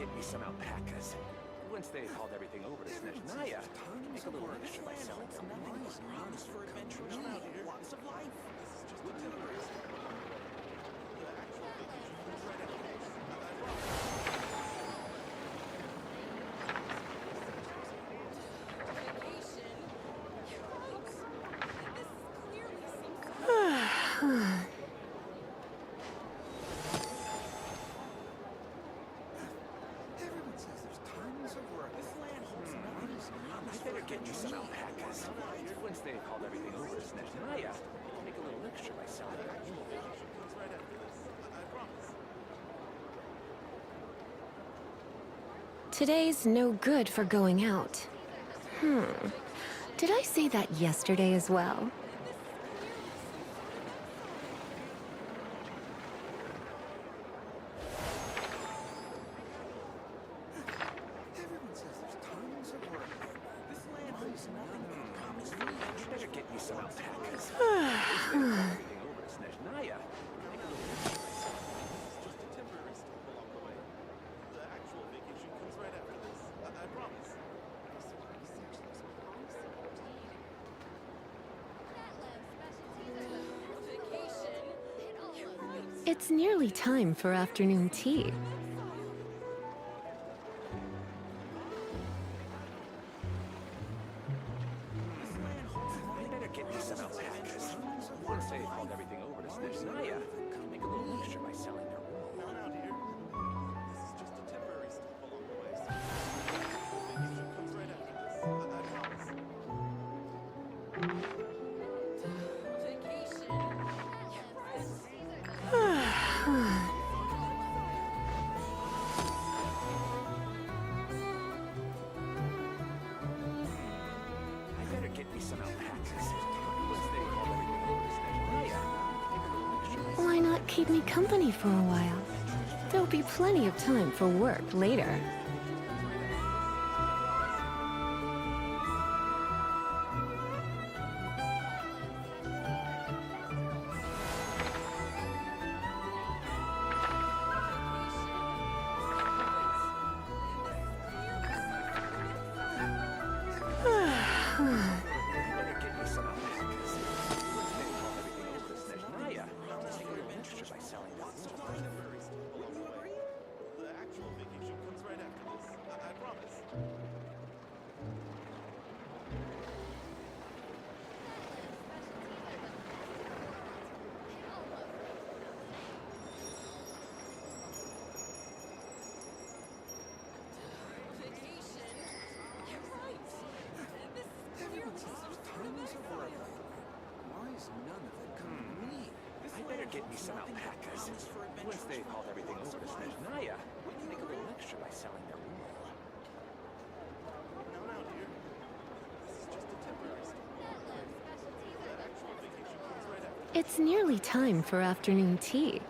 get me some alpacas. Once they've hauled everything over to Snezhnaya, I can make a little extra by selling them. Promise for adventures out here. Lots of life. This is just a temporary step. The actual vacation is right after this. Everyone says there's tons of work. This land holds nothing. I better get you some alpacas. Once they've hauled everything over to Snezhnaya, I can make a little extra by selling them. Actual vacation comes right after this. I promise. Today's no good for going out. Did I say that yesterday as well? Everyone says there's tons of work. This land holds nothing but promise for adventures. I better get you some alpacas. Once they've hauled everything over to Snezhnaya, I can make a little extra by selling them. It's just a temporary stop along the way. The actual vacation comes right after this. I promise. It's nearly time for afternoon tea. I better get you some alpacas. Once they've hauled everything over to Snezhnaya, I can make a little extra by selling their wool. Not out here. This is just a temporary stop along the way. Vacation comes right after this. I promise. I better get me some alpacas. Once they've hauled everything over to Snezhnaya, I can make a little extra by selling Why not keep me company for a while? There'll be plenty of time for work later. I better get me some alpacas. Once they've hauled everything over to Snezhnaya, I can make a little extra by selling their wool. Temporary stop along the way. The actual vacation comes right after this. I promise. Everyone says there's tons of work. Why is none of it coming to me? I better get me some alpacas. Once they've hauled everything over to Snezhnaya, I can make a little extra by selling their wool. Not out here. This is just a temporary stop along the way. The actual vacation comes right after. It's nearly time for afternoon tea.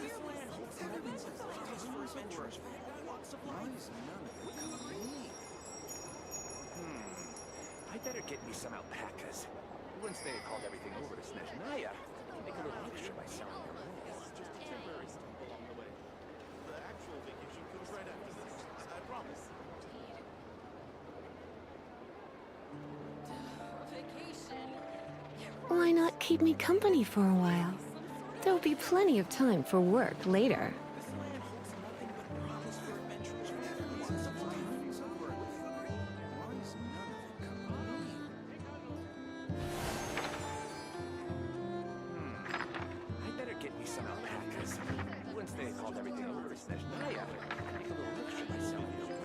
This land holds everyone says there's tons for adventures. Lots of life. None of it come to me. I better get me some alpacas. Once they've hauled everything over to Snezhnaya, I can make a little extra by selling their wool. This is just a temporary stop along the way. The actual vacation comes right after this. I promise. Why not keep me company for a while? There'll be plenty of time for work later. This land holds nothing but promise for adventures. Everyone says there's tons of work. Why is none of it coming to me? I better get me some alpacas. Once they've hauled everything over to Snezhnaya, I can make a little extra by selling their wool.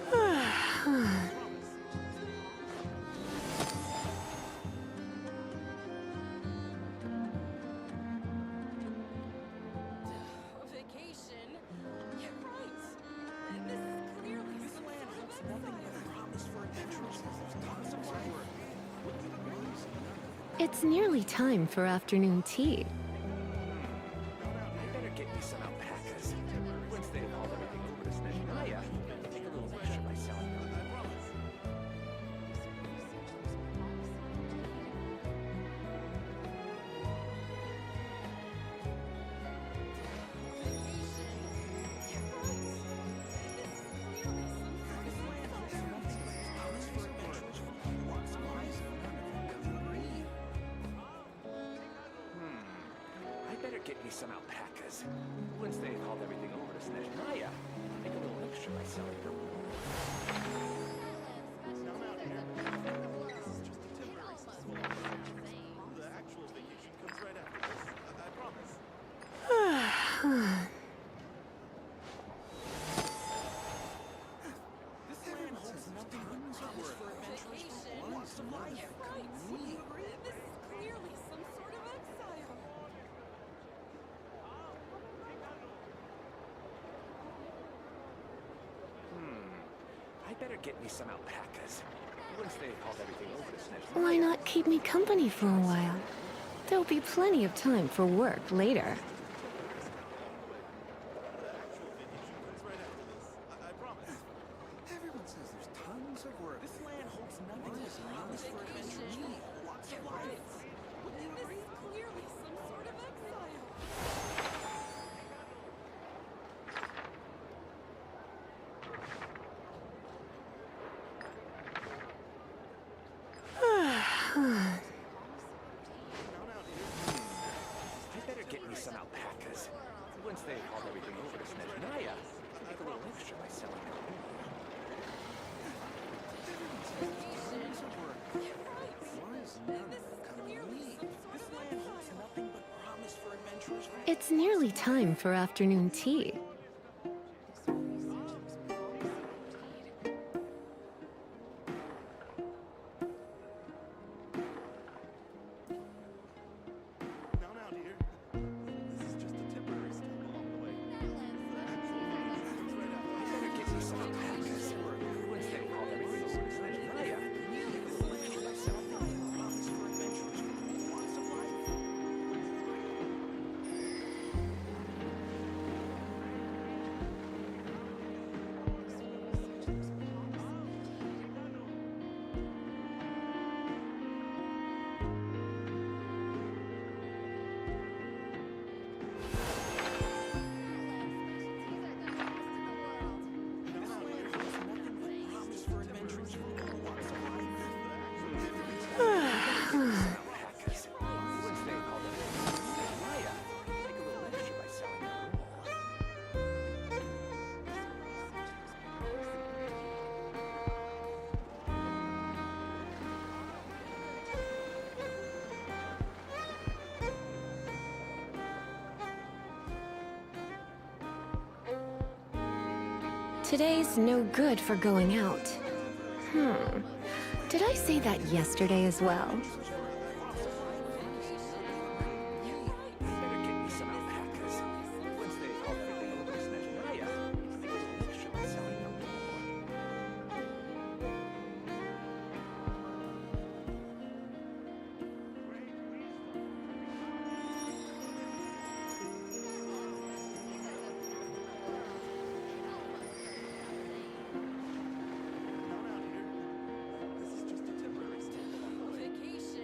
This land holds nothing but promise for adventures. There's tons of work. Why is none of it? It's nearly time for afternoon tea. I better get me some alpacas. Once they've hauled everything over to Snezhnaya, I can make a little extra by selling their wool. get me some alpacas. Once they hauled everything over to Snezhnaya, make a little extra by selling their wool. Down out here. This is just a temporary suspension. The actual vacation comes right after this. I promise. This land holds nothing but promise for adventurers from all walks of life. Would you agree? This is clearly some sort of exile. I better get me some alpacas. Once they hauled everything over to Snezhnaya. Why not keep me company for a while? There'll be plenty of time for work later. The actual vacation comes right after this. I promise. Everyone says there's tons of work. This land holds nothing but promise for adventurers from all walks of life. Wouldn't you This agree? is clearly some sort of exile. Down out here. I better get me some alpacas. Once they hauled everything over to Snezhnaya, make a little extra by selling their wool. Tons of work. Why is none of it coming to me? This land holds nothing but promise for adventurers from It's nearly time for afternoon tea. down out here. This is just a temporary stop along the way. The actual vacation comes right after I better get me some alpacas. Once they hauled everything over to Snezhnaya, make a little extra by selling their wool. promise for adventurers from all walks of life. This land holds nothing but promise for adventurers from all walks of life. Alpacas. Once they hauled everything over to Snezhnaya, make a little extra by selling their wool. Today's no good for going out. Did I say that yesterday as well? Better get me some alpacas. Once they hauled everything over to Snezhnaya, make a little extra by selling their wool. Down out here. This is just a temporary stop along the way.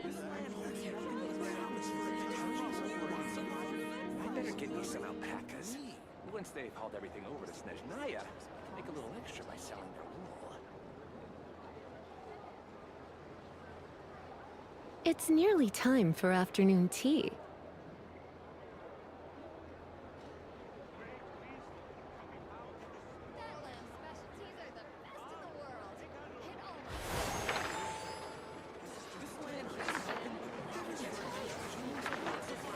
This land holds nothing but promise for adventurers from all walks of life. I better get me some alpacas. Once they've hauled everything over to Snezhnaya, make a little extra by selling their wool. It's nearly time for afternoon tea. This land holds nothing but promise for adventurers from all walks of life.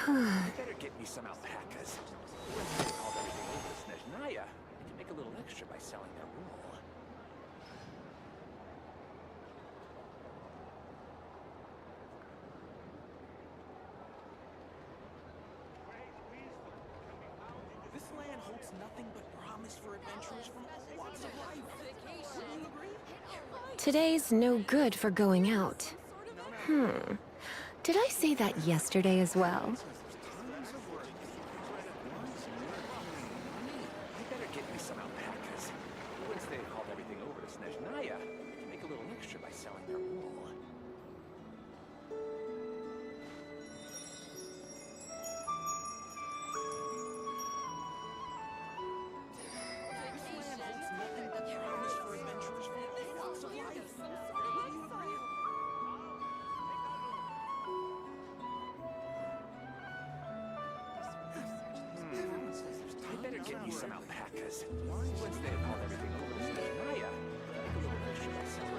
I better get me some alpacas. Once they've hauled everything over to Snezhnaya, I can make a little extra by selling their wool. This land holds nothing but promise for adventurers from all walks of life. Wouldn't you agree? Today's no good for going out. Did I say that yesterday as well? Tons of work. I better get me some alpacas. Once they've hauled everything over to Snezhnaya, I can make a little extra by selling their wool. This land holds nothing but promise for adventurers from all walks of life. Wouldn't you agree? get me some alpacas. Once they had hauled everything over to Snezhnaya, I could little picture myself.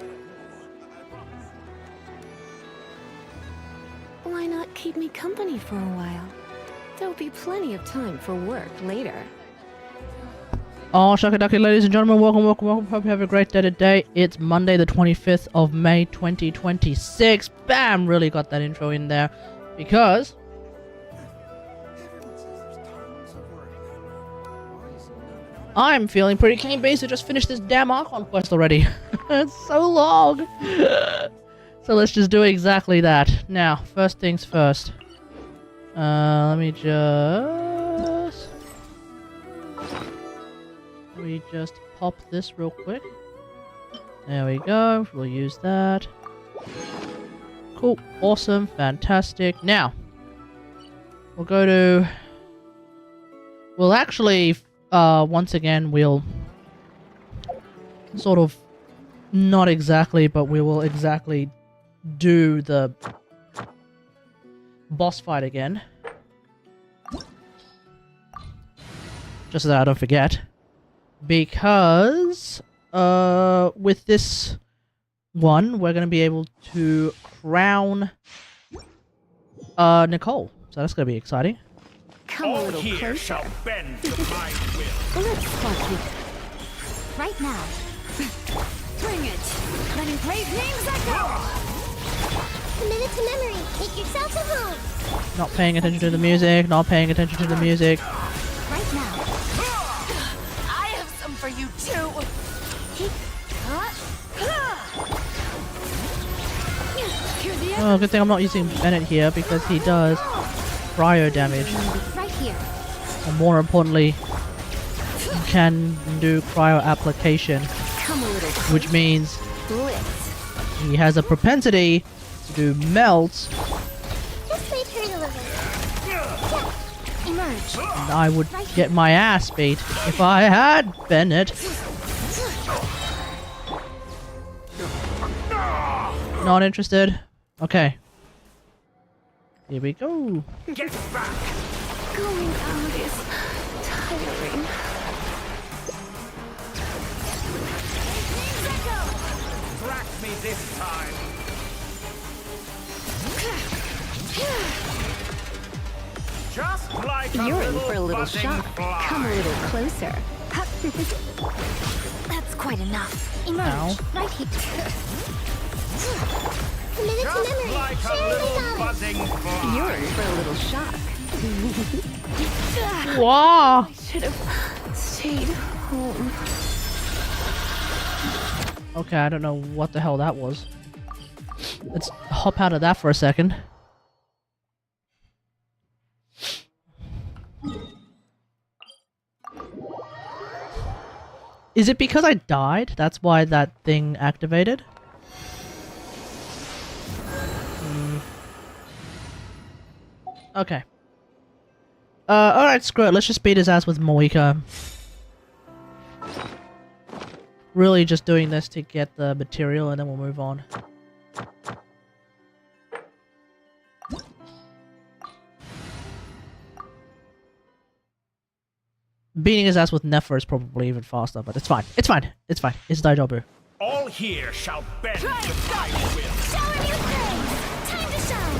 Why not keep me company for a while? There'll be plenty of time for work later. Oh, Shakadaki, ladies and gentlemen, welcome. Hope you have a great day today. It's Monday the 25th of May 2026. Bam! Really got that intro in there because I'm feeling pretty keen based to just finish this damn Archon quest already. It's so long. So let's just do exactly that. Now, first things first. Let me just pop this real quick. There we go. We'll use that. Cool. Awesome. Fantastic. Now, we'll go to... We'll actually, once again, we'll sort of... Not exactly, but we will exactly do the boss fight again. Just so that I don't forget. Because with this one, we're going to be able to crown Nicole. So that's going to be exciting. Come a little here closer. shall bend to my will. Let's spark you. Right now. Bring it. Let engraved names echo. Commit it to memory. Make yourself at home. Not paying attention to the music. Not paying attention to the music. Right now. I have some for you too. Here's the Oh, good thing I'm not using Bennett here because he does cryo damage. right here. And more importantly, he can do cryo application, Come a little closer. which means Blitz. he has a propensity to do melts, Just wait for delivery. Emerge. and I would get my ass beat if I had Bennett. Not interested? Okay. Here we go. Get back! Going out is tiring. Track me this time! Just like You're in little for a little buzzing shock. fly. Come a little closer. That's quite enough. Emerge. Ow. Right here. Commit it to Just memory. like a Share the little knowledge. buzzing fly. You're in for a little shock. Wow. Should have stayed home. Okay, I don't know what the hell that was. Let's hop out of that for a second. Is it because I died? That's why that thing activated? Okay. Alright, screw it. Let's just beat his ass with Moika. Really just doing this to get the material and then we'll move on. Beating his ass with Nefer is probably even faster, but it's fine. It's fine. It's fine. It's Daijobu. All here shall bend to my will. Show him your things. Time to shine.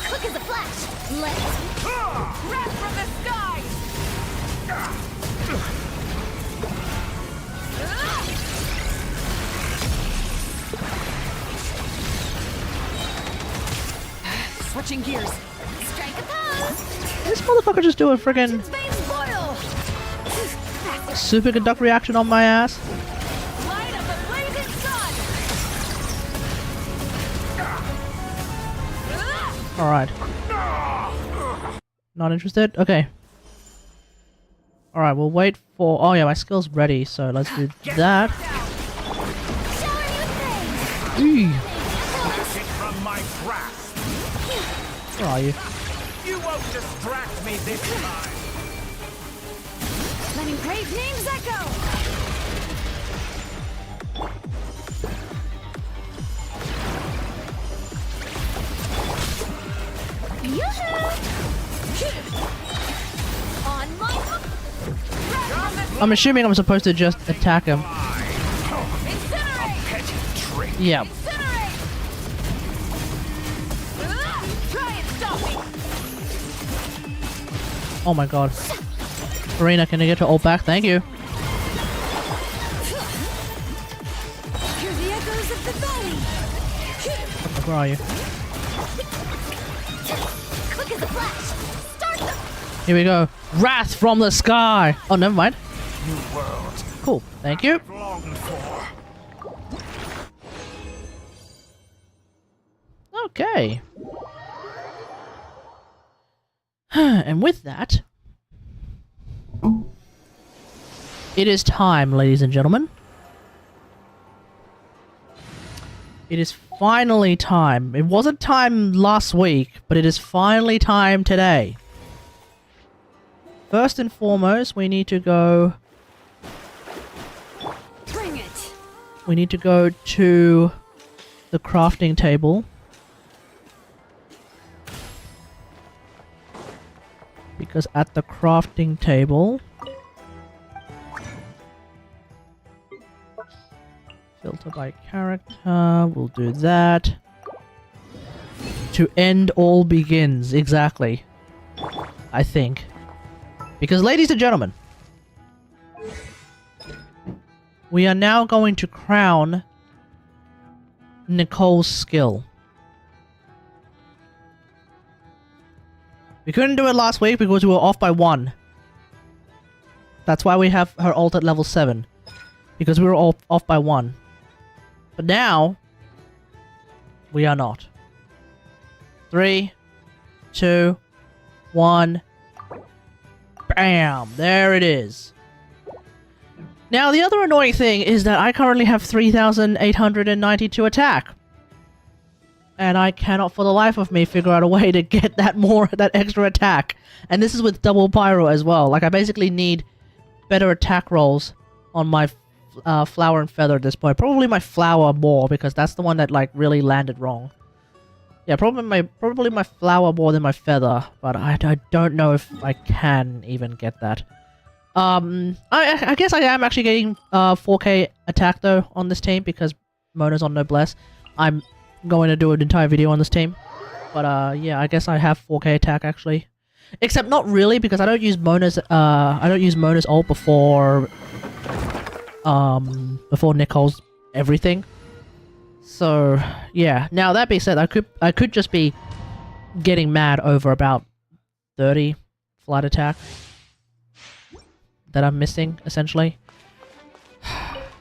Quick as a flash. Let's Wrath from the skies. Switching gears. strike a pose. This motherfucker just do a friggin' Veins boil. superconduct reaction on my ass. Light up a blazing sun. Alright. Not interested? Okay. Alright, we'll wait for... Oh yeah, my skill's ready, so let's do that. Show him your things. Eee. Snatch it from my grasp. Where are you? You won't distract me this time. Let engraved names echo. On I'm assuming I'm supposed to just attack him. Petty trick. Yeah. Try and stop me. Oh my god. Karina, can I get your ult back? Thank you. Hear the echoes of the valley. Where are you? Quick as a flash. Start them. Here we go. Wrath from the sky! Oh, never mind. New world. Cool. Thank you. Longed for. Okay. And with that, it is time, ladies and gentlemen. It is finally time. It wasn't time last week, but it is finally time today. First and foremost, we need to go... Bring it. We need to go to the crafting table. Because at the crafting table... Filter by character, we'll do that. To end all begins, exactly. I think. Because ladies and gentlemen, we are now going to crown Nicole's skill. We couldn't do it last week because we were off by 1. That's why we have her ult at level 7. Because we were all off by 1. But now, we are not. 3, 2, 1. Bam! There it is. Now, the other annoying thing is that I currently have 3,892 attack. And I cannot for the life of me figure out a way to get that extra attack. And this is with double pyro as well. Like, I basically need better attack rolls on my flower and feather at this point. Probably my flower more, because that's the one that like really landed wrong. Yeah, probably my flower more than my feather, but I don't know if I can even get that. I guess I am actually getting 4K attack though on this team because Mona's on Noblesse. I'm going to do an entire video on this team, but yeah, I guess I have 4K attack actually. Except not really, because I don't use Mona's ult before Nicole's everything. So yeah. Now that being said, I could just be getting mad over about 30 flight attack that I'm missing essentially.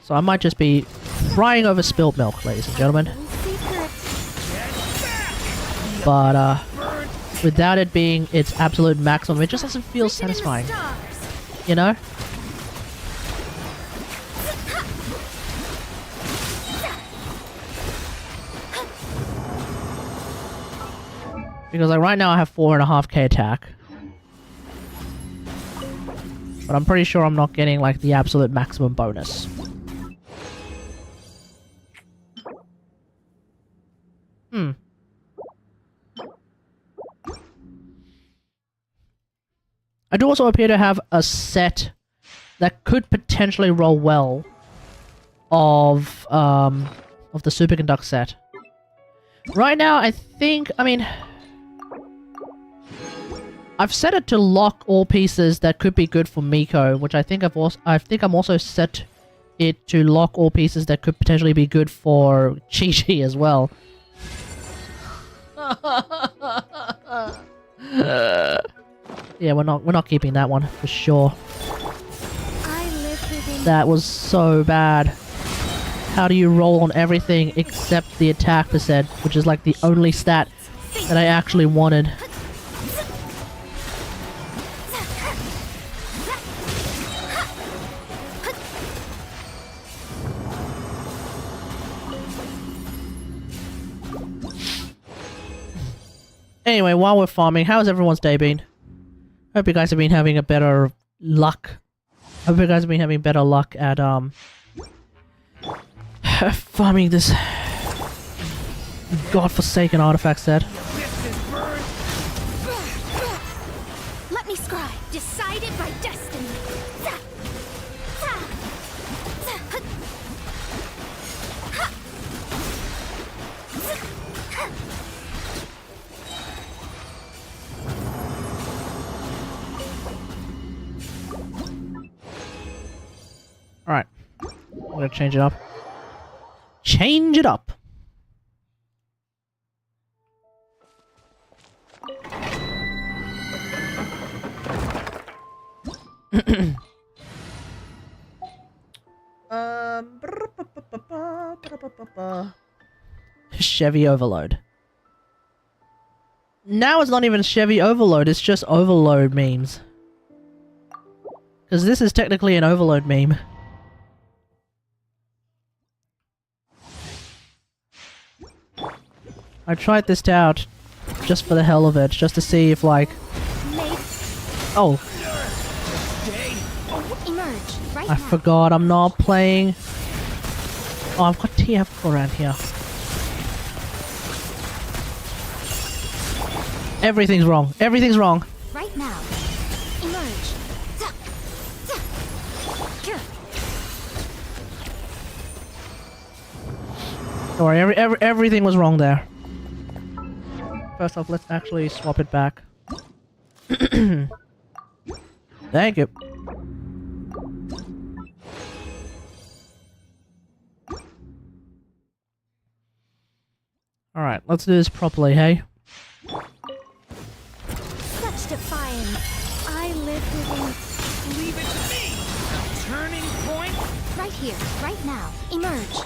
So I might just be crying over spilled milk, ladies and gentlemen. But without it being its absolute maximum, it just doesn't feel satisfying. You know? Because like right now I have 4.5k attack. But I'm pretty sure I'm not getting like the absolute maximum bonus. I do also appear to have a set that could potentially roll well of the superconduct set. Right now, I mean, I've set it to lock all pieces that could be good for Miko, which I think I'm also set it to lock all pieces that could potentially be good for Chi-Chi as well. Yeah, we're not keeping that one for sure. That was so bad. How do you roll on everything except the attack percent, which is like the only stat that I actually wanted? Anyway, while we're farming, how's everyone's day been? Hope you guys have been having a better luck. Hope you guys have been having better luck at farming this godforsaken artifact set. Let me scry. Decided by destiny. I'm gonna change it up. Change it up! Chevy Overload. Now it's not even Chevy Overload, it's just Overload memes. Because this is technically an Overload meme. I tried this out just for the hell of it, just to see if like... Oh. Emerge right I now. forgot I'm not playing... Oh, I've got TF around here. Everything's wrong. Everything's wrong. Right now. Emerge. Don't worry, everything was wrong there. First off, let's actually swap it back. Thank you. Alright, let's do this properly, hey? Such defiance. I live within. Leave it to me! Turning point? Right here, right now. Emerge.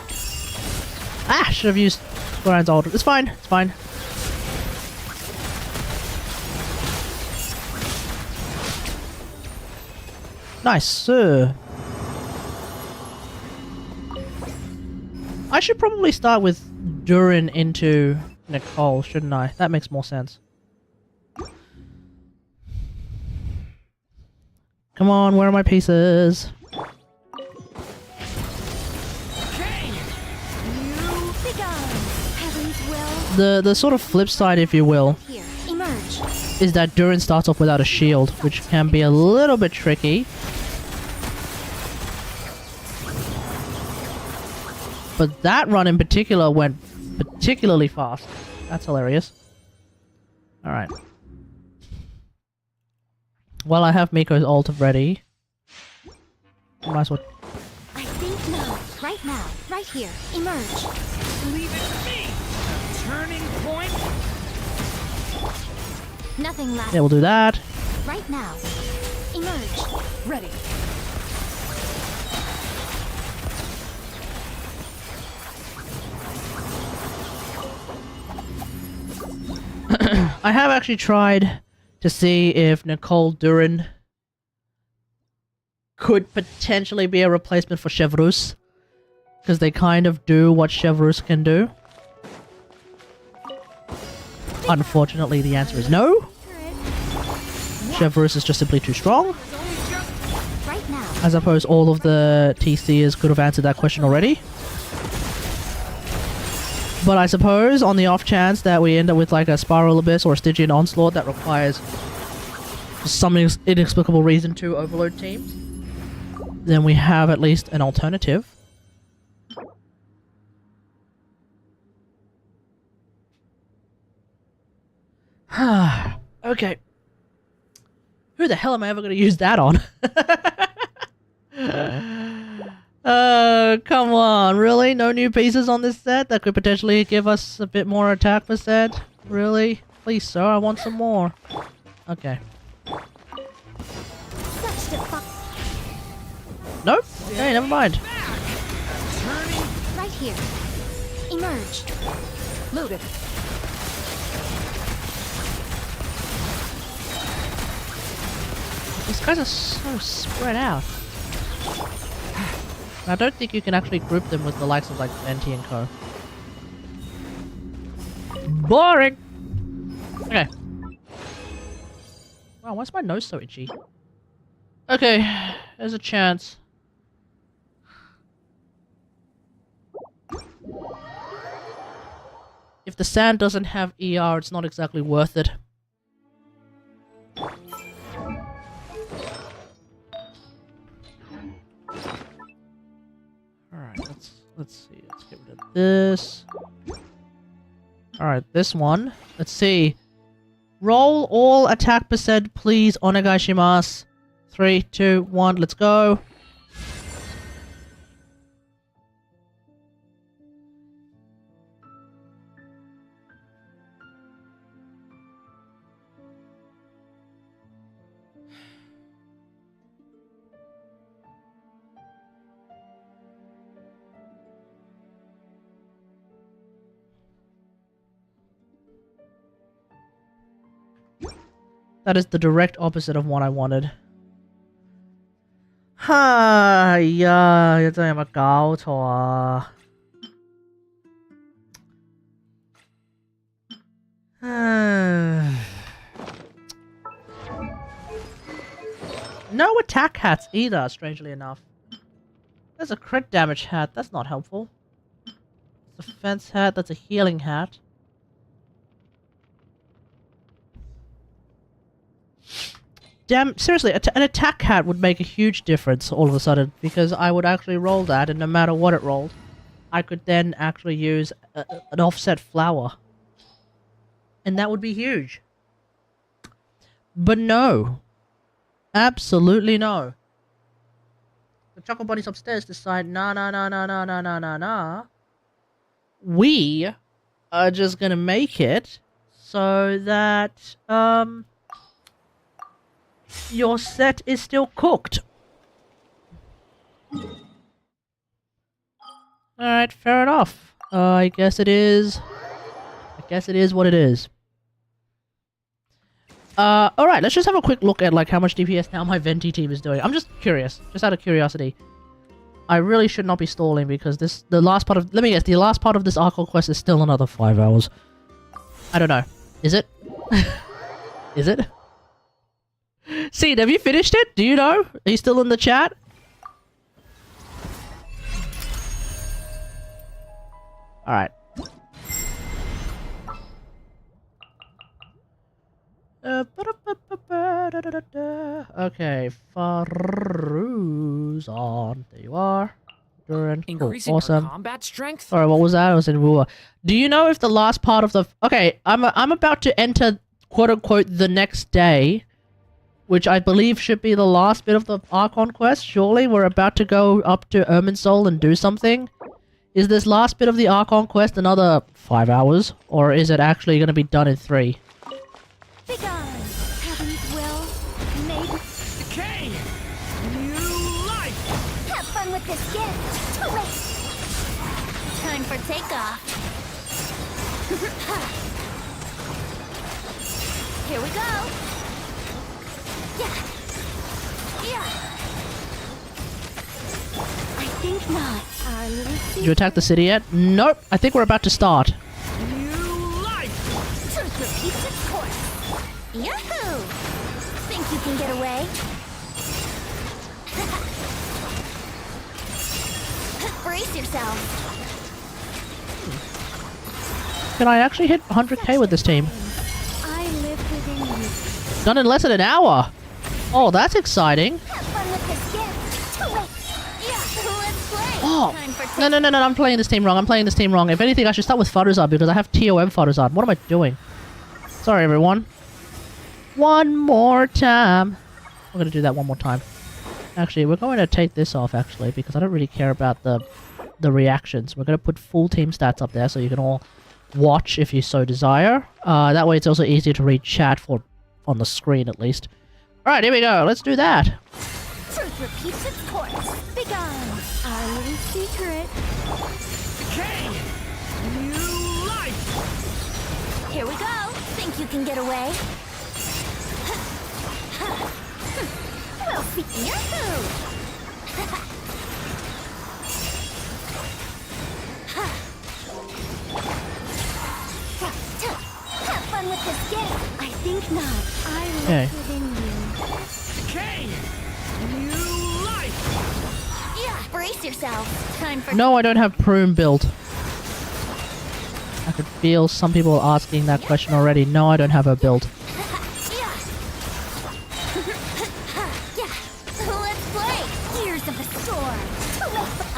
Ah! Should have used Glorian's ult. It's fine, it's fine. Nice. I should probably start with Durin into Nicole, shouldn't I? That makes more sense. Come on, where are my pieces? The sort of flip side, if you will, Here. Emerge. is that Durin starts off without a shield, which can be a little bit tricky. But that run in particular went particularly fast. That's hilarious. Alright. Well, I have Miko's ult ready. Might as well... I think now. Right now. Right here. Emerge. Leave it to me! Turning point? Nothing left. Yeah, we'll do that. Right now. Emerge. Ready. I have actually tried to see if Nicole Durin could potentially be a replacement for Chevrus, because they kind of do what Chevrus can do. Unfortunately, the answer is no. Chevrus is just simply too strong. Right now. I suppose all of the TCers could have answered that question already. But I suppose, on the off chance that we end up with like a Spiral Abyss or a Stygian Onslaught that requires for some inexplicable reason to overload teams, then we have at least an alternative. Okay. Who the hell am I ever going to use that on? Come on, really? No new pieces on this set that could potentially give us a bit more attack percent? Really? Please, sir, I want some more. Okay. Such defi- Nope. Okay, never mind. Right here. Emerge. Loaded. These guys are so spread out. I don't think you can actually group them with the likes of like Venti and Co. Boring! Okay. Wow, why's my nose so itchy? Okay, there's a chance. If the sand doesn't have ER, it's not exactly worth it. Alright, let's see. Let's get rid of this. Alright, this one. Let's see. Roll all attack percent, please. Onegaishimasu. 3, 2, 1, let's go. That is the direct opposite of what I wanted. 哎呀，真係有冇搞錯啊？No attack hats either, strangely enough. There's a crit damage hat, that's not helpful. It's a defense hat, that's a healing hat. Damn, seriously, an attack hat would make a huge difference all of a sudden, because I would actually roll that, and no matter what it rolled, I could then actually use an offset flower. And that would be huge. But no. Absolutely no. The Choco Bunnies upstairs decide, nah. We are just gonna make it so that, your set is still cooked. Alright, fair enough. I guess it is what it is. Alright, let's just have a quick look at like how much DPS now my Venti team is doing. I'm just curious, just out of curiosity. I really should not be stalling because the last part of this Archon quest is still another 5 hours. I don't know. Is it? Is it? Seed, have you finished it? Do you know? Are you still in the chat? Alright. Okay, Faruzon. There you are. Duran. Cool. Increasing Awesome. our combat strength? Sorry, what was that? I was in Wua. Do you know if the last part of the... Okay, I'm about to enter, quote-unquote, the next day, which I believe should be the last bit of the Archon quest. Surely we're about to go up to Irminsul and do something. Is this last bit of the Archon quest another 5 hours? Or is it actually going to be done in 3? Begone! Heaven's will, made... Decay! New life! Have fun with this gift. Twist. Time for takeoff. Here we go. Yeah. I think not. Our little Did you attack the city yet? Nope. I think we're about to start. New life! truth repeats its course. Yahoo! Think you can get away? Brace yourself. Can I actually hit 100k with this team? I live within you. Done in less than an hour. Oh, that's exciting. Have fun with this gift. Twist. Yeah, let's play. Oh, Time for no, I'm playing this team wrong. If anything, I should start with Faruzad because I have TOM Faruzad. What am I doing? Sorry, everyone. One more time. We're going to do that one more time. Actually, we're going to take this off, actually, because I don't really care about the reactions. We're going to put full team stats up there so you can all watch if you so desire. That way it's also easier to read chat on the screen, at least. Alright, here we go. Let's do that. truth repeats its course. Begone. Our little secret. Decay! New life! Here we go. Think you can get away? We'll see. Yahoo! Have fun with this gift. I think not. I live Okay. within you. Decay! New life! Yeah, brace yourself. Time for No, I don't have Prune built. I could feel some people asking that question already. No, I don't have her built. Yeah. Yeah. Let's play. Years of the storm.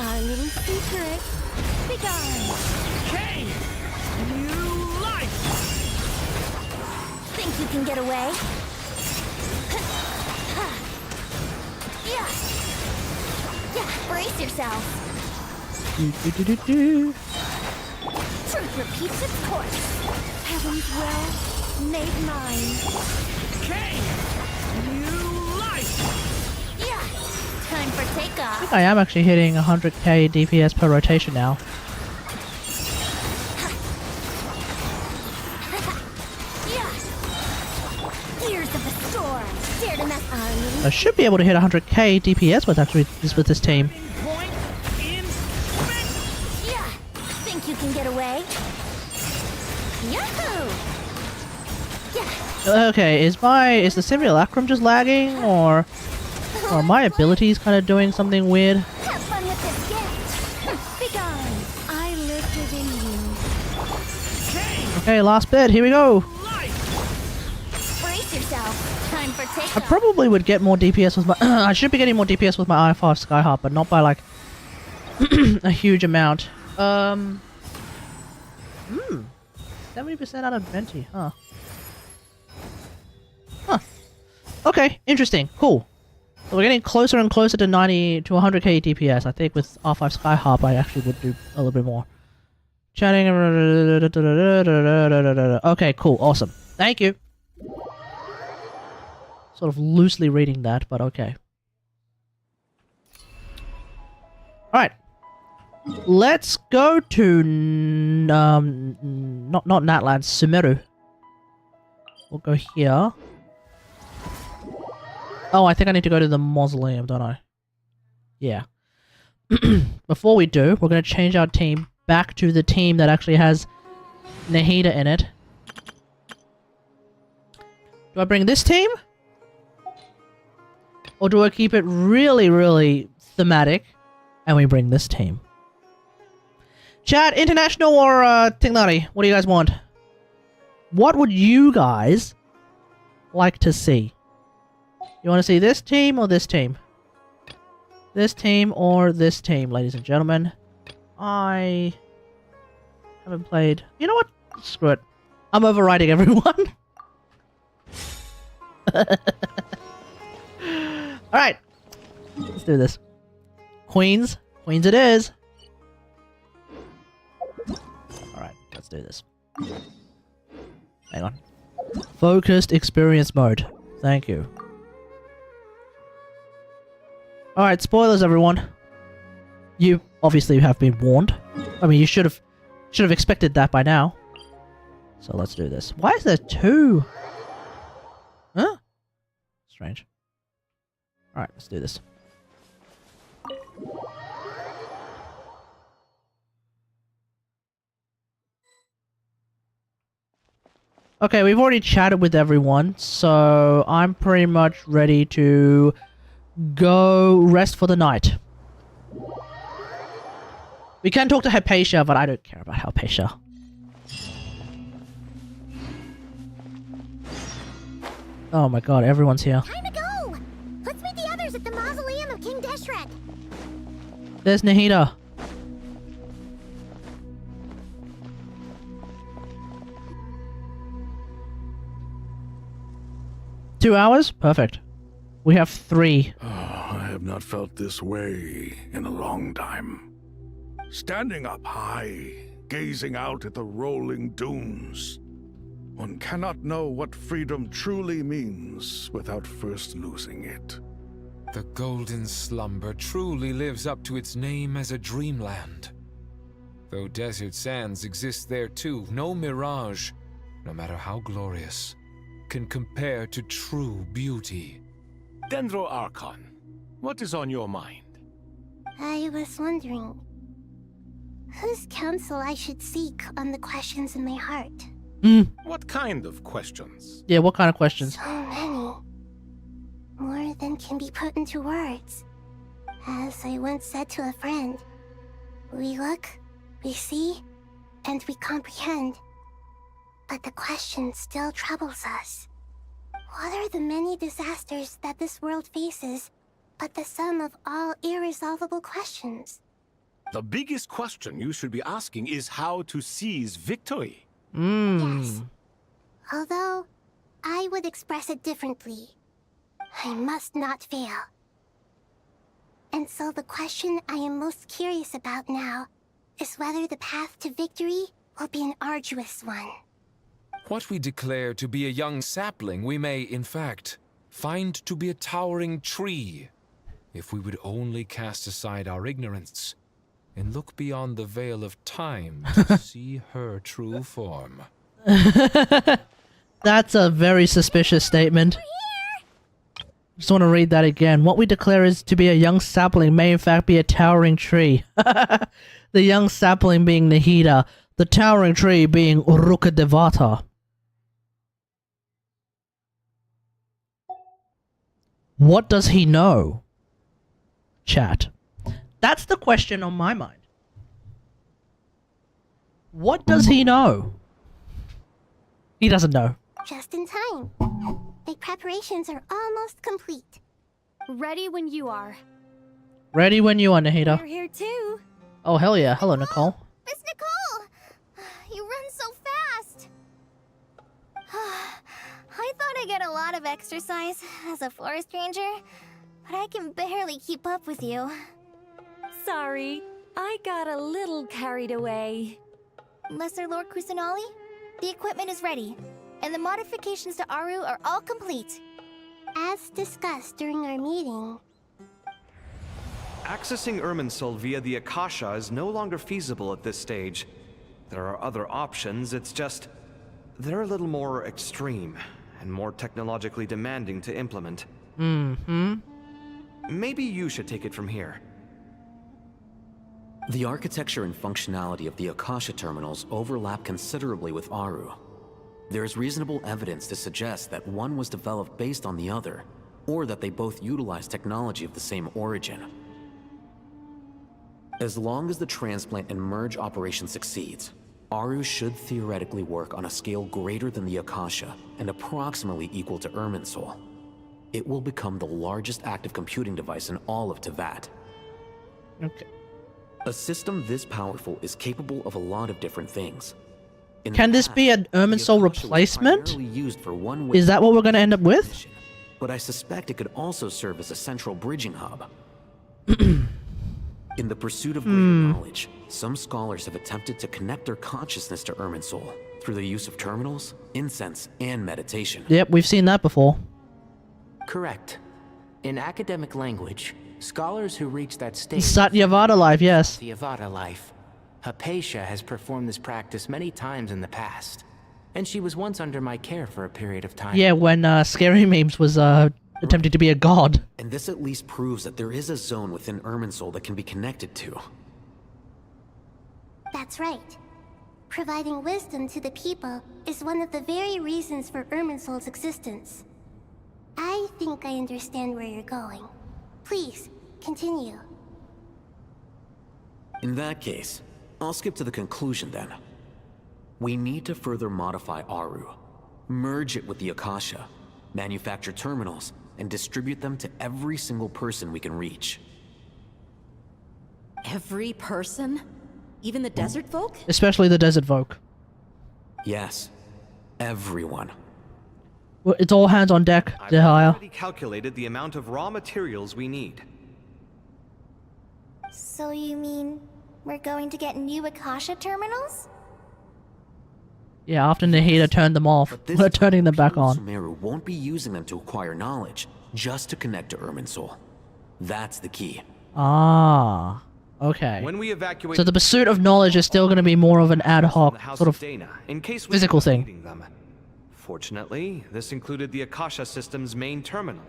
Our little secret. Begone. Decay! New life! Think you can get away? Yeah. Yeah, brace yourself. Do. Truth repeats its course. Heaven's will, made mine. Decay! New life! Yeah. Time for takeoff. I am actually hitting 100k DPS per rotation now. Yeah. Years of the I should be able to hit 100k DPS with this team. Point in Yeah. Think you can get away? Yahoo! Yeah. Okay, is the simulacrum just lagging, or my abilities kind of doing something weird? Have fun with this gift. Be gone. I live within you. Okay, last bit. Here we go. Brace yourself. Time for I takeoff. probably would get more DPS with my. I should be getting more DPS with my i5 Skyharp, but not by like a huge amount. 70% out of 20, huh? Huh. Okay, interesting. Cool. So we're getting closer and closer to 90 to 100k DPS. I think with R5 Skyharp I actually would do a little bit more. Chatting. Okay, cool, awesome. Thank you. Sort of loosely reading that, but okay. Alright. Let's go to not Natlan, Sumeru. We'll go here. Oh, I think I need to go to the mausoleum, don't I? Yeah. Before we do, we're going to change our team back to the team that actually has Nahida in it. Do I bring this team? Or do I keep it really, really thematic and we bring this team? Chat, international or Kategari? What do you guys want? What would you guys like to see? You want to see this team or this team? This team or this team, ladies and gentlemen. I haven't played... You know what? Screw it. I'm overriding everyone. Alright. Let's do this. Queens. Queens it is. Alright, let's do this. Hang on. Focused experience mode. Thank you. Alright, spoilers everyone. You obviously have been warned. I mean, you should have expected that by now. So let's do this. Why is there two? Huh? Strange. Alright, let's do this. Okay, we've already chatted with everyone, so I'm pretty much ready to go rest for the night. We can talk to Hypatia, but I don't care about Hypatia. Oh my god, everyone's here. Time to go! Let's meet the others at the mausoleum of King Deshret. There's Nahida. Two hours? Perfect. We have 3. I have not felt this way in a long time. Standing up high, gazing out at the rolling dunes. One cannot know what freedom truly means without first losing it. The golden slumber truly lives up to its name as a dreamland. Though desert sands exist there too, no mirage, no matter how glorious, can compare to true beauty. Dendro Archon, what is on your mind? I was wondering whose counsel I should seek on the questions in my heart. What kind of questions? Yeah, what kind of questions? So many. More than can be put into words. As I once said to a friend, we look, we see, and we comprehend. But the question still troubles us. What are the many disasters that this world faces, but the sum of all irresolvable questions? The biggest question you should be asking is how to seize victory. Yes. Although, I would express it differently. I must not fail. And so the question I am most curious about now is whether the path to victory will be an arduous one. What we declare to be a young sapling, we may, in fact, find to be a towering tree, if we would only cast aside our ignorance and look beyond the veil of time to see her true form. That's a very suspicious statement. Just want to read that again. What we declare is to be a young sapling may in fact be a towering tree. The young sapling being Nahida, the towering tree being Uruka Devata. What does he know? Chat. That's the question on my mind. What does he know? He doesn't know. Just in time. The preparations are almost complete. Ready when you are. Ready when you are, Nahida. You're here too. Oh, hell yeah. Hello, Nicole. Miss Nicole! You run so fast! I thought I'd get a lot of exercise as a forest ranger, but I can barely keep up with you. Sorry, I got a little carried away. Lesser Lord Kusanali, the equipment is ready, and the modifications to Aru are all complete. As discussed during our meeting, Accessing Irminsul via the Akasha is no longer feasible at this stage. There are other options, it's just... they're a little more extreme, and more technologically demanding to implement. Maybe you should take it from here. The architecture and functionality of the Akasha terminals overlap considerably with Aru. There is reasonable evidence to suggest that one was developed based on the other, or that they both utilize technology of the same origin. As long as the transplant and merge operation succeeds, Aru should theoretically work on a scale greater than the Akasha and approximately equal to Irminsul. It will become the largest active computing device in all of Teyvat. Okay. A system this powerful is capable of a lot of different things. In the Can this be past, an Irminsul the Akasha was replacement? primarily used for one Is that what we're going to end up with? but I suspect it could also serve as a central bridging hub. In the pursuit of greater knowledge, some scholars have attempted to connect their consciousness to Irminsul through the use of terminals, incense, and meditation. Yep, we've seen that before. Correct. In academic language, scholars who reach that stage... Satyavada life, yes. The Avada life. Hypatia has performed this practice many times in the past, and she was once under my care for a period of time. Yeah, when Scary Memes was attempting to be a god. And this at least proves that there is a zone within Irminsul that can be connected to. that's right. Providing wisdom to the people is one of the very reasons for Irminsul's existence. I think I understand where you're going. Please, continue. In that case, I'll skip to the conclusion then. We need to further modify Aru, merge it with the Akasha, manufacture terminals, and distribute them to every single person we can reach. Every person? Even the desert folk? Especially the desert folk. Yes, everyone. Well, it's all hands on deck, I've Dehaya. already calculated the amount of raw materials we need. So you mean we're going to get new Akasha terminals? Yeah, after Nahida turned them off, But this we're turning them back people on. Sumeru won't be using them to acquire knowledge, just to connect to Irminsul. That's the key. Ah, okay. When we evacuate So the pursuit of knowledge is still going to be more of an ad the hoc House sort of Dana, in case we physical end up thing. needing them. Fortunately, this included the Akasha system's main terminal.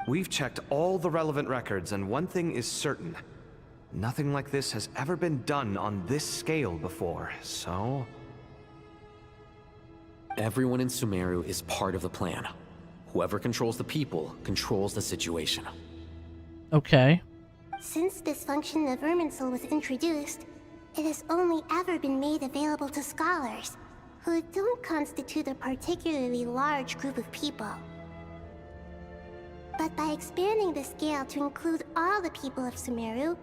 We've checked all the relevant records, and one thing is certain. Nothing like this has ever been done on this scale before, so... Everyone in Sumeru is part of the plan. Whoever controls the people controls the situation. Okay. Since this function of Irminsul was introduced, it has only ever been made available to scholars, who don't constitute a particularly large group of people. But by expanding the scale to include all the people of Sumeru,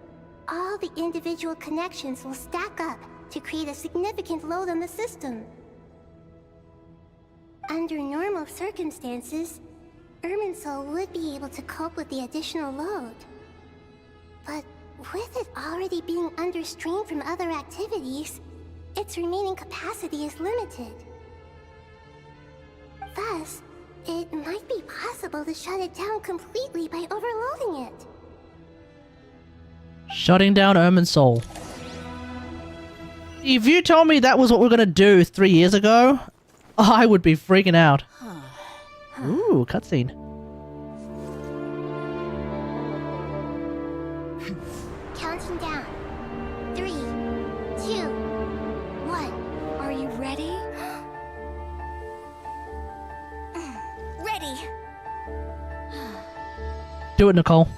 all the individual connections will stack up to create a significant load on the system. Under normal circumstances, Irminsul would be able to cope with the additional load. But with it already being under strain from other activities, its remaining capacity is limited. Thus, it might be possible to shut it down completely by overloading it. Shutting down Irminsul. If you told me that was what we were going to do 3 years ago, I would be freaking out. Ooh, cutscene. Counting down. 3, 2, 1. Are you ready? Ready. Do it, Nicole.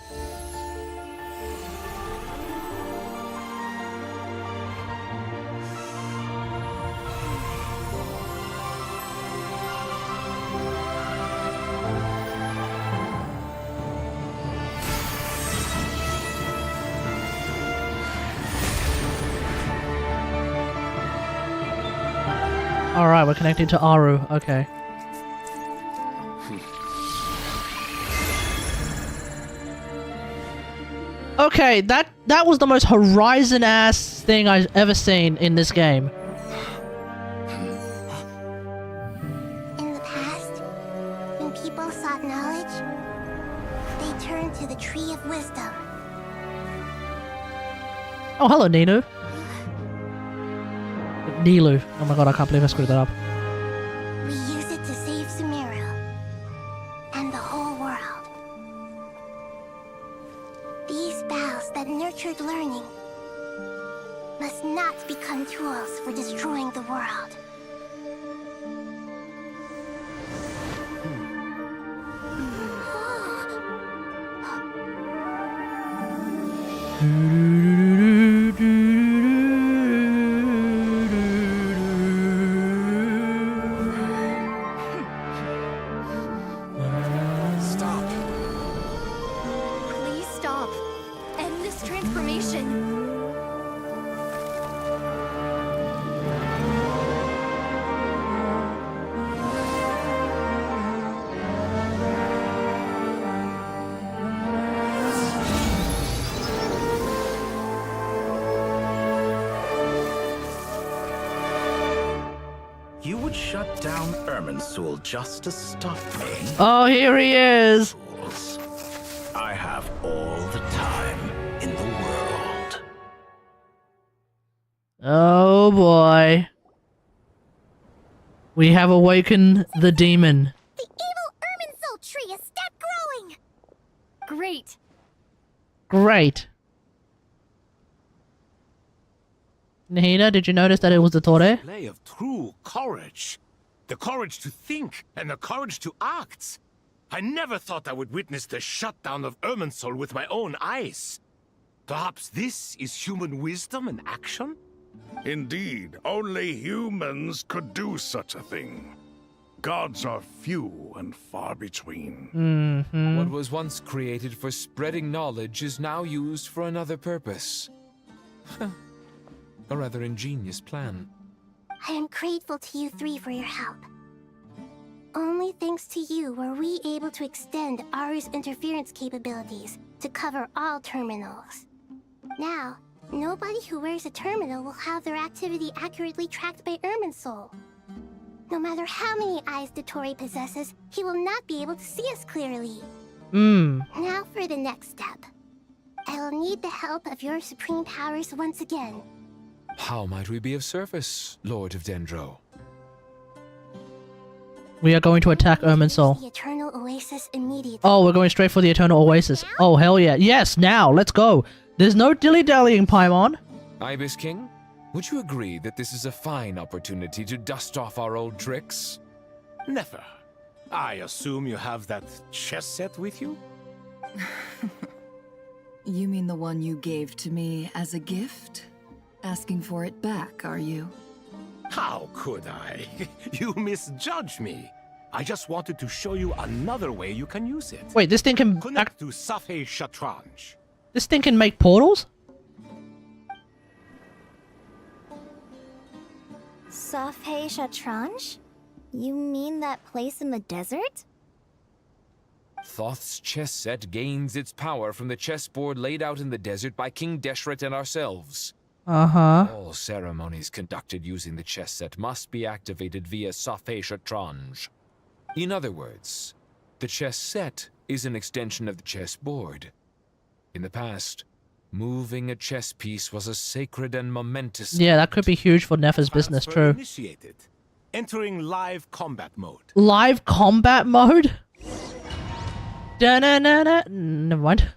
Alright, we're connecting to Aru. Okay. Okay, that was the most Horizon-ass thing I've ever seen in this game. In the past, when people sought knowledge, they turned to the Tree of Wisdom. Oh, hello, Ninu. Nilu. Oh my god, I can't believe I screwed that up. We use it to save Sumeru and the whole world. These boughs that nurtured learning must not become tools for destroying the world. Please stop. End this transformation. You would shut down Irminsul just to stop me? Oh, here he is. Fools. I have all the time in the world. Oh boy. We have awakened the demon. The evil Irminsul tree has stopped growing. Great. Great. Nahida, did you notice that it was the Torre? Display of true courage. The courage to think and the courage to act. I never thought I would witness the shutdown of Irminsul with my own eyes. Perhaps this is human wisdom in action? Indeed, only humans could do such a thing. Gods are few and far between. What was once created for spreading knowledge is now used for another purpose. A rather ingenious plan. I am grateful to you three for your help. Only thanks to you were we able to extend Aru's interference capabilities to cover all terminals. Now, nobody who wears a terminal will have their activity accurately tracked by Irminsul. No matter how many eyes Dottore possesses, he will not be able to see us clearly. Now for the next step. I will need the help of your supreme powers once again. How might we be of service, Lord of Dendro? We are going to attack Irminsul. The Eternal Oasis immediately. Oh, we're going straight for the Eternal Oasis. Oh, hell yeah. Yes, now, let's go. There's no dilly-dallying, Paimon. Ibis King, would you agree that this is a fine opportunity to dust off our old tricks? Never. I assume you have that chess set with you? You mean the one you gave to me as a gift? Asking for it back, are you? How could I? You misjudge me. I just wanted to show you another way you can use it. Wait, this thing can Connect to Safhe Shatranj. This thing can make portals? Safhe Shatranj? You mean that place in the desert? Thoth's chess set gains its power from the chessboard laid out in the desert by King Deshret and ourselves. All ceremonies conducted using the chess set must be activated via Safhe Shatranj. In other words, the chess set is an extension of the chessboard. In the past, moving a chess piece was a sacred and momentous... Yeah, that could be huge for Nefer's business, true. Initiated. Entering live combat mode. Live combat mode? Da-na-na-na. Never mind.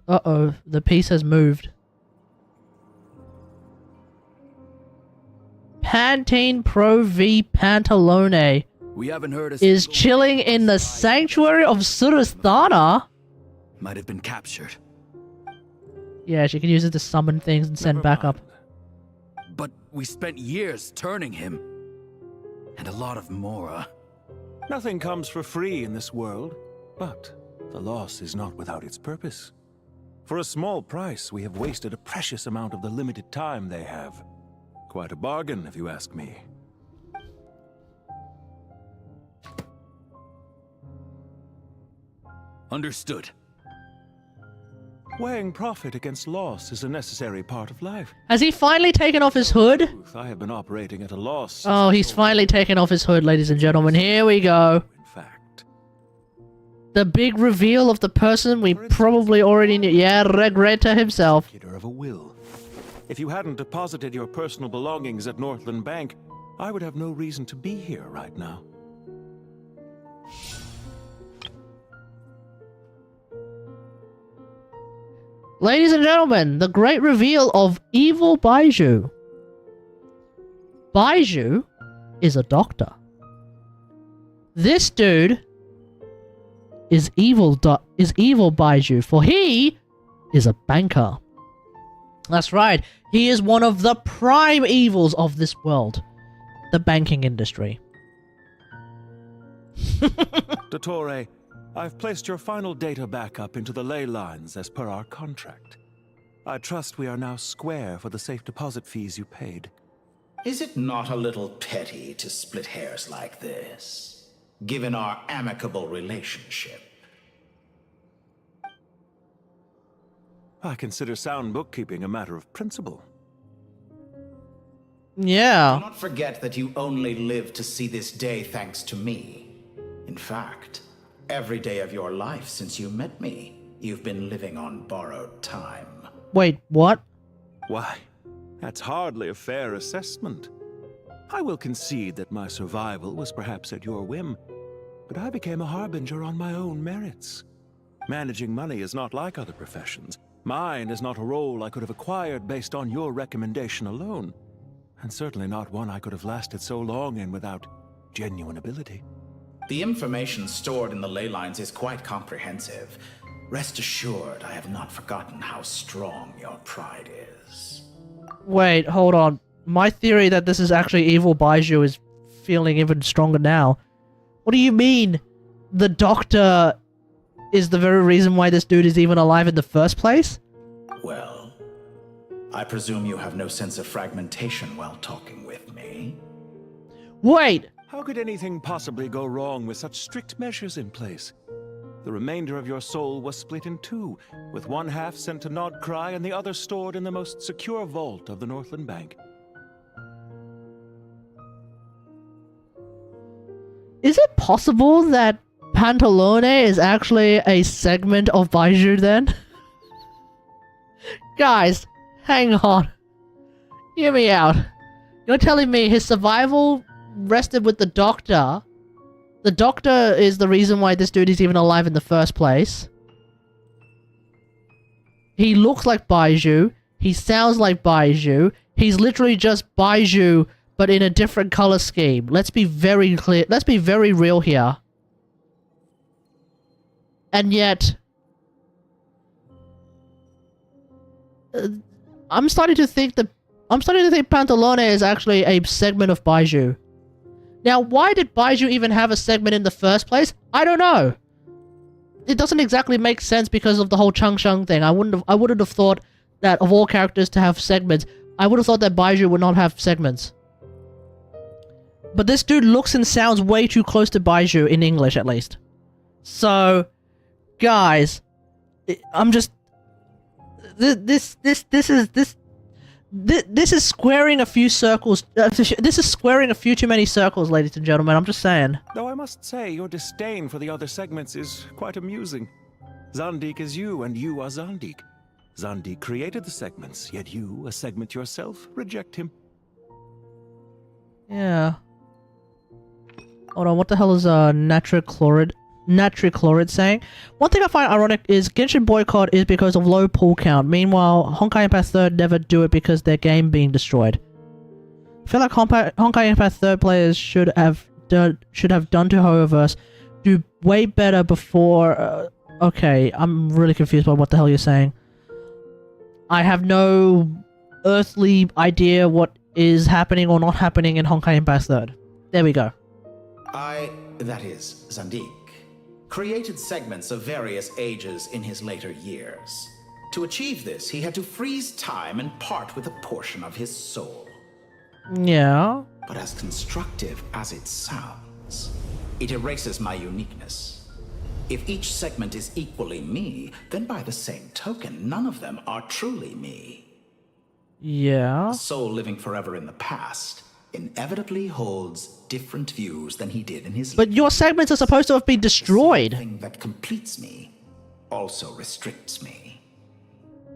Uh-oh, the piece has moved. Pantene Pro V Pantalone We haven't heard is chilling in the sanctuary of Surasthana. Might have been captured. Yeah, she can use it to summon things and send backup. But we spent years turning him. And a lot of Mora. Nothing comes for free in this world, but the loss is not without its purpose. For a small price, we have wasted a precious amount of the limited time they have. Quite a bargain, if you ask me. Understood. Weighing profit against loss is a necessary part of life. Has he finally taken off his hood? I have been operating at a loss. Oh, he's finally taken off his hood, ladies and gentlemen. Here we go. The big reveal of the person we probably already knew. Yeah, Regreta himself. Of a will. If you hadn't deposited your personal belongings at Northland Bank, I would have no reason to be here right now. Ladies and gentlemen, the great reveal of Evil Baiju. Baiju is a doctor. This dude is evil Baiju, for he is a banker. That's right, he is one of the prime evils of this world, the banking industry. Dottore, I've placed your final data backup into the ley lines as per our contract. I trust we are now square for the safe deposit fees you paid. Is it not a little petty to split hairs like this, given our amicable relationship? I consider sound bookkeeping a matter of principle. Yeah. Do not forget that you only live to see this day thanks to me. In fact, every day of your life since you met me, you've been living on borrowed time. Wait, what? Why, that's hardly a fair assessment. I will concede that my survival was perhaps at your whim, but I became a harbinger on my own merits. Managing money is not like other professions. Mine is not a role I could have acquired based on your recommendation alone, and certainly not one I could have lasted so long in without genuine ability. The information stored in the ley lines is quite comprehensive. Rest assured, I have not forgotten how strong your pride is. Wait, hold on. My theory that this is actually Evil Baiju is feeling even stronger now. What do you mean? The doctor is the very reason why this dude is even alive in the first place? Well, I presume you have no sense of fragmentation while talking with me. Wait! How could anything possibly go wrong with such strict measures in place? The remainder of your soul was split in two, with one half sent to Nodcry and the other stored in the most secure vault of the Northland Bank. Is it possible that Pantalone is actually a segment of Baiju then? Guys, hang on. Hear me out. You're telling me his survival rested with the doctor. The doctor is the reason why this dude is even alive in the first place. He looks like Baiju. He sounds like Baiju. He's literally just Baiju, but in a different color scheme. Let's be very clear. Let's be very real here. And yet, I'm starting to think Pantalone is actually a segment of Baiju. Now, why did Baiju even have a segment in the first place? I don't know. It doesn't exactly make sense because of the whole Chung Chung thing. I wouldn't have thought that of all characters to have segments. I would have thought that Baiju would not have segments. But this dude looks and sounds way too close to Baiju in English, at least. So, guys, I'm just... This This is squaring a few circles. This is squaring a few too many circles, ladies and gentlemen. I'm just saying. Though I must say, your disdain for the other segments is quite amusing. Zandik is you, and you are Zandik. Zandik created the segments, yet you, a segment yourself, reject him. Yeah. Hold on, what the hell is natrichloride saying? One thing I find ironic is Genshin boycott is because of low pull count. Meanwhile, Honkai Impact 3rd never do it because their game being destroyed. I feel like Honkai Impact 3rd players should have done to Hoyoverse do way better before. Okay, I'm really confused by what the hell you're saying. I have no earthly idea what is happening or not happening in Honkai Impact 3rd. There we go. That is, Zandik, created segments of various ages in his later years. To achieve this, he had to freeze time and part with a portion of his soul. Yeah. But as constructive as it sounds, it erases my uniqueness. If each segment is equally me, then by the same token, none of them are truly me. Yeah. A soul living forever in the past inevitably holds different views than he did in his. But your segments are supposed to have been destroyed. The thing that completes me also restricts me.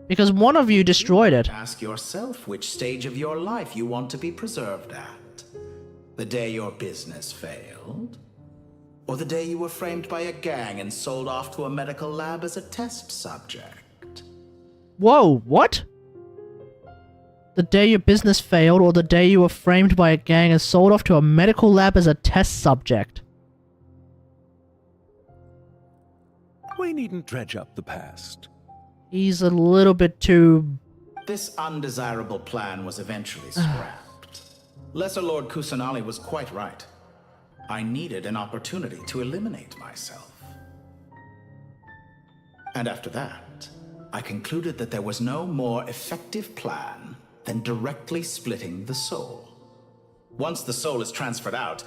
Because one of you destroyed it. Ask yourself which stage of your life you want to be preserved at. The day your business failed? Or the day you were framed by a gang and sold off to a medical lab as a test subject? Whoa, what? The day your business failed, or the day you were framed by a gang and sold off to a medical lab as a test subject? We needn't dredge up the past. He's a little bit too... This undesirable plan was eventually scrapped. Lesser Lord Kusanali was quite right. I needed an opportunity to eliminate myself. And after that, I concluded that there was no more effective plan than directly splitting the soul. Once the soul is transferred out,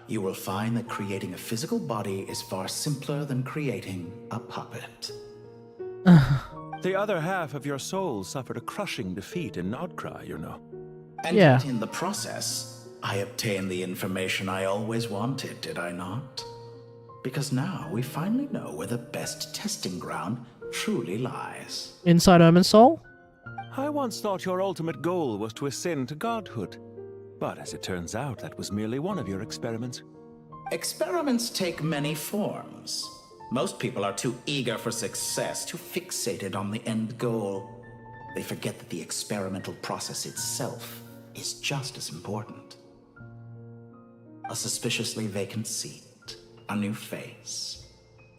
you will find that creating a physical body is far simpler than creating a puppet. The other half of your soul suffered a crushing defeat in Outcry, you know. And yet in the process, I obtained the information I always wanted, did I not? Because now we finally know where the best testing ground truly lies. Inside Irminsul? I once thought your ultimate goal was to ascend to godhood. But as it turns out, that was merely one of your experiments. Experiments take many forms. Most people are too eager for success, too fixated on the end goal. They forget that the experimental process itself is just as important. A suspiciously vacant seat, a new face.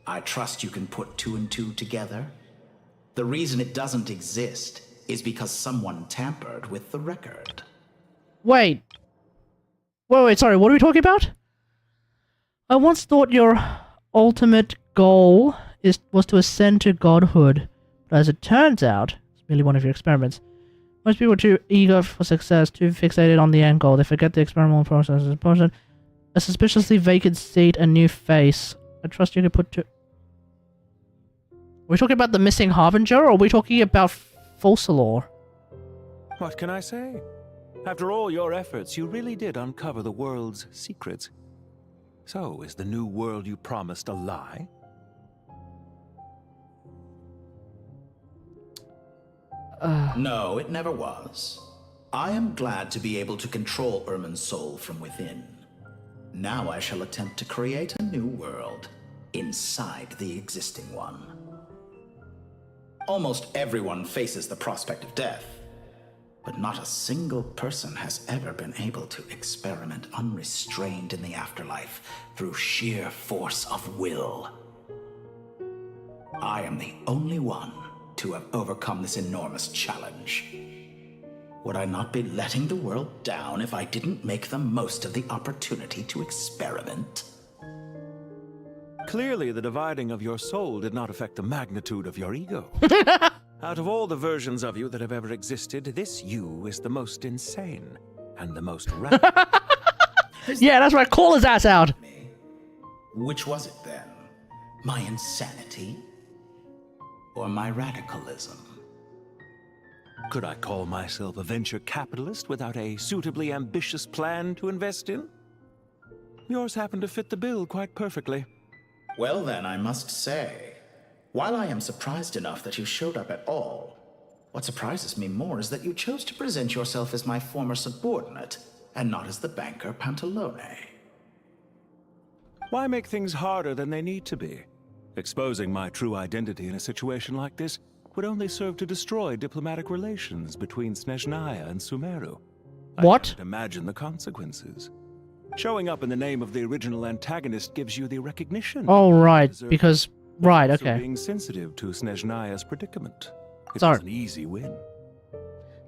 I trust you can put two and two together. The reason it doesn't exist is because someone tampered with the record. Wait, sorry, what are we talking about? I once thought your ultimate goal was to ascend to godhood, but as it turns out, it's merely one of your experiments. Most people are too eager for success, too fixated on the end goal. They forget the experimental process is important. A suspiciously vacant seat, a new face. I trust you can put two... Are we talking about the missing Harbinger, or are we talking about Focalor? What can I say? After all your efforts, you really did uncover the world's secrets. So, is the new world you promised a lie? No, it never was. I am glad to be able to control Irminsul from within. Now I shall attempt to create a new world inside the existing one. Almost everyone faces the prospect of death, but not a single person has ever been able to experiment unrestrained in the afterlife through sheer force of will. I am the only one to have overcome this enormous challenge. Would I not be letting the world down if I didn't make the most of the opportunity to experiment? Clearly, the dividing of your soul did not affect the magnitude of your ego. Out of all the versions of you that have ever existed, this you is the most insane and the most radical. Yeah, that's right. Call his ass out. Which was it then? My insanity? Or my radicalism? Could I call myself a venture capitalist without a suitably ambitious plan to invest in? Yours happened to fit the bill quite perfectly. Well then, I must say, while I am surprised enough that you showed up at all, what surprises me more is that you chose to present yourself as my former subordinate, and not as the banker Pantalone. Why make things harder than they need to be? Exposing my true identity in a situation like this would only serve to destroy diplomatic relations between Snezhnaya and Sumeru. What? I can't imagine the consequences. Showing up in the name of the original antagonist gives you the recognition. Oh, right, because... Right, Also okay. being sensitive to Snezhnaya's predicament. It Sorry. was an easy win.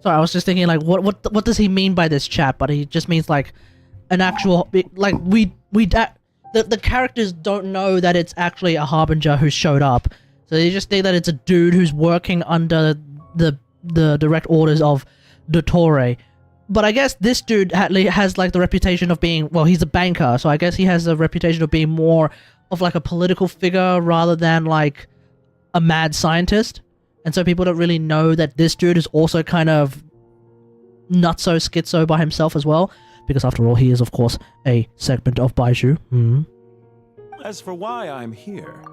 Sorry, I was just thinking, like, what does he mean by this chat? But he just means, like, an actual... Like, the characters don't know that it's actually a Harbinger who showed up. So they just think that it's a dude who's working under the direct orders of Dottore. But I guess this dude has, like, the reputation of being... Well, he's a banker, so I guess he has the reputation of being more of, like, a political figure rather than, like, a mad scientist. And so people don't really know that this dude is also kind of nutso schizo by himself as well. Because after all, he is, of course, a segment of Baiju. As for why I'm here,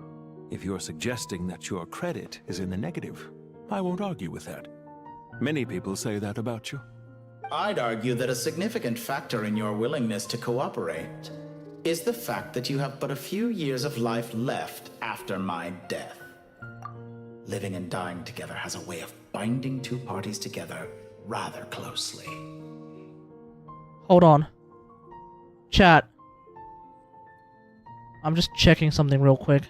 if you're suggesting that your credit is in the negative, I won't argue with that. Many people say that about you. I'd argue that a significant factor in your willingness to cooperate is the fact that you have but a few years of life left after my death. Living and dying together has a way of binding two parties together rather closely. Hold on. Chat. I'm just checking something real quick.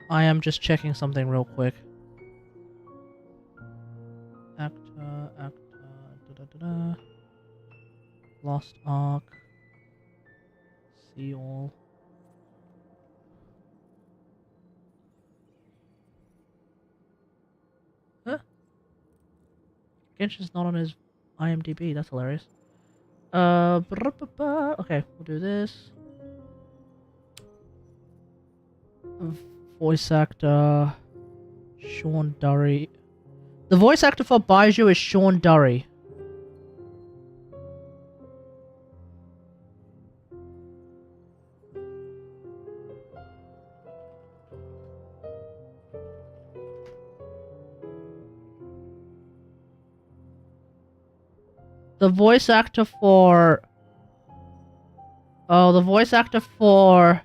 I am just checking something real quick. Actor, da-da-da-da. Lost Ark. See all. Huh? Genshin's not on his IMDb, that's hilarious. Okay, we'll do this. Voice actor... Sean Durry. The voice actor for Baiju is Sean Durry. The voice actor for... Oh, the voice actor for...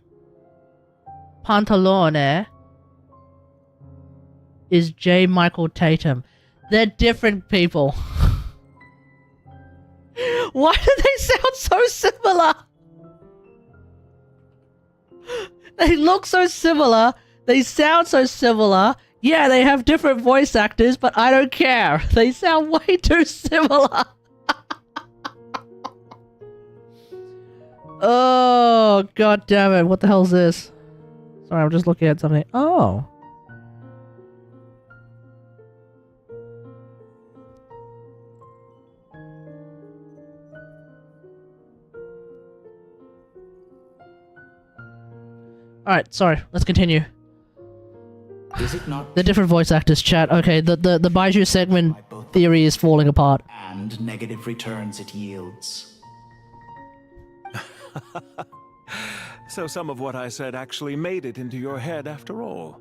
Pantalone is J. Michael Tatum. They're different people. Why do they sound so similar? They look so similar. They sound so similar. Yeah, they have different voice actors, but I don't care. They sound way too similar. Oh, god damn it. What the hell is this? Sorry, I'm just looking at something. Oh. Alright, sorry. Let's continue. Is it not the different voice actors chat? Okay, the Baiju segment theory is falling apart. and negative returns it yields? So some of what I said actually made it into your head after all.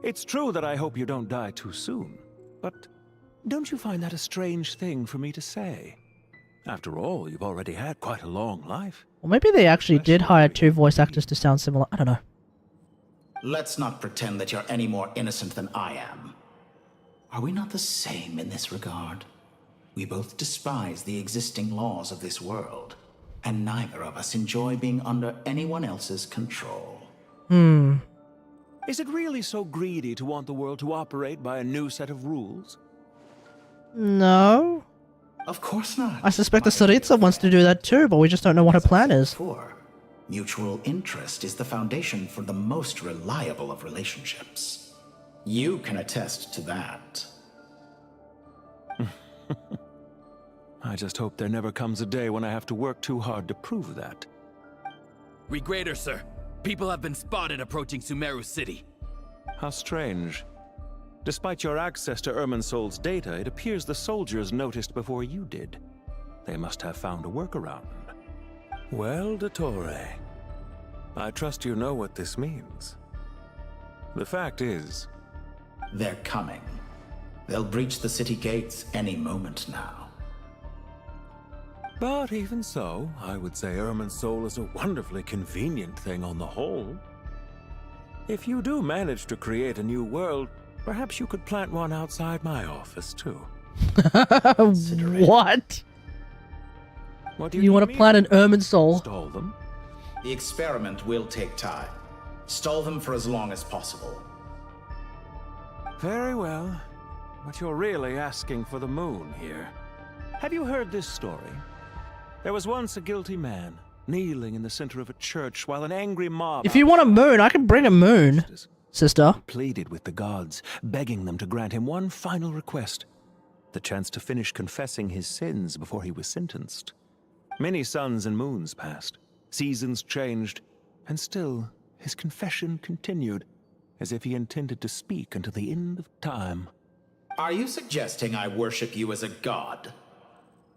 It's true that I hope you don't die too soon, but don't you find that a strange thing for me to say? After all, you've already had quite a long life. Well, maybe they actually did hire two voice actors to sound similar. I don't know. Let's not pretend that you're any more innocent than I am. Are we not the same in this regard? We both despise the existing laws of this world, and neither of us enjoy being under anyone else's control. Is it really so greedy to want the world to operate by a new set of rules? No. Of course not. I suspect the Saritsa wants to do that too, but we just don't know what her plan is. Mutual interest is the foundation for the most reliable of relationships. You can attest to that. I just hope there never comes a day when I have to work too hard to prove that. Regrader, sir. People have been spotted approaching Sumeru City. How strange. Despite your access to Irminsol's data, it appears the soldiers noticed before you did. They must have found a workaround. Well, Dottore, I trust you know what this means. The fact is... They're coming. They'll breach the city gates any moment now. But even so, I would say Irminsol is a wonderfully convenient thing on the whole. If you do manage to create a new world, perhaps you could plant one outside my office, too. What? What do you want to plant an Irminsol? Stall them? The experiment will take time. Stall them for as long as possible. Very well. But you're really asking for the moon here. Have you heard this story? There was once a guilty man, kneeling in the center of a church while an angry mob... If you want a moon, I can bring a moon, sister. Pleaded with the gods, begging them to grant him one final request. The chance to finish confessing his sins before he was sentenced. Many suns and moons passed, seasons changed, and still his confession continued, as if he intended to speak until the end of time. Are you suggesting I worship you as a god?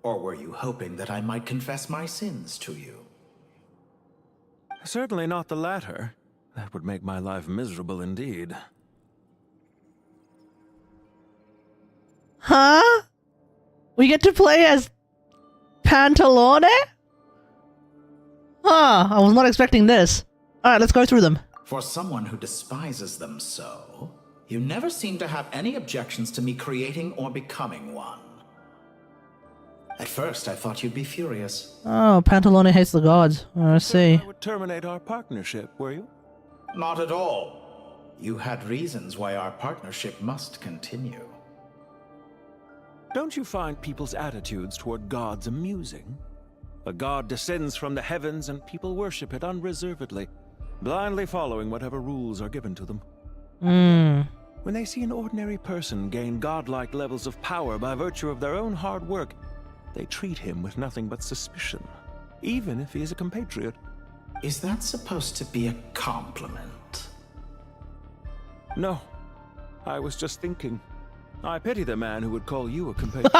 Or were you hoping that I might confess my sins to you? Certainly not the latter. That would make my life miserable indeed. Huh? We get to play as Pantalone? Huh, I was not expecting this. Alright, let's go through them. For someone who despises them so, you never seem to have any objections to me creating or becoming one. At first, I thought you'd be furious. Oh, Pantalone hates the gods. I see. I would terminate our partnership, were you? Not at all. You had reasons why our partnership must continue. Don't you find people's attitudes toward gods amusing? A god descends from the heavens and people worship it unreservedly, blindly following whatever rules are given to them. When they see an ordinary person gain godlike levels of power by virtue of their own hard work, they treat him with nothing but suspicion, even if he is a compatriot. Is that supposed to be a compliment? No. I was just thinking. I pity the man who would call you a compatriot.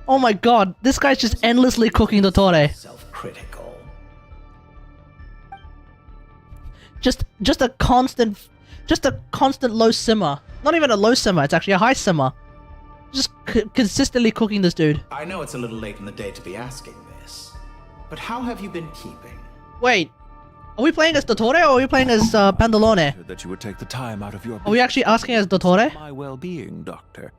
Oh my god, this guy's just endlessly cooking the Dottore. Self-critical. Just a constant low simmer. Not even a low simmer, it's actually a high simmer. Just consistently cooking this dude. I know it's a little late in the day to be asking this, but how have you been keeping? Wait, are we playing as Dottore or are we playing as Pantalone? That you would take the time out of your... Are we actually asking as Dottore? My well-being, Doctor.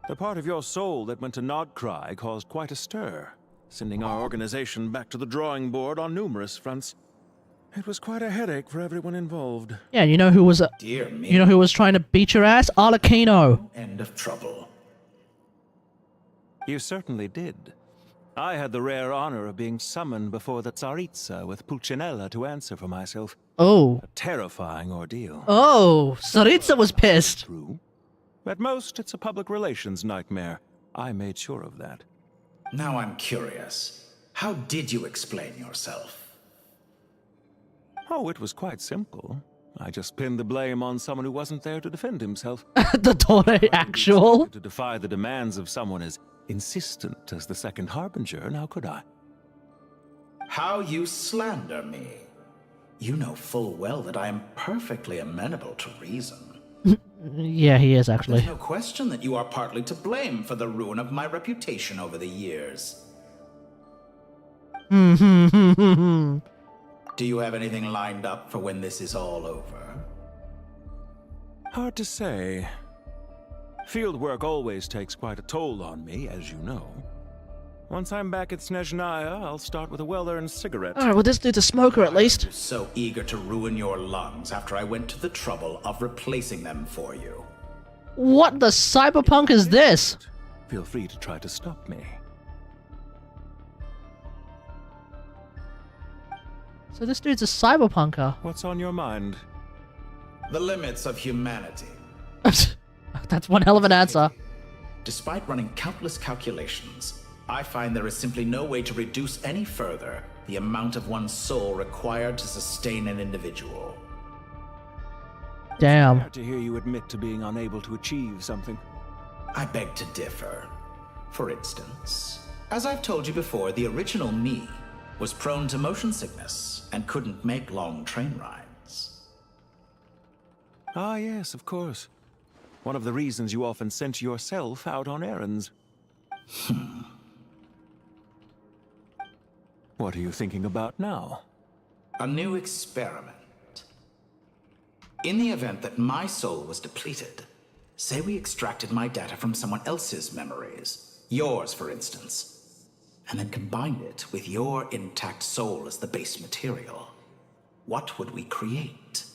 The part of your soul that went to Nodcry caused quite a stir, sending our organization back to the drawing board on numerous fronts. It was quite a headache for everyone involved. Yeah, you know who was Dear me. You know who was trying to beat your ass? Arlecchino. End of trouble. You certainly did. I had the rare honor of being summoned before the Tsaritsa with Pulcinella to answer for myself. Oh. A terrifying ordeal. Oh, Tsaritsa was pissed. True. At most, it's a public relations nightmare. I made sure of that. Now I'm curious. How did you explain yourself? Oh, it was quite simple. I just pinned the blame on someone who wasn't there to defend himself. Dottore actual? To defy the demands of someone as insistent as the second harbinger, now could I? How you slander me. You know full well that I am perfectly amenable to reason. Yeah, he is actually. There's no question that you are partly to blame for the ruin of my reputation over the years. Do you have anything lined up for when this is all over? Hard to say. Field work always takes quite a toll on me, as you know. Once I'm back at Snezhnaya, I'll start with a well-earned cigarette. Alright, well this dude's a smoker at least. I was so eager to ruin your lungs after I went to the trouble of replacing them for you. What the cyberpunk is this? Feel free to try to stop me. So this dude's a cyberpunker. What's on your mind? The limits of humanity. That's one hell of an answer. Despite running countless calculations, I find there is simply no way to reduce any further the amount of one's soul required to sustain an individual. Damn. Rare to hear you admit to being unable to achieve something. I beg to differ. For instance, as I've told you before, the original me was prone to motion sickness and couldn't make long train rides. Ah, yes, of course. One of the reasons you often sent yourself out on errands. What are you thinking about now? A new experiment. In the event that my soul was depleted, say we extracted my data from someone else's memories, yours for instance, and then combined it with your intact soul as the base material, what would we create?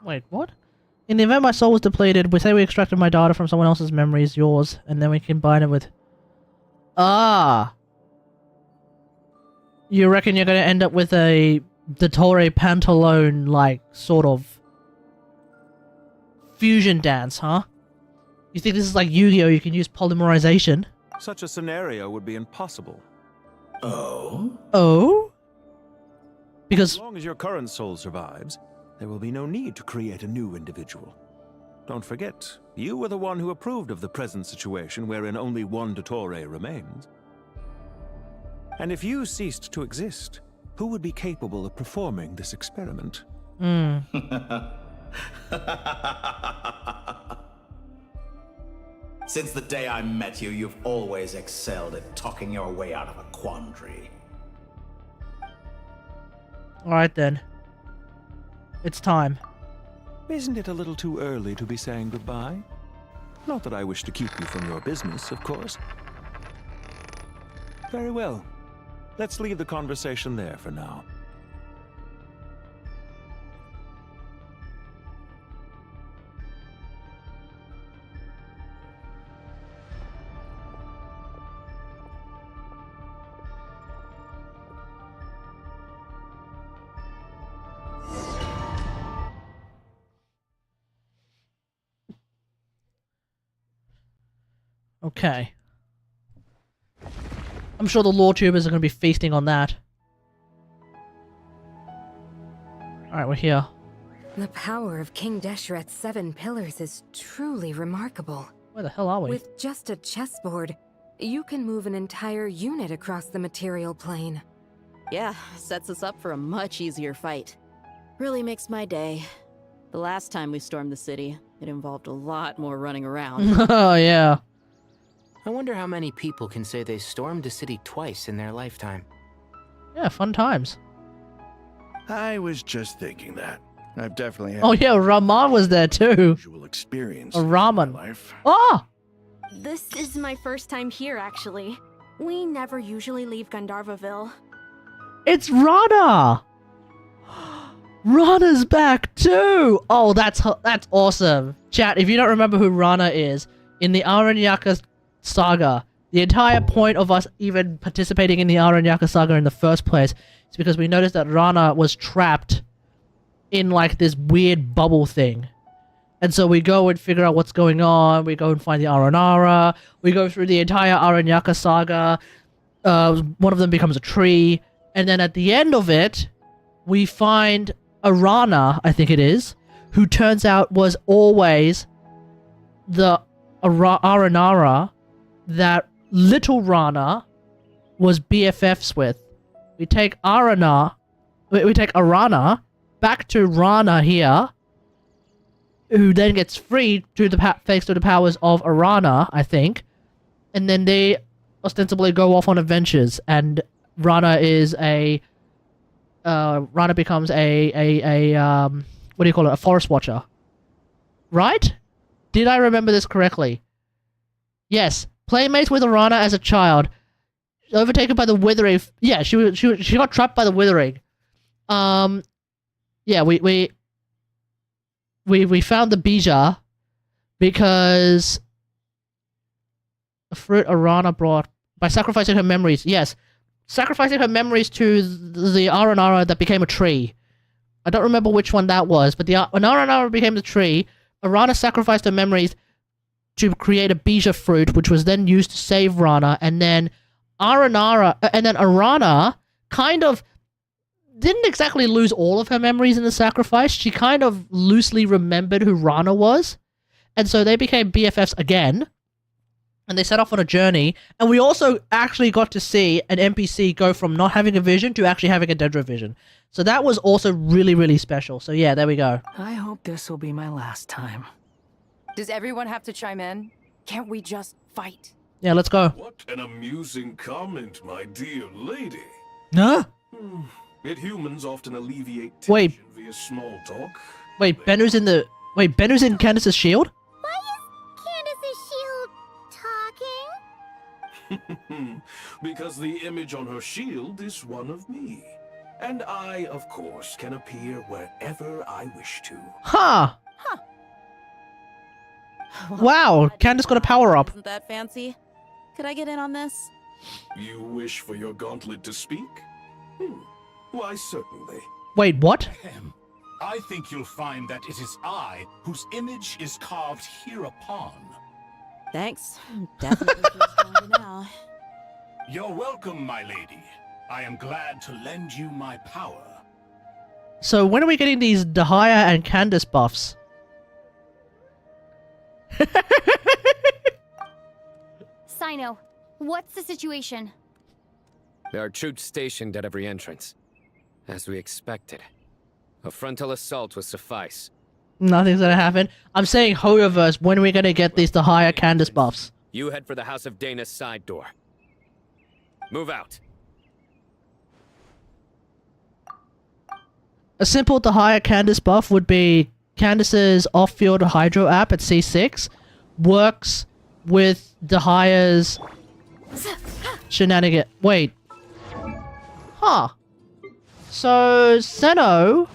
Wait, what? In the event my soul was depleted, we say we extracted my data from someone else's memories, yours, and then we combine it with... Ah! You reckon you're gonna end up with a Dottore Pantalone, like, sort of fusion dance, huh? You think this is like Yu-Gi-Oh! You can use polymerization? Such a scenario would be impossible. Oh? Oh? Because... As long as your current soul survives, there will be no need to create a new individual. Don't forget, you were the one who approved of the present situation wherein only one Dottore remains. And if you ceased to exist, who would be capable of performing this experiment? Since the day I met you, you've always excelled at talking your way out of a quandary. Alright then. It's time. Isn't it a little too early to be saying goodbye? Not that I wish to keep you from your business, of course. Very well. Let's leave the conversation there for now. Okay. I'm sure the lore tubers are going to be feasting on that. Alright, we're here. The power of King Deshret's 7 pillars is truly remarkable. Where the hell are we? With just a chessboard, you can move an entire unit across the material plane. Yeah, sets us up for a much easier fight. Really makes my day. The last time we stormed the city, it involved a lot more running around. Oh, yeah. I wonder how many people can say they stormed a city twice in their lifetime. Yeah, fun times. I was just thinking that. I've definitely had Oh yeah, Raman was there too. experience A ramen. life. Oh! This is my first time here, actually. We never usually leave Gandharvaville. It's Rana! Rana's back too! Oh, that's awesome. Chat, if you don't remember who Rana is, in the Aranyaka saga, the entire point of us even participating in the Aranyaka saga in the first place is because we noticed that Rana was trapped in like this weird bubble thing. And so we go and figure out what's going on, we go and find the Aranara, we go through the entire Aranyaka saga, one of them becomes a tree, and then at the end of it, we find Arana, I think it is, who turns out was always the Aranara that little Rana was BFFs with. We take Arana back to Rana here, who then gets freed thanks to the powers of Arana, I think, and then they ostensibly go off on adventures, and Rana becomes a what do you call it? A forest watcher, right? Did I remember this correctly? Yes. Playmates with Arana as a child, overtaken by the Withering. Yeah, she got trapped by the Withering. Yeah, we found the Bija because a fruit Arana brought by sacrificing her memories. Yes, sacrificing her memories to the Aranara that became a tree. I don't remember which one that was, but when Aranara became the tree, Arana sacrificed her memories to create a Bija fruit, which was then used to save Rana, and then Arana kind of didn't exactly lose all of her memories in the sacrifice. She kind of loosely remembered who Rana was. And so they became BFFs again. And they set off on a journey. And we also actually got to see an NPC go from not having a vision to actually having a Dendro vision. So that was also really, really special. So yeah, there we go. I hope this will be my last time. Does everyone have to chime in? Can't we just fight? Yeah, let's go. What an amusing comment, my dear lady. Huh? Yet humans often alleviate Wait. tension via small talk. Wait, Bennu's in the... Wait, Bennu's in Candace's shield? Candace's shield talking? Because the image on her shield is one of me. And I, of course, can appear wherever I wish to. Huh. Wow, Candace got a power up. Isn't that fancy? Could I get in on this? You wish for your gauntlet to speak? Why, certainly. Wait, what? I think you'll find that it is I whose image is carved hereupon. Thanks. Definitely feel stronger now. You're welcome, my lady. I am glad to lend you my power. So when are we getting these Dahaya and Candace buffs? Sino, what's the situation? There are troops stationed at every entrance. As we expected. A frontal assault will suffice. Nothing's gonna happen. I'm saying Hoyoverse, when are we gonna get these Dahaya Candace buffs? You head for the House of Dana's side door. Move out. A simple Dahaya Candace buff would be Candace's off-field Hydro app at C6 works with Dahaya's shenanigan. Wait. Huh. So, Seno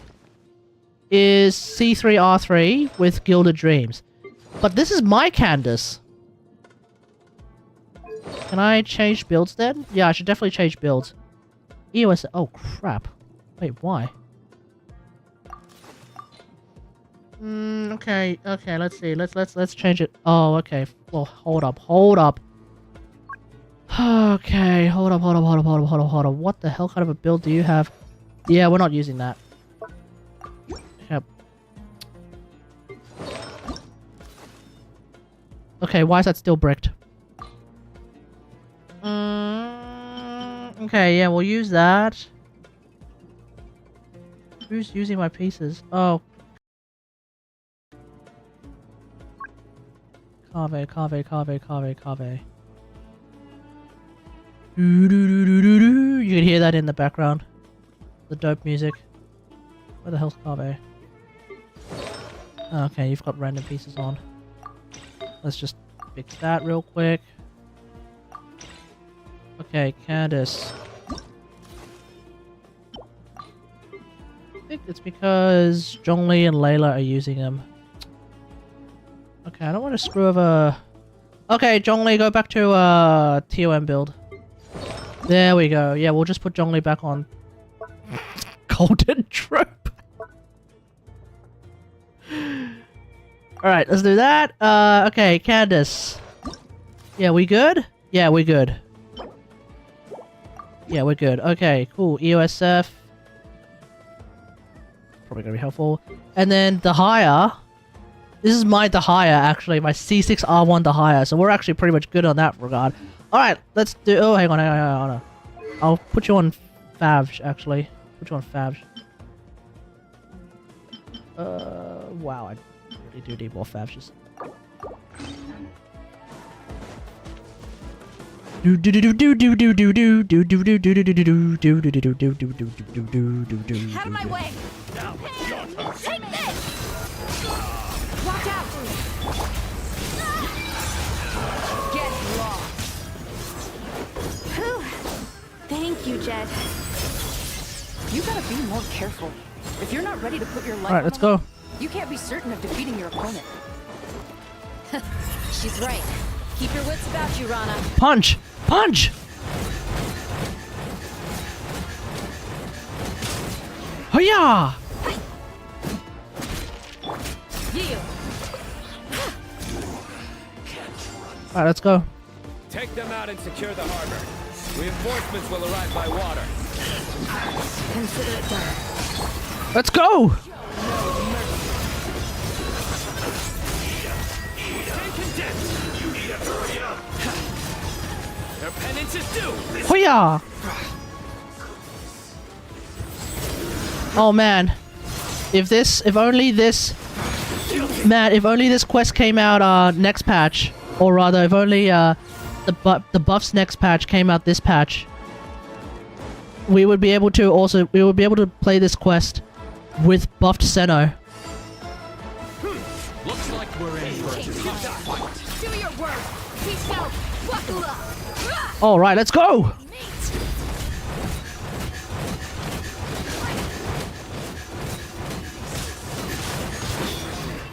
is C3R3 with Gilded Dreams. But this is my Candace. Can I change builds then? Yeah, I should definitely change builds. EOS. Oh, crap. Wait, why? Okay, let's see. Let's change it. Oh, okay. Well, hold up. Okay, hold up. What the hell kind of a build do you have? Yeah, we're not using that. Yep. Okay, why is that still bricked? Okay, yeah, we'll use that. Who's using my pieces? Oh. Cave. You can hear that in the background. The dope music. Where the hell's Cave? Okay, you've got random pieces on. Let's just fix that real quick. Okay, Candace. I think it's because Zhongli and Layla are using them. Okay, I don't want to screw over... Okay, Zhongli, go back to TOM build. There we go. Yeah, we'll just put Zhongli back on Golden Trope. Alright, let's do that. Okay, Candace. Yeah, we good? Yeah, we're good. Yeah, we're good. Okay, cool. EOSF. Probably gonna be helpful. And then Dahaya. This is my Dahaya, actually. My C6R1 Dahaya. So we're actually pretty much good on that regard. Alright, let's do... Oh, hang on. I'll put you on Favj, actually. Put you on Favj. Wow, I really do need more Favjs. Out of my way! Take this! Watch out! Get lost! Whew. Thank you, Jet. You gotta be more careful. If you're not ready to put your life Alright, let's go. you can't be certain of defeating your opponent. She's right. Keep your wits about you, Rana. Punch! Punch! Hoya! Alright, let's go. Take them out and secure the harbor. Reinforcements will arrive by water. Consider it done. Let's go! Their penance is due. Hoya! Oh man. If only this quest came out next patch, or rather if only the buffs next patch came out this patch, we would be able to play this quest with buffed Senno. Looks like we're in for a tough fight. Do your work. Peace out. Buckle up. All right, let's go.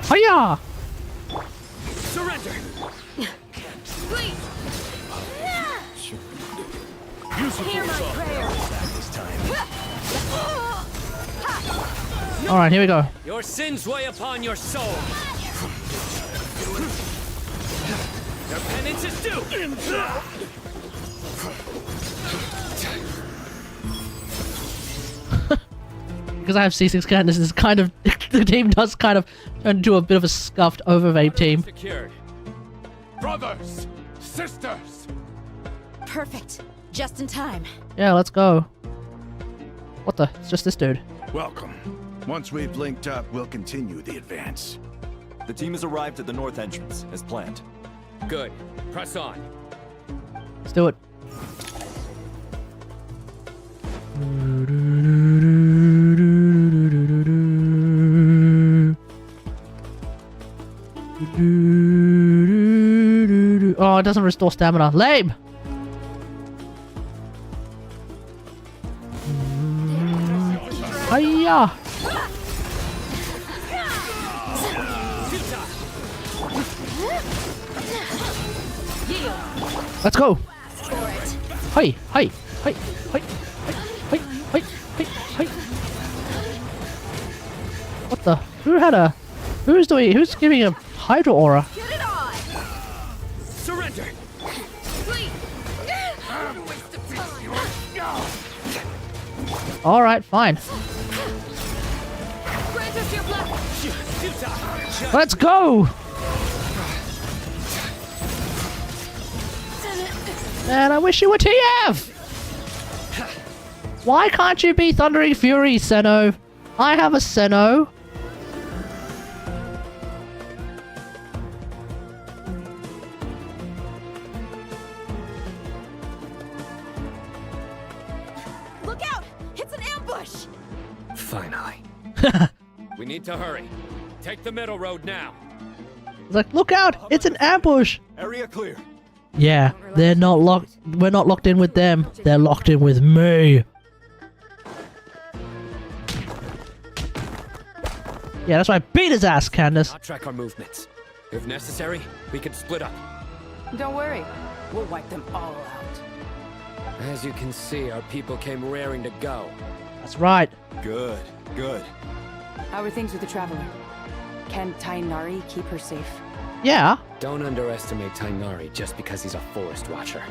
Hiya! Surrender. Please. Hear my prayer. All right, here we go. Your sins weigh upon your soul. Their penance is due. Because I have C6 Candace, this is kind of the team does kind of turn into a bit of a scuffed overvape team. Secured. Brothers, sisters. Perfect. Just in time. Yeah, let's go. What the? It's just this dude. Welcome. Once we've linked up, we'll continue the advance. The team has arrived at the north entrance, as planned. Good. Press on. Let's do it. Oh, it doesn't restore stamina. Lame! Hiya! Let's go! Hi! Hi! Hi! Hi! Hi! Hi! Hi! Hi! Hi! What the? Who's giving a Hydro Aura? Surrender. Alright, fine. Let's go! Man, I wish you were TF! Why can't you be Thundering Fury, Senno? I have a Senno. Look out! It's an ambush! Finally. We need to hurry. Take the middle road now. It's like, look out! It's an ambush! Area clear. Yeah, they're not locked. We're not locked in with them. They're locked in with me. Yeah, that's why I beat his ass, Candace. I'll track our movements. If necessary, we can split up. Don't worry. We'll wipe them all out. As you can see, our people came raring to go. That's right. Good, good. How are things with the Traveler? Can Tainari keep her safe? Yeah. Don't underestimate Tainari just because he's a forest watcher.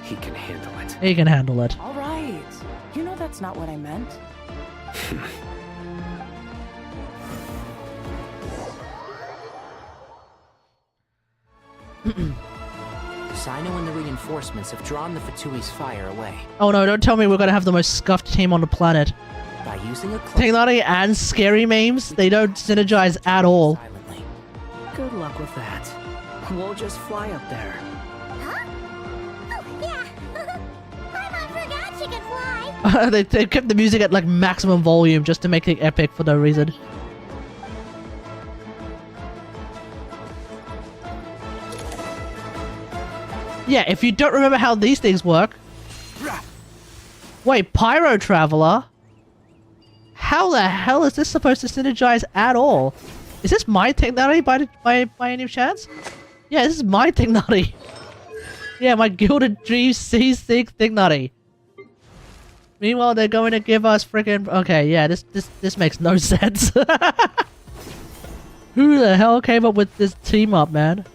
He can handle it. He can handle it. All right. You know that's not what I meant. Sino and the reinforcements have drawn the Fatui's fire away. Oh no, don't tell me we're gonna have the most scuffed team on the planet. By using a Technology and scary memes, they don't synergize at all. Good luck with that. We'll just fly up there. Huh? Oh, yeah. I forgot you could fly. they kept the music at like maximum volume just to make it epic for no reason. Yeah, if you don't remember how these things work... Wait, Pyro Traveler? How the hell is this supposed to synergize at all? Is this my technology by any chance? Yeah, this is my technology. Yeah, my Gilded Dreams C6 technology. Meanwhile, they're going to give us freaking... Okay, yeah, this makes no sense. Who the hell came up with this team up, man?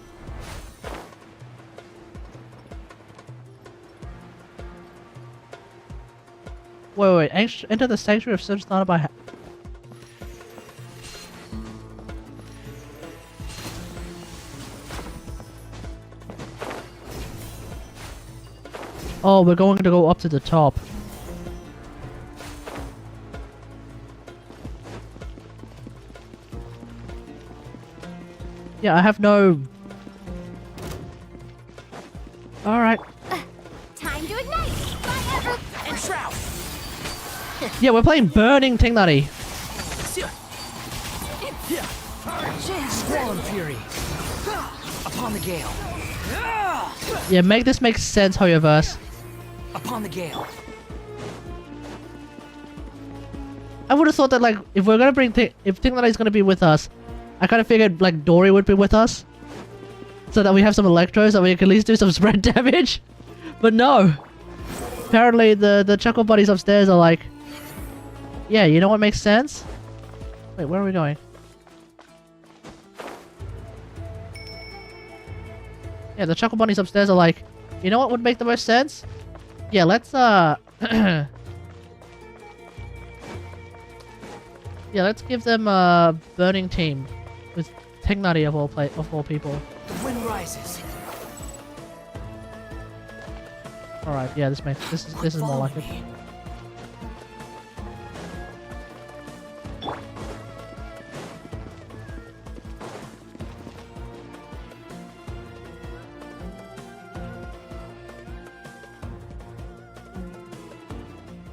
Wait. Enter the sanctuary of search started by. Oh, we're going to go up to the top. Yeah, I have no... Alright. Time to ignite! Fire! And shroud! Yeah, we're playing Burning Tingnutty. Squall and Fury! Upon the gale! Yeah, make this make sense, Hoyoverse. Upon the gale! I would have thought that, like, if we're gonna bring if Tingnutty's gonna be with us, I kind of figured, like, Dory would be with us. So that we have some electros, that we can at least do some spread damage. But no! Apparently the Chuckle Buddies upstairs are like... Yeah, you know what makes sense? Wait, where are we going? Yeah, the Chuckle Bunnies upstairs are like... You know what would make the most sense? Yeah, let's, yeah, let's give them a Burning Team. With Tingnutty of all people. The wind rises. Alright, yeah, this is more like it.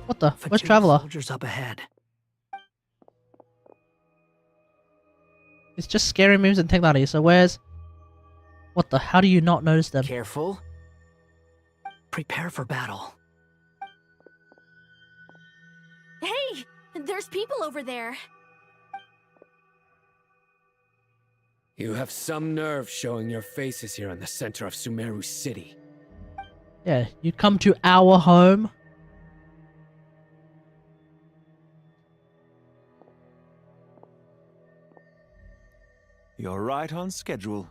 What the? Where's Traveler? Soldiers up ahead. It's just scary moves and Tingnutty, so where's... What the? How do you not notice them? Careful. Prepare for battle. Hey! There's people over there. You have some nerve showing your faces here in the center of Sumeru City. Yeah, you come to our home. You're right on schedule.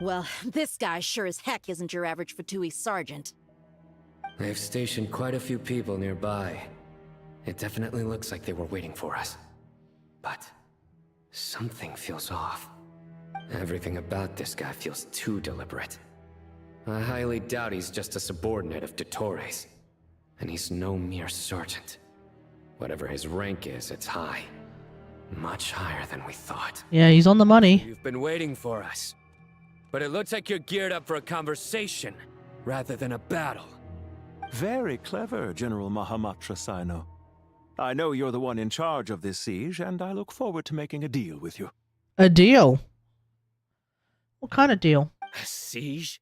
Well, this guy sure as heck isn't your average Fatui sergeant. They've stationed quite a few people nearby. It definitely looks like they were waiting for us. But something feels off. Everything about this guy feels too deliberate. I highly doubt he's just a subordinate of Dottores. And he's no mere sergeant. Whatever his rank is, it's high. Much higher than we thought. Yeah, he's on the money. You've been waiting for us. But it looks like you're geared up for a conversation, rather than a battle. Very clever, General Mahamatra Sino. I know you're the one in charge of this siege, and I look forward to making a deal with you. A deal? What kind of deal? A siege?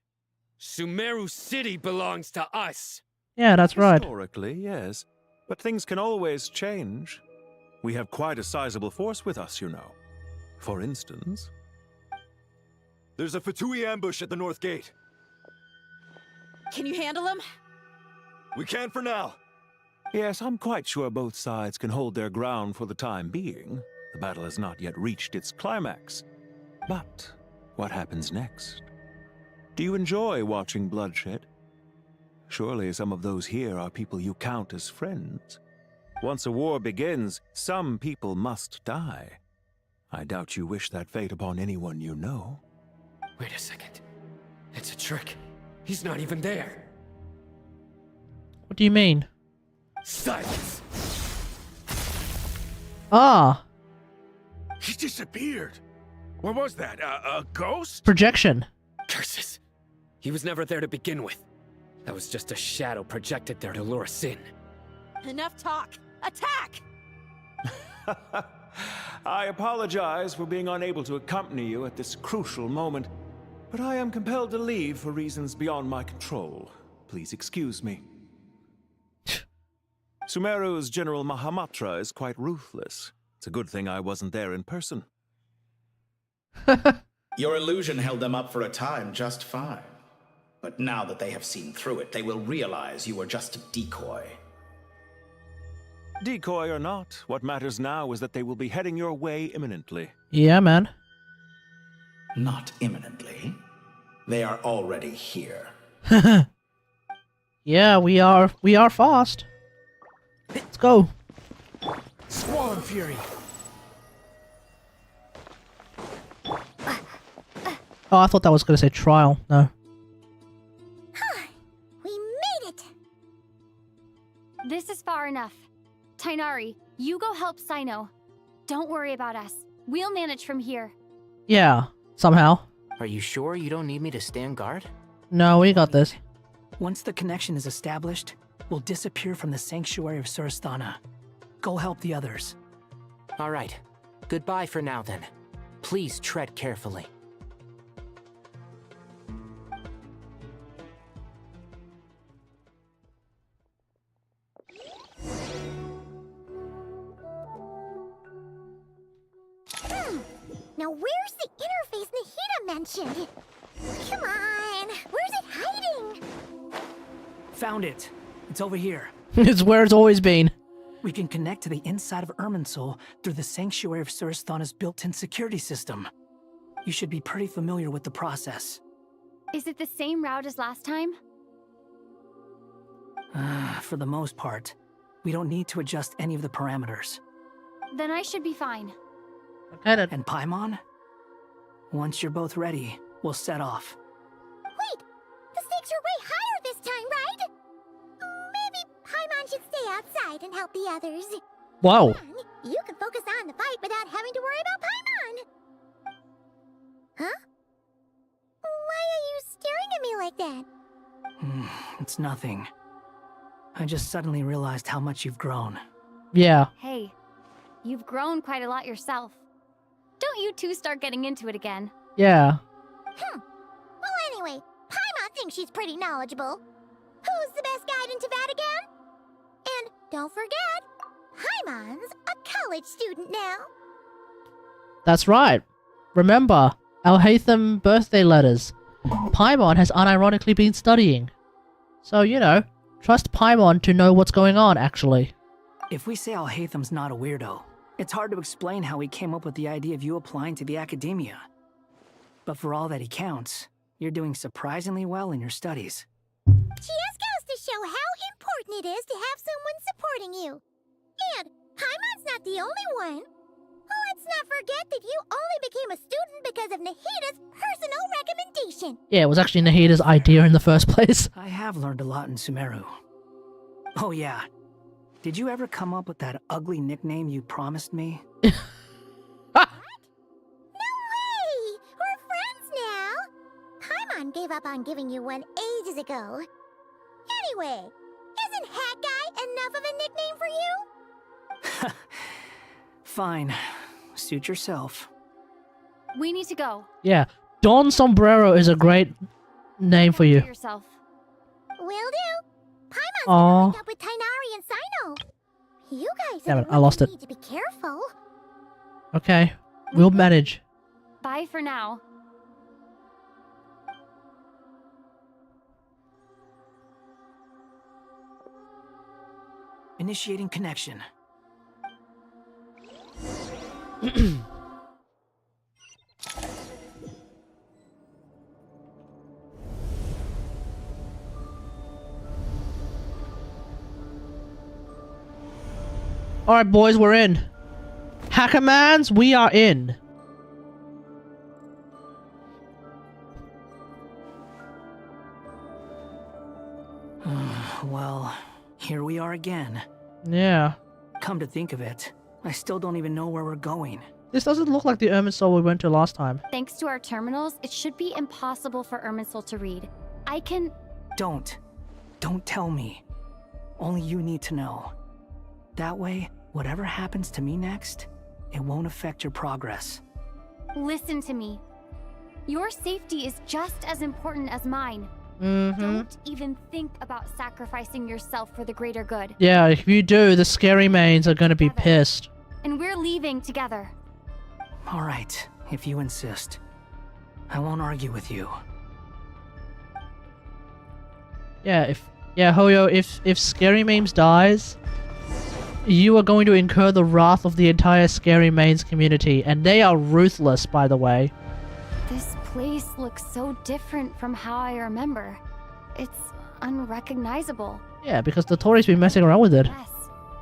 Sumeru City belongs to us! Yeah, that's right. Historically, yes. But things can always change. We have quite a sizable force with us, you know. For instance... There's a Fatui ambush at the north gate. Can you handle him? We can for now. Yes, I'm quite sure both sides can hold their ground for the time being. The battle has not yet reached its climax. But what happens next? Do you enjoy watching bloodshed? Surely some of those here are people you count as friends. Once a war begins, some people must die. I doubt you wish that fate upon anyone you know. Wait a second. It's a trick. He's not even there. What do you mean? Silence! Ah! He disappeared. What was that? A ghost? Projection. Curses! He was never there to begin with. That was just a shadow projected there to lure us in. Enough talk! Attack! I apologize for being unable to accompany you at this crucial moment, but I am compelled to leave for reasons beyond my control. Please excuse me. Sumeru's General Mahamatra is quite ruthless. It's a good thing I wasn't there in person. Your illusion held them up for a time just fine. But now that they have seen through it, they will realize you were just a decoy. Decoy or not, what matters now is that they will be heading your way imminently. Yeah, man. Not imminently. They are already here. Yeah, we are fast. Let's go. Squall and fury. Oh, I thought that was going to say trial. No. We made it! This is far enough. Tainari, you go help Sino. Don't worry about us. We'll manage from here. Yeah, somehow. Are you sure you don't need me to stand guard? No, we got this. Once the connection is established, we'll disappear from the sanctuary of Surasthana. Go help the others. All right. Goodbye for now, then. Please tread carefully. Now where's the interface Nahida mentioned? Come on, where's it hiding? Found it. It's over here. It's where it's always been. We can connect to the inside of Irminsul through the Sanctuary of Surasthana's built-in security system. You should be pretty familiar with the process. Is it the same route as last time? For the most part, we don't need to adjust any of the parameters. Then I should be fine. Okay then. And Paimon? Once you're both ready, we'll set off. Wait, the stakes are way higher this time, right? Maybe Paimon should stay outside and help the others. Wow. Then you can focus on the fight without having to worry about Paimon. Huh? Why are you staring at me like that? It's nothing. I just suddenly realized how much you've grown. Yeah. Hey, you've grown quite a lot yourself. Don't you two start getting into it again. Yeah. Well, anyway, Paimon thinks she's pretty knowledgeable. Who's the best guide in Teyvat again? And don't forget, Paimon's a college student now. That's right. Remember, Alhaitham birthday letters. Paimon has unironically been studying. So, you know, trust Paimon to know what's going on, actually. If we say Alhaitham's not a weirdo, it's hard to explain how he came up with the idea of you applying to the academia. But for all that he counts, you're doing surprisingly well in your studies. She just goes to show how important it is to have someone supporting you. And Paimon's not the only one. Let's not forget that you only became a student because of Nahida's personal recommendation. Yeah, it was actually Nahida's idea in the first place. I have learned a lot in Sumeru. Oh yeah. Did you ever come up with that ugly nickname you promised me? What? No way! We're friends now! Paimon gave up on giving you one ages ago. Anyway, isn't Hat Guy enough of a nickname for you? Fine. Suit yourself. We need to go. Yeah. Don Sombrero is a great name for you. Yourself. Will do. Paimon's Aww. gonna link up with Tainari and Sino. You guys Damn are it, I lost it. need to be careful. Okay. We'll manage. Bye for now. Initiating connection. Alright, boys, we're in. Hackermans, we are in. Well, here we are again. Yeah. Come to think of it, I still don't even know where we're going. This doesn't look like the Irminsul we went to last time. Thanks to our terminals, it should be impossible for Irminsul to read. I can... Don't tell me. Only you need to know. That way, whatever happens to me next, it won't affect your progress. Listen to me. Your safety is just as important as mine. Mm-hmm. Don't even think about sacrificing yourself for the greater good. Yeah, if you do, the scary mains are gonna be pissed. And we're leaving together. Alright, if you insist. I won't argue with you. Yeah, Hoyo, if Scary Memes dies, you are going to incur the wrath of the entire Scary Mains community, and they are ruthless, by the way. This place looks so different from how I remember. It's unrecognizable. Yeah, because the Tory's been messing around with it. Yes,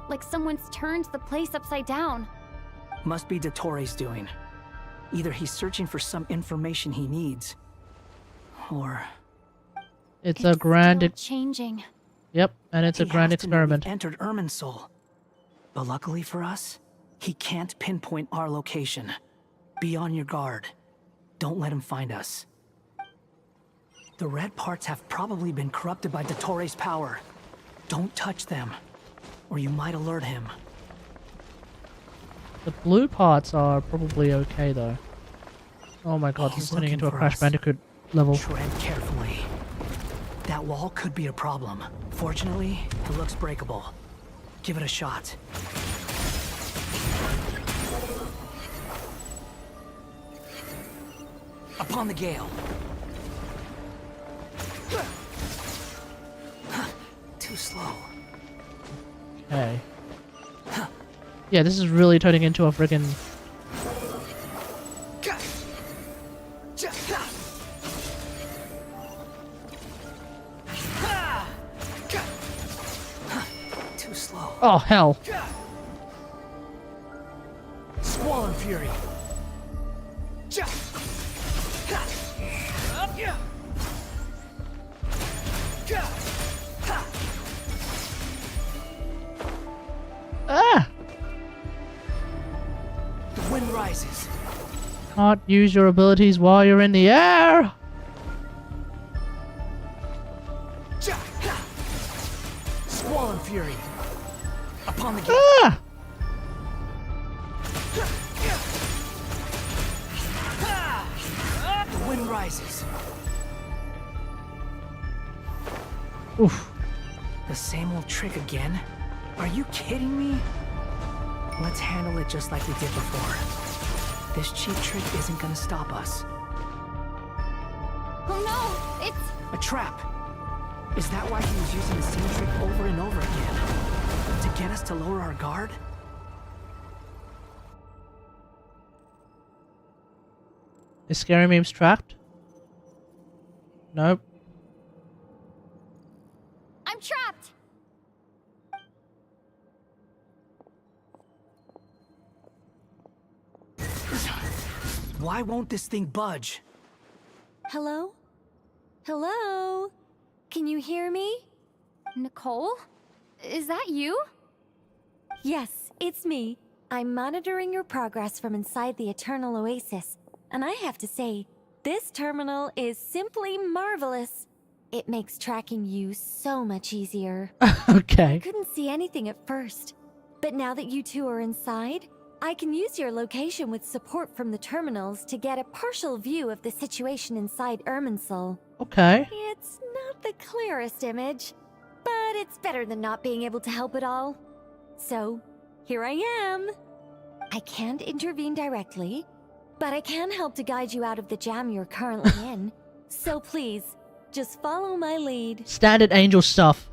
like someone's turned the place upside down. Must be Dottore doing. Either he's searching for some information he needs, or... It's a grand... changing. Yep, and it's a grand experiment. He entered Irminsul. But luckily for us, he can't pinpoint our location. Be on your guard. Don't let him find us. The red parts have probably been corrupted by Dottore's power. Don't touch them, or you might alert him. The blue parts are probably okay though. Oh my god, this is turning into a Crash Bandicoot level. Tread carefully. That wall could be a problem. Fortunately, it looks breakable. Give it a shot. Upon the gale. Too slow. Okay. Yeah, this is really turning into a friggin' too slow. oh hell. Squall Fury. Ah! The wind rises. Can't use your abilities while you're in the air. Squall and Fury. Upon the gate. Ah! The wind rises. Oof. The same old trick again? Are you kidding me? Let's handle it just like we did before. This cheap trick isn't gonna stop us. Oh no! It's... A trap! Is that why he was using the same trick over and over again? To get us to lower our guard? Is Scary Memes trapped? Nope. I'm trapped! Why won't this thing budge? Hello? Hello? Can you hear me? Nicole? Is that you? Yes, it's me. I'm monitoring your progress from inside the Eternal Oasis, and I have to say, this terminal is simply marvelous. It makes tracking you so much easier. Okay. I couldn't see anything at first, but now that you two are inside, I can use your location with support from the terminals to get a partial view of the situation inside Irminsul. Okay. It's not the clearest image, but it's better than not being able to help at all. So, here I am. I can't intervene directly, but I can help to guide you out of the jam you're currently in. So please, just follow my lead. Standard Angel stuff.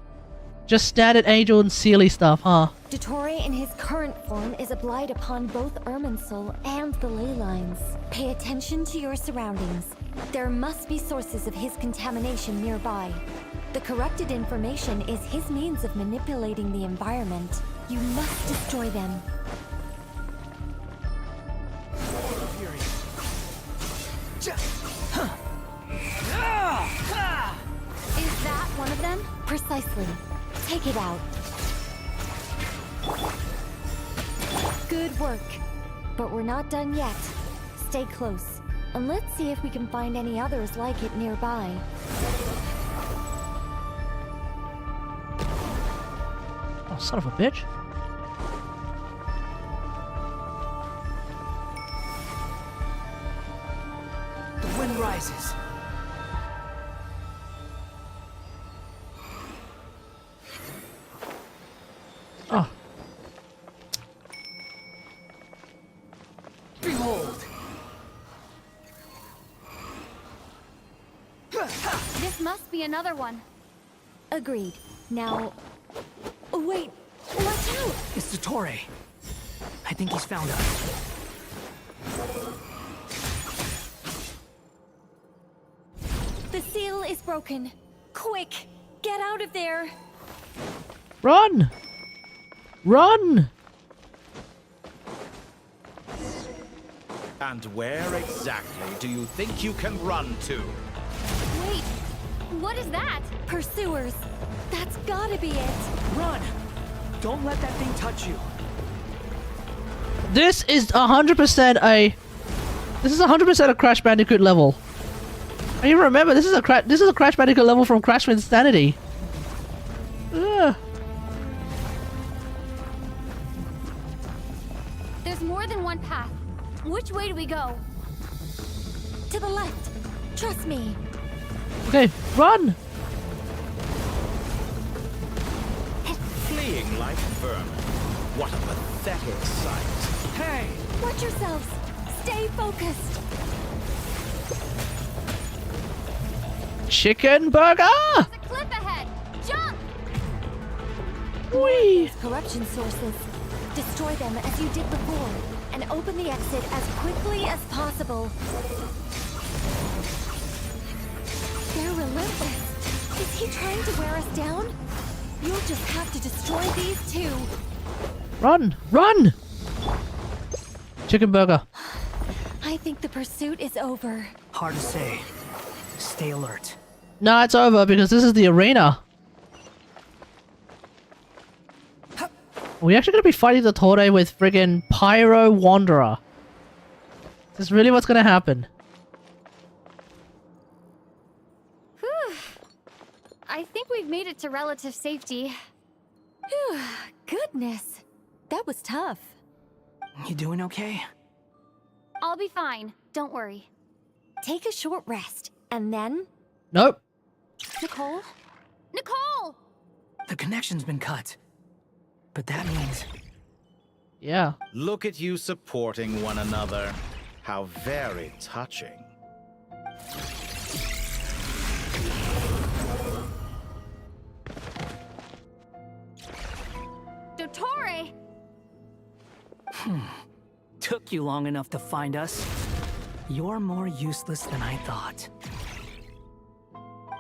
Just standard Angel and Sealy stuff, huh? Dottore in his current form is a blight upon both Irminsul and the ley lines. Pay attention to your surroundings. There must be sources of his contamination nearby. The corrupted information is his means of manipulating the environment. You must destroy them. Is that one of them? Precisely. Take it out. Good work. But we're not done yet. Stay close. And let's see if we can find any others like it nearby. Oh, son of a bitch. The wind rises. Oh. Behold. This must be another one. Agreed. Now... Oh, wait! Watch out! It's Dottore. I think he's found us. The seal is broken. Quick! Get out of there! Run! Run! And where exactly do you think you can run to? Wait, what is that? Pursuers. That's gotta be it. Run! Don't let that thing touch you. This is 100% a... This is 100% a Crash Bandicoot level. And you remember, this is a Crash Bandicoot level from Crash for Insanity. Ugh. There's more than one path. Which way do we go? To the left. Trust me. Okay, run! Fleeing like vermin. What a pathetic sight. Hey! Watch yourselves. Stay focused. Chicken burger! There's a cliff ahead. Jump! Whee! Corruption sources. Destroy them as you did before, and open the exit as quickly as possible. They're relentless. Is he trying to wear us down? You'll just have to destroy these two. Run! Run! Chicken burger. I think the pursuit is over. Hard to say. Stay alert. No, it's over because this is the arena. Are we actually gonna be fighting the Torre with friggin' Pyro Wanderer? Is this really what's gonna happen? Whew. I think we've made it to relative safety. Phew, goodness. That was tough. You doing okay? I'll be fine. Don't worry. Take a short rest, and then... Nope. Nicole? Nicole! The connection's been cut. But that means... Yeah. Look at you supporting one another. How very touching. Dottore! Took you long enough to find us. You're more useless than I thought.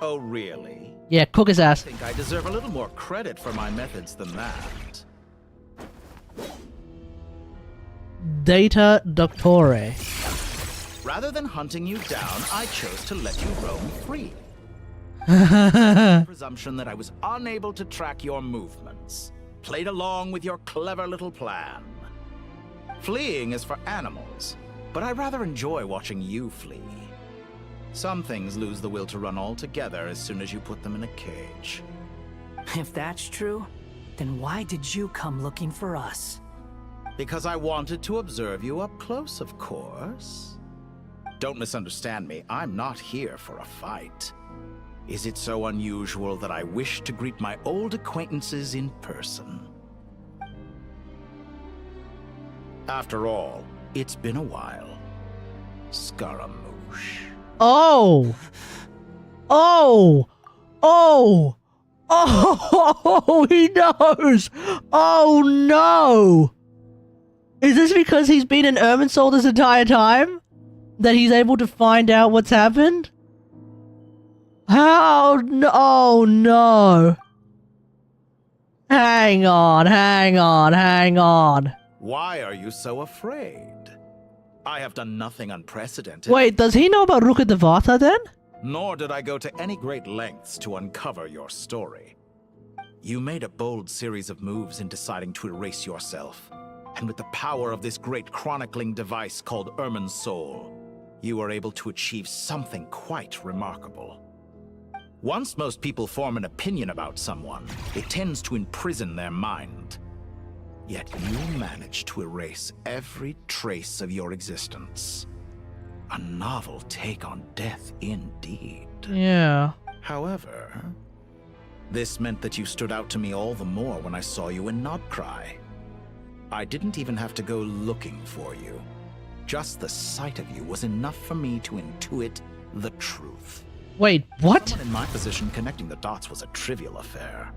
Oh, really? Yeah, cook his ass. I think I deserve a little more credit for my methods than that. Data Doctore. Rather than hunting you down, I chose to let you roam free. Presumption that I was unable to track your movements. Played along with your clever little plan. Fleeing is for animals, but I rather enjoy watching you flee. Some things lose the will to run altogether as soon as you put them in a cage. If that's true, then why did you come looking for us? Because I wanted to observe you up close, of course. Don't misunderstand me, I'm not here for a fight. Is it so unusual that I wish to greet my old acquaintances in person? After all, it's been a while. Scaramouche. Oh! Oh! Oh! Oh! He knows! Oh no! Is this because he's been in Irminsul this entire time? That he's able to find out what's happened? How? No, oh no! Hang on, hang on, hang on. Why are you so afraid? I have done nothing unprecedented. Wait, does he know about Ruka Devata then? Nor did I go to any great lengths to uncover your story. You made a bold series of moves in deciding to erase yourself. And with the power of this great chronicling device called Irminsul, you were able to achieve something quite remarkable. Once most people form an opinion about someone, it tends to imprison their mind. Yet you managed to erase every trace of your existence. A novel take on death indeed. Yeah. However, this meant that you stood out to me all the more when I saw you in Nodcry. I didn't even have to go looking for you. Just the sight of you was enough for me to intuit the truth. Wait, what? Someone in my position connecting the dots was a trivial affair.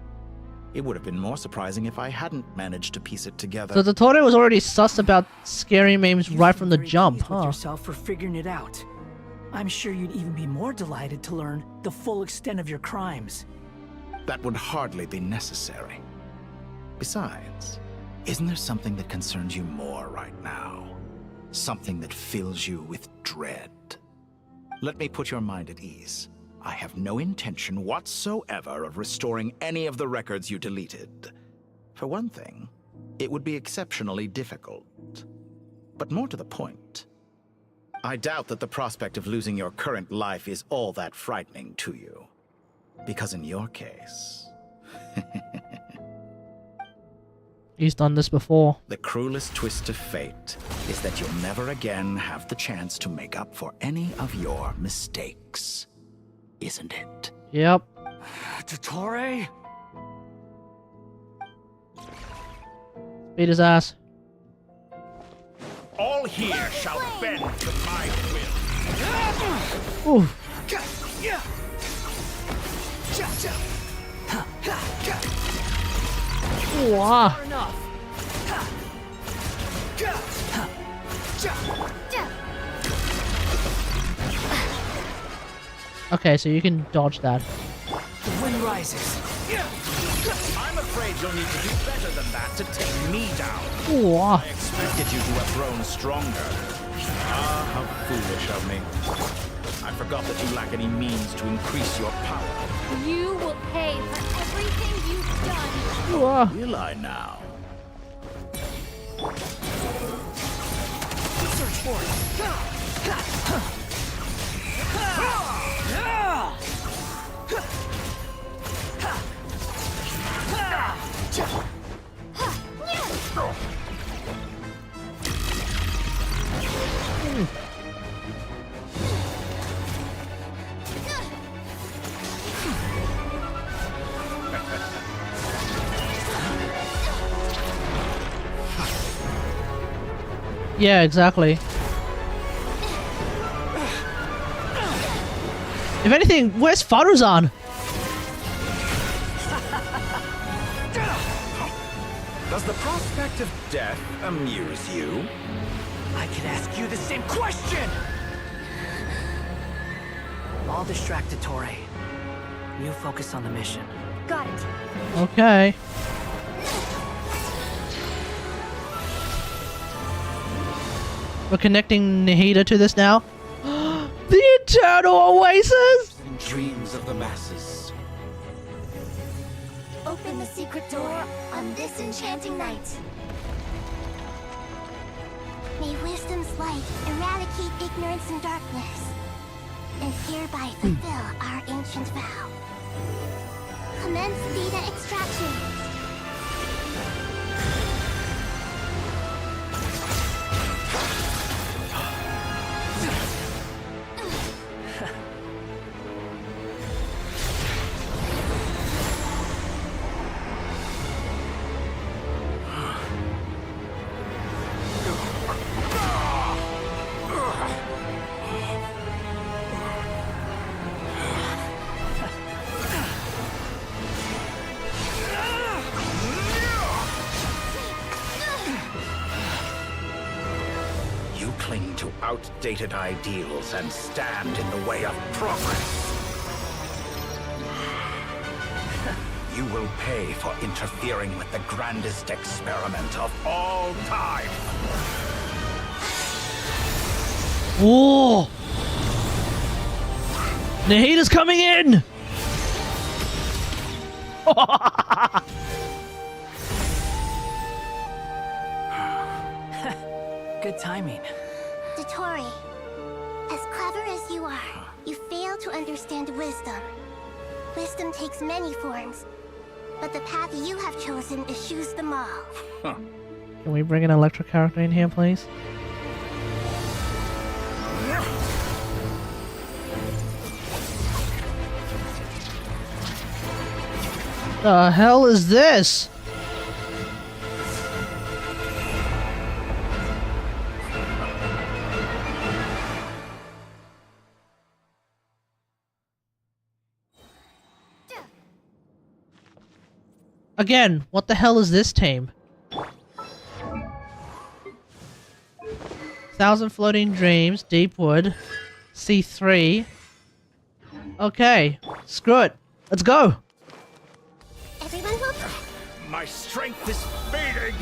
It would have been more surprising if I hadn't managed to piece it together. So the Torre was already sus about scary memes right from the jump, With huh? yourself for figuring it out. I'm sure you'd even be more delighted to learn the full extent of your crimes. That would hardly be necessary. Besides, Isn't there something that concerns you more right now? Something that fills you with dread? Let me put your mind at ease. I have no intention whatsoever of restoring any of the records you deleted. For one thing, it would be exceptionally difficult. But more to the point, I doubt that the prospect of losing your current life is all that frightening to you. Because in your case... He's done this before. The cruelest twist of fate is that you'll never again have the chance to make up for any of your mistakes. Isn't it? Yep. Dottore? Beat his ass. All here shall bend to my will. Ooh. Wow. Okay, so you can dodge that. The wind rises. I'm afraid you'll need to do better than that to take me down. Ooh. I expected you to have grown stronger. Ah, how foolish of me. I forgot that you lack any means to increase your power. You will pay for everything you've done. Will I now? Search for it. Yeah, exactly. If anything, where's Faruzan? Does the prospect of death amuse you? I could ask you the same question! I'll distract Dottore. You focus on the mission. Got it. Okay. We're connecting Nahida to this now. The Eternal Oasis! Dreams of the masses. Open the secret door on this enchanting night. May wisdom's light eradicate ignorance and darkness, and hereby fulfill our ancient vow. Commence data extraction. Cling to outdated ideals and stand in the way of progress. You will pay for interfering with the grandest experiment of all time. Whoa! Nahida's coming in! Good timing. Dottore, as clever as you are, you fail to understand wisdom. Wisdom takes many forms, but the path you have chosen eschews them all. Can we bring an electric character in here, please? The hell is this? Again, what the hell is this team? 1,000 Floating Dreams, Deepwood, C3. Okay, screw it. Let's go. Everyone will... My strength is fading.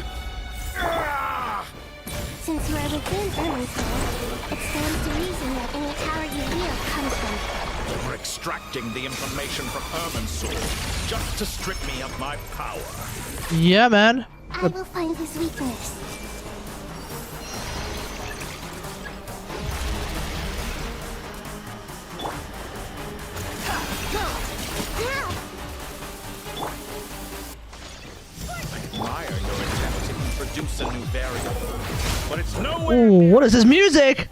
Since you are within Irminsul, it stands to reason that any power you wield comes from it. You're extracting the information from Irminsul just to strip me of my power. Yeah, man. I will find his weakness. Admire your attempt to introduce a new variable, but it's nowhere. Ooh, what is this music?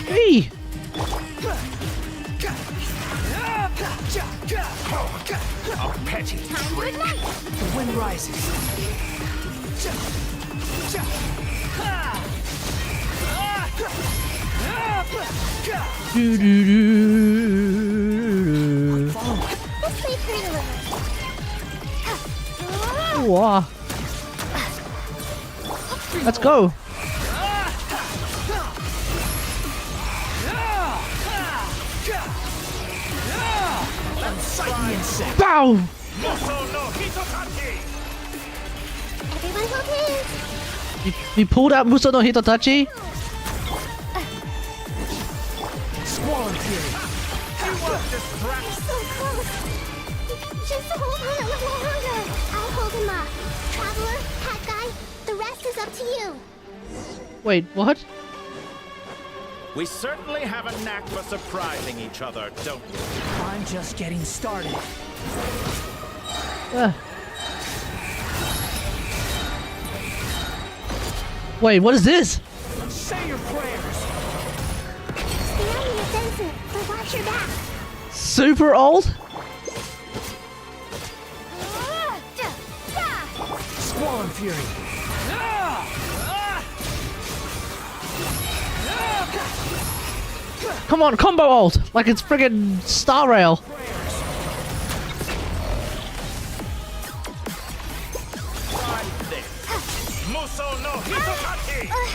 Hey! A petty trick. The wind rises. Do, do, do. Let's wait for you. Wow. Let's go. Bow! Everyone hold hands. He pulled out Muso no Hitotachi. Squall Fury. So close. Just hold on a little longer. I'll hold him off. Traveler, Hat Guy, the rest is up to you. Wait, what? We certainly have a knack for surprising each other, don't we? I'm just getting started. Wait, what is this? Say your prayers. Stay on the offensive, but watch your back. Super old? Squall Fury. Come on, combo ult! Like it's friggin' Star Rail.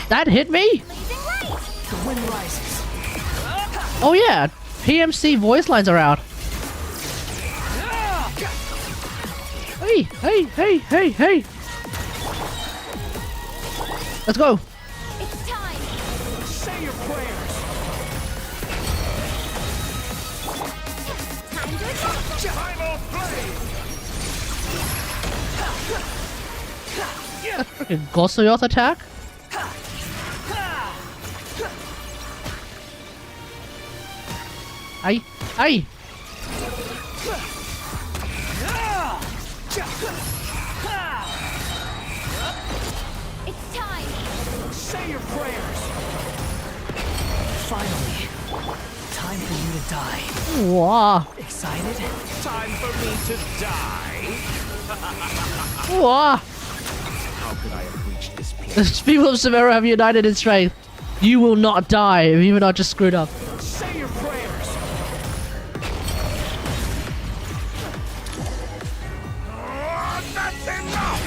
That hit me? The wind rises. Oh yeah, PMC voice lines are out. Hey, hey, hey, hey, hey! Let's go! It's time. Say your prayers. Time to attack. Primal That's freaking Gosuyoth attack? Aye, aye! It's time. Say your prayers. Finally, time for you to die. Wow! Excited? Time for me to die. Wow! How could I have reached this place? The people of Sumeru have united in strength. You will not die if even I just screwed up. Say your prayers. That's enough!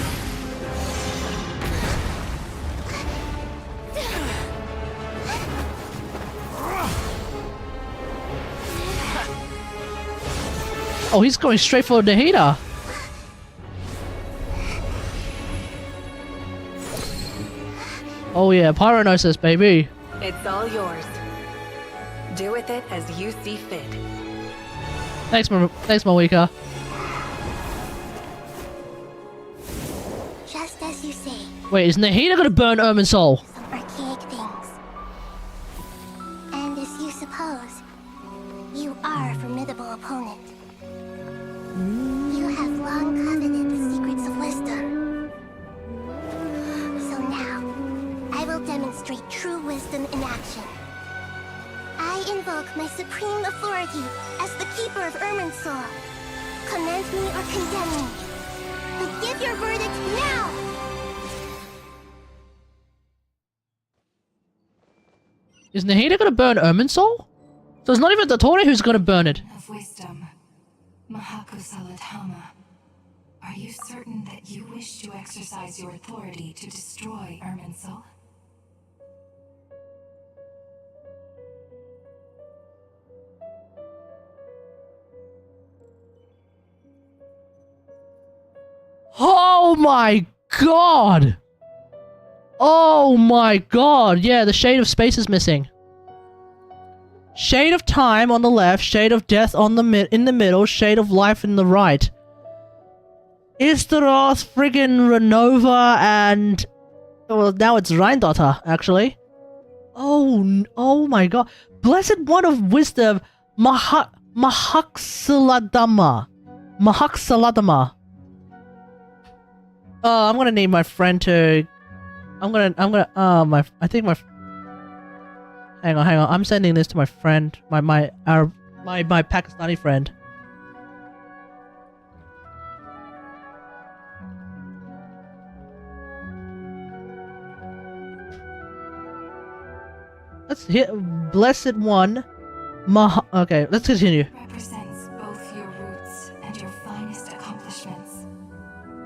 Oh, he's going straight for Nahida. Oh yeah, Pyronosis, baby. It's all yours. Do with it as you see fit. Thanks, Malika. Just as you say. Wait, is Nahida gonna burn Irminsul? Some archaic things. And as you suppose, you are a formidable opponent. You have long coveted the secrets of wisdom. So now, I will demonstrate true wisdom in action. I invoke my supreme authority as the keeper of Irminsul. Commend me or condemn me. But give your verdict now! Is Nahida gonna burn Irminsul? So it's not even the Tori who's gonna burn it. Of wisdom, Mahako Salatama, are you certain that you wish to exercise your authority to destroy Irminsul? Oh my god! Oh my god! Yeah, the Shade of Space is missing. Shade of Time on the left, Shade of Death on the in the middle, Shade of Life in the right. Istaroth, friggin' Renova, and... well, now it's Rheindotter, actually. Oh my god. Blessed One of Wisdom, Mahaksaladama. I'm gonna name my friend to... I think my... Hang on. I'm sending this to my friend, my Pakistani friend. Let's hit Blessed One. Okay, let's continue. Represents both your roots and your finest accomplishments.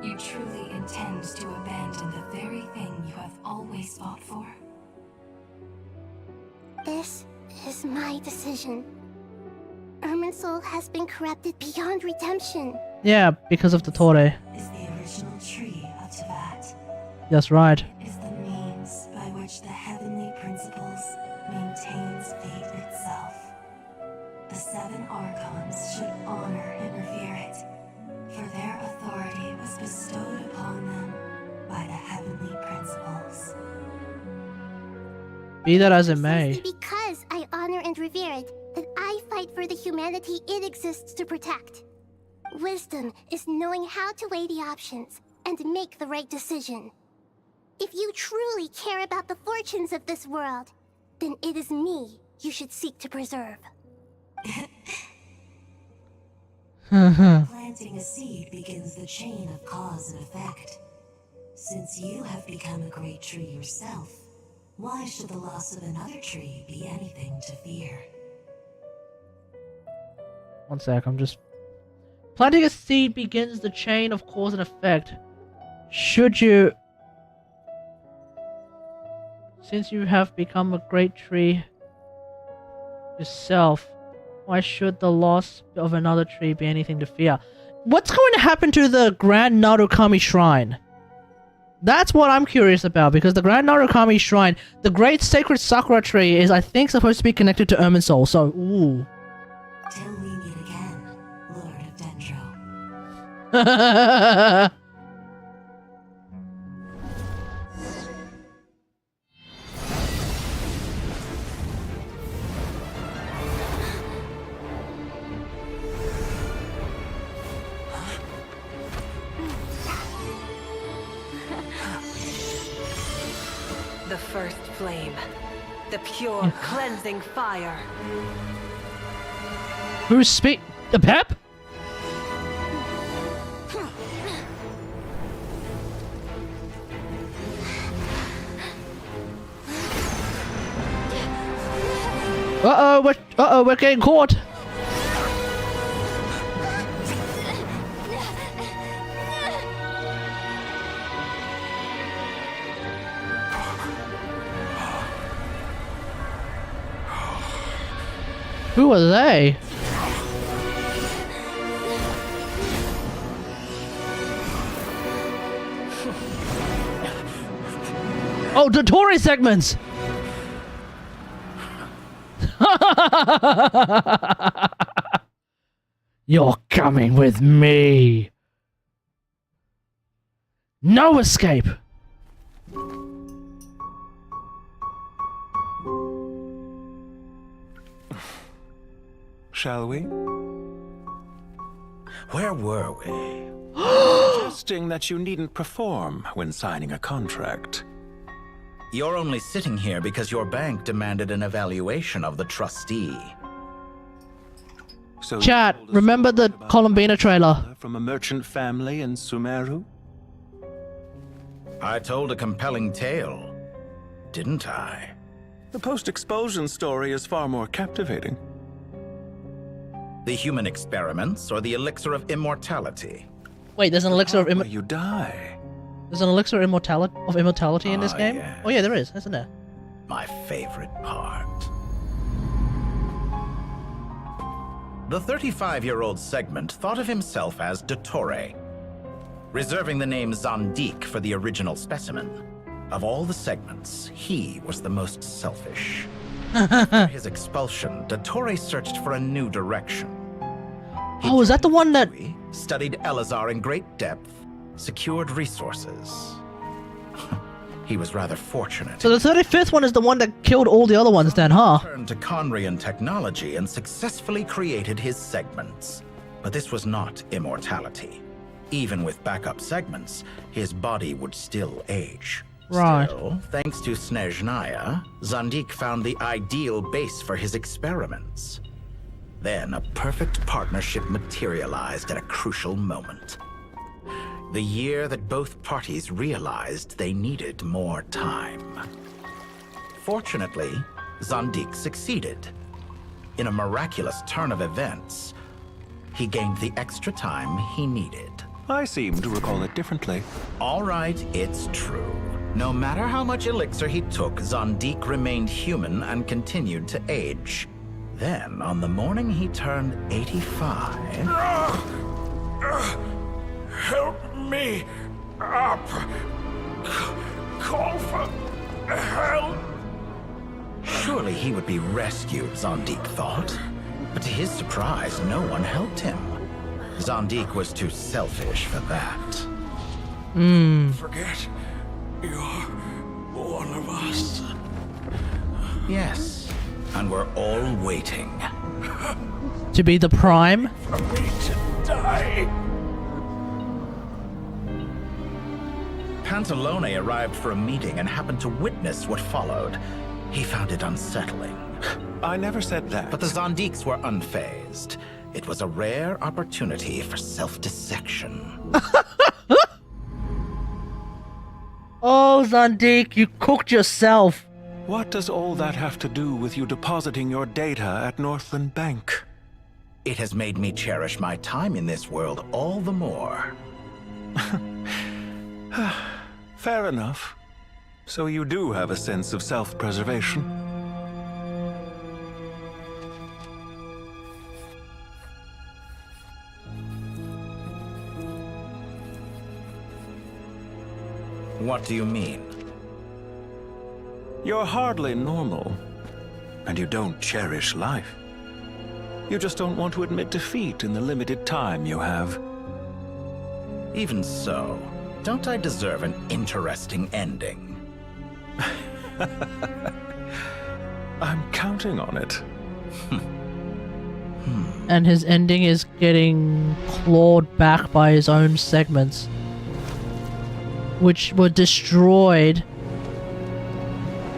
You truly intend to abandon the very thing you have always fought for. This is my decision. Irminsul has been corrupted beyond redemption. Yeah, because of the Torre. Is the original tree of Tevat. That's right. Is the means by which the heavenly principles maintains fate itself. The 7 Archons should honor and revere it, for their authority was bestowed upon them by the heavenly principles. Be that as it may. Because I honor and revere it, that I fight for the humanity it exists to protect. Wisdom is knowing how to weigh the options and make the right decision. If you truly care about the fortunes of this world, then it is me you should seek to preserve. Planting a seed begins the chain of cause and effect. Since you have become a great tree yourself, why should the loss of another tree be anything to fear? One sec, I'm just... Planting a seed begins the chain of cause and effect. Should you... Since you have become a great tree yourself, why should the loss of another tree be anything to fear? What's going to happen to the Grand Narukami Shrine? That's what I'm curious about, because the Grand Narukami Shrine, the Great Sacred Sakura Tree, is, I think, supposed to be connected to Irminsul, so, ooh. Till we meet again, Lord of Dendro. The first flame. The pure, cleansing fire. Who's speak? The Pep? We're getting caught. Who are they? Oh, the Tory segments! You're coming with me! No escape! Shall we? Where were we? Suggesting that you needn't perform when signing a contract. You're only sitting here because your bank demanded an evaluation of the trustee. So Chat, remember the Columbina trailer? From a merchant family in Sumeru? I told a compelling tale, didn't I? The post-expulsion story is far more captivating. The human experiments or the elixir of immortality? Wait, there's an elixir of you die. There's an elixir of immortality in this game? Yes. Oh yeah, there is, isn't there? My favorite part. The 35-year-old Segment thought of himself as Dottore. reserving the name Zandik for the original specimen. Of all the segments, he was the most selfish. After his expulsion, Dottore searched for a new direction. Oh, is that the one that... Studied Elazar in great depth, secured resources. He was rather fortunate. So the 35th one is the one that killed all the other ones then, huh? Turned to Conrian technology and successfully created his segments. But this was not immortality. Even with backup segments, his body would still age. Right. Still, thanks to Snezhnaya, Zandik found the ideal base for his experiments. Then a perfect partnership materialized at a crucial moment. The year that both parties realized they needed more time. Fortunately, Zandik succeeded. In a miraculous turn of events, he gained the extra time he needed. I seem to recall it differently. All right, it's true. No matter how much elixir he took, Zandik remained human and continued to age. Then, on the morning he turned 85... Help me up. Call for help. Surely he would be rescued, Zandik thought. But to his surprise, no one helped him. Zandik was too selfish for that. Forget you're one of us. Yes, and we're all waiting. To be the Prime? For me to die. Pantalone arrived for a meeting and happened to witness what followed. He found it unsettling. I never said that. But the Zandiks were unfazed. It was a rare opportunity for self-dissection. Oh, Zandik, you cooked yourself. What does all that have to do with you depositing your data at Northland Bank? It has made me cherish my time in this world all the more. Fair enough. So you do have a sense of self-preservation. What do you mean? You're hardly normal, and you don't cherish life. You just don't want to admit defeat in the limited time you have. Even so, don't I deserve an interesting ending? I'm counting on it. And his ending is getting clawed back by his own segments, which were destroyed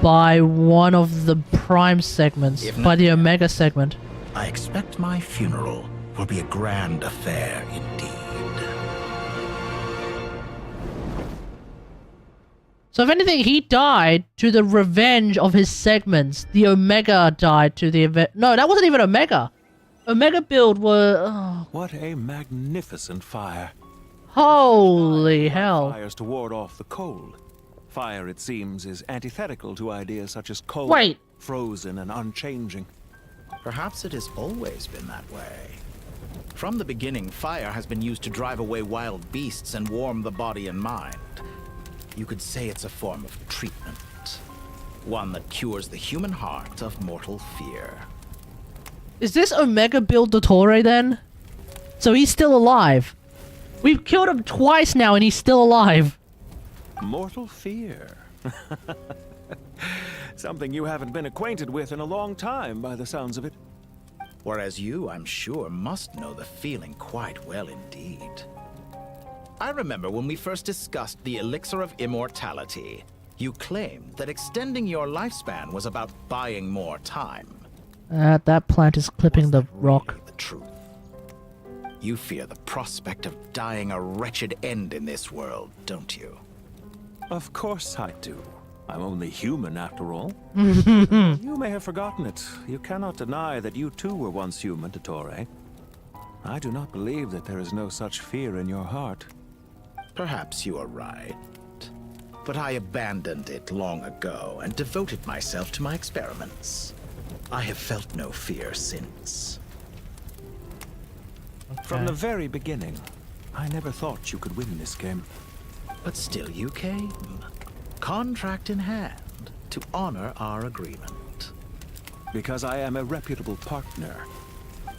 by one of the Prime segments, by the Omega segment. I expect my funeral will be a grand affair indeed. So if anything, he died to the revenge of his segments. The Omega died to the event. No, that wasn't even Omega. Omega build were... Oh. What a magnificent fire. Holy hell. Fires to ward off the cold. Fire, it seems, is antithetical to ideas such as cold, Wait. frozen, and unchanging. Perhaps it has always been that way. From the beginning, fire has been used to drive away wild beasts and warm the body and mind. You could say it's a form of treatment. One that cures the human heart of mortal fear. Is this Omega build Dottore then? So he's still alive. We've killed him twice now and he's still alive. Mortal fear. Something you haven't been acquainted with in a long time, by the sounds of it. Whereas you, I'm sure, must know the feeling quite well indeed. I remember when we first discussed the elixir of immortality. You claimed that extending your lifespan was about buying more time. That plant is clipping the rock. The truth. You fear the prospect of dying a wretched end in this world, don't you? Of course I do. I'm only human after all. You may have forgotten it. You cannot deny that you too were once human, Dottore. I do not believe that there is no such fear in your heart. Perhaps you are right. But I abandoned it long ago and devoted myself to my experiments. I have felt no fear since. From the very beginning, I never thought you could win this game. But still you came. Contract in hand, to honor our agreement. Because I am a reputable partner.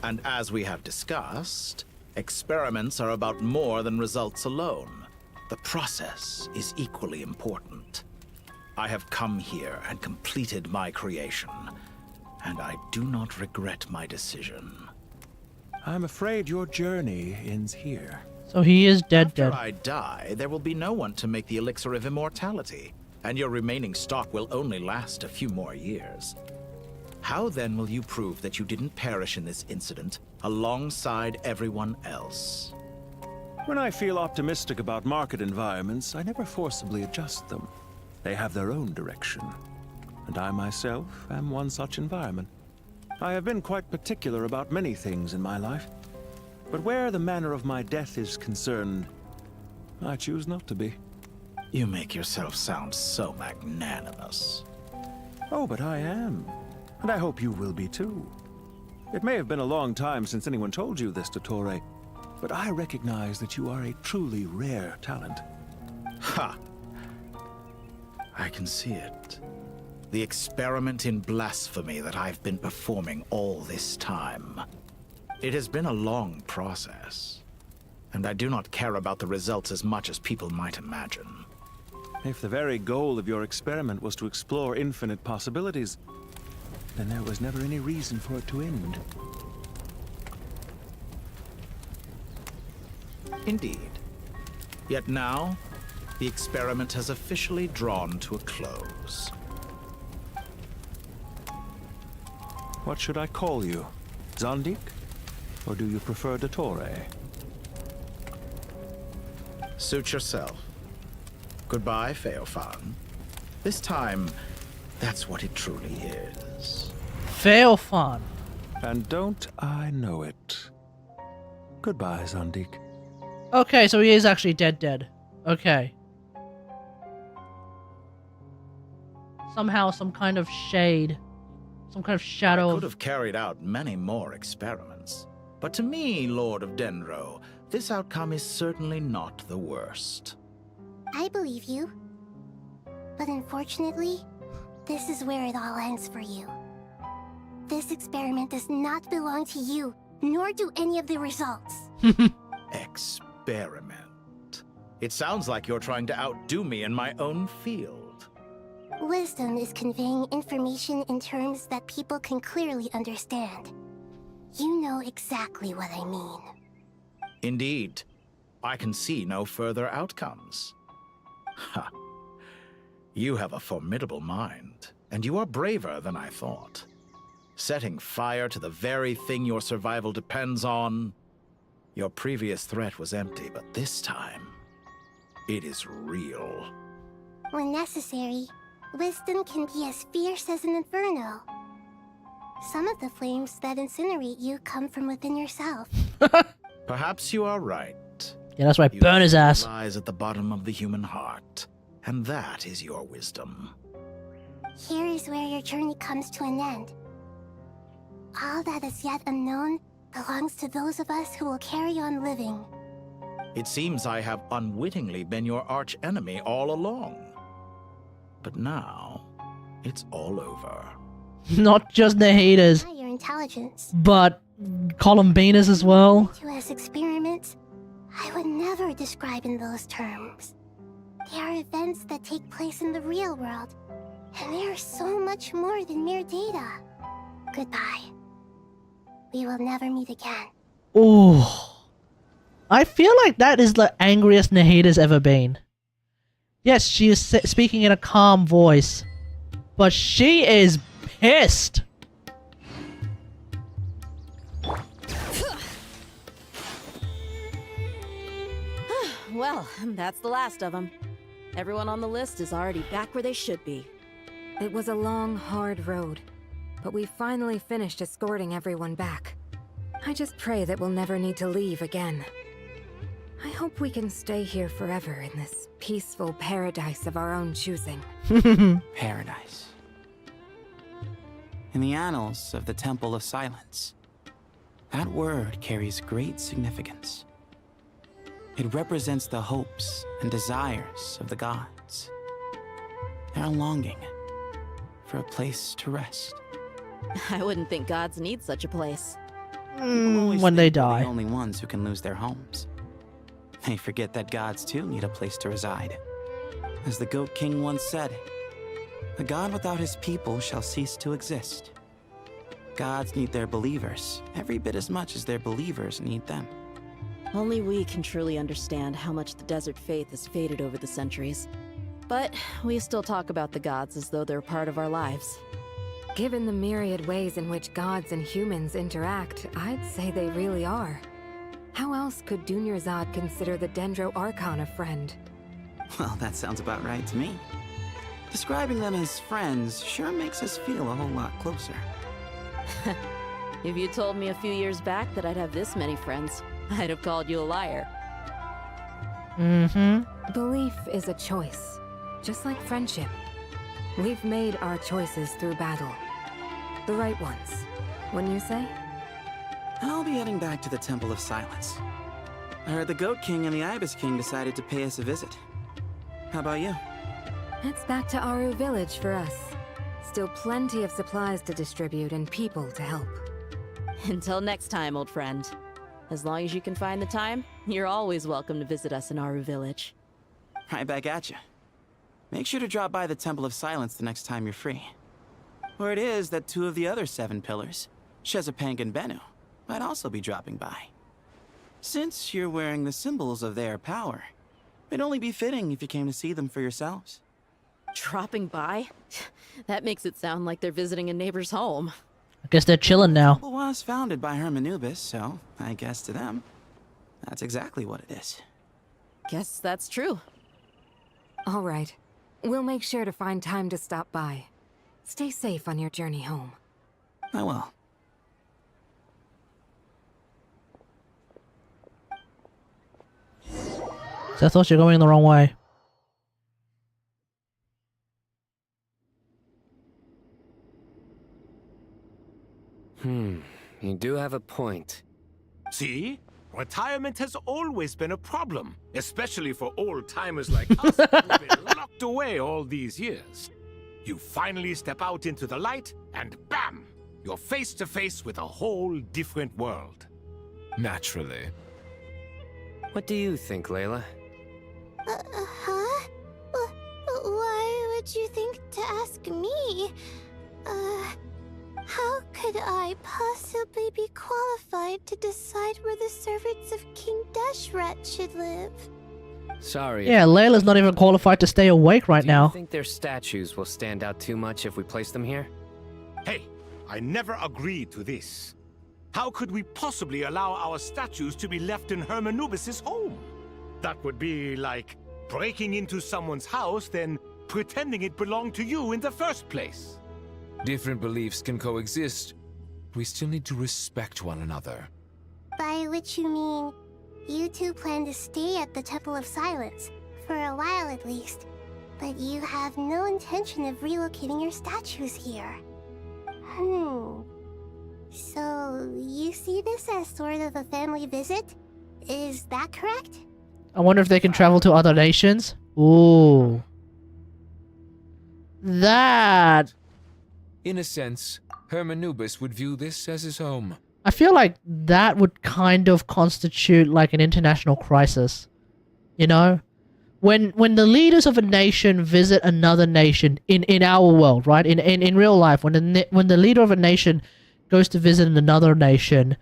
And as we have discussed, experiments are about more than results alone. The process is equally important. I have come here and completed my creation, and I do not regret my decision. I'm afraid your journey ends here. So he is dead. After I die, there will be no one to make the elixir of immortality, and your remaining stock will only last a few more years. How then will you prove that you didn't perish in this incident alongside everyone else? When I feel optimistic about market environments, I never forcibly adjust them. They have their own direction, and I myself am one such environment. I have been quite particular about many things in my life, but where the manner of my death is concerned, I choose not to be. You make yourself sound so magnanimous. Oh, but I am, and I hope you will be too. It may have been a long time since anyone told you this, Dottore, but I recognize that you are a truly rare talent. Ha! I can see it. The experiment in blasphemy that I've been performing all this time. It has been a long process, and I do not care about the results as much as people might imagine. If the very goal of your experiment was to explore infinite possibilities, then there was never any reason for it to end. Indeed. Yet now, the experiment has officially drawn to a close. What should I call you? Zondik? Or do you prefer Dottore? Suit yourself. Goodbye, Feofan. This time, that's what it truly is. Feofan. And don't I know it. Goodbye, Zondik. Okay, so he is actually dead. Okay. Somehow, some kind of shade. Some kind of shadow. I could have carried out many more experiments. But to me, Lord of Dendro, this outcome is certainly not the worst. I believe you. But unfortunately, this is where it all ends for you. This experiment does not belong to you, nor do any of the results. Experiment. It sounds like you're trying to outdo me in my own field. Wisdom is conveying information in terms that people can clearly understand. You know exactly what I mean. Indeed. I can see no further outcomes. Ha. You have a formidable mind, and you are braver than I thought. Setting fire to the very thing your survival depends on. Your previous threat was empty, but this time, it is real. When necessary, wisdom can be as fierce as an inferno. Some of the flames that incinerate you come from within yourself. Perhaps you are right. Yeah, that's right. Burn his ass. Lies at the bottom of the human heart, and that is your wisdom. Here is where your journey comes to an end. All that is yet unknown belongs to those of us who will carry on living. It seems I have unwittingly been your arch-enemy all along. But now, it's all over. Not just the haters, Your intelligence. but Columbinas as well. To as experiments, I would never describe in those terms. They are events that take place in the real world, and they are so much more than mere data. Goodbye. We will never meet again. Oh, I feel like that is the angriest Nahida's ever been. Yes, she is speaking in a calm voice, but she is pissed. Well, that's the last of them. Everyone on the list is already back where they should be. It was a long, hard road, but we finally finished escorting everyone back. I just pray that we'll never need to leave again. I hope we can stay here forever in this peaceful paradise of our own choosing. Paradise. In the annals of the Temple of Silence, that word carries great significance. It represents the hopes and desires of the gods. Their longing for a place to rest. I wouldn't think gods need such a place. When they die. They're the only ones who can lose their homes. They forget that gods too need a place to reside. As the Goat King once said, "A god without his people shall cease to exist." Gods need their believers every bit as much as their believers need them. Only we can truly understand how much the desert faith has faded over the centuries. But we still talk about the gods as though they're part of our lives. Given the myriad ways in which gods and humans interact, I'd say they really are. How else could Dunyarzad consider the Dendro Archon a friend? Well, that sounds about right to me. Describing them as friends sure makes us feel a whole lot closer. If you told me a few years back that I'd have this many friends, I'd have called you a liar. Belief is a choice, just like friendship. We've made our choices through battle. The right ones, wouldn't you say? I'll be heading back to the Temple of Silence. I heard the Goat King and the Ibis King decided to pay us a visit. How about you? It's back to Aru Village for us. Still plenty of supplies to distribute and people to help. Until next time, old friend. As long as you can find the time, you're always welcome to visit us in Aru Village. Right back at you. Make sure to drop by the Temple of Silence the next time you're free. Or it is that 2 of the other 7 pillars, Shezapang and Bennu, might also be dropping by. Since you're wearing the symbols of their power, it'd only be fitting if you came to see them for yourselves. Dropping by? That makes it sound like they're visiting a neighbor's home. I guess they're chilling now. The temple was founded by Hermanubis, so I guess to them, that's exactly what it is. Guess that's true. All right. We'll make sure to find time to stop by. Stay safe on your journey home. I will. So I thought you're going the wrong way. You do have a point. See? Retirement has always been a problem, especially for old-timers like us who've been locked away all these years. You finally step out into the light, and bam! You're face to face with a whole different world. Naturally. What do you think, Layla? Huh? Why would you think to ask me? How could I possibly be qualified to decide where the servants of King Deshret should live? Sorry. Yeah, Layla's not even qualified to stay awake right now. Do you think their statues will stand out too much if we place them here? Hey, I never agreed to this. How could we possibly allow our statues to be left in Hermanubis' home? That would be like breaking into someone's house, then pretending it belonged to you in the first place. Different beliefs can coexist. We still need to respect one another. By which you mean, you two plan to stay at the Temple of Silence, for a while at least, but you have no intention of relocating your statues here. So, you see this as sort of a family visit? Is that correct? I wonder if they can travel to other nations. Ooh. That... In a sense, Hermanubis would view this as his home. I feel like that would kind of constitute like an international crisis. You know? When the leaders of a nation visit another nation in our world, right? In real life, when the leader of a nation goes to visit another nation,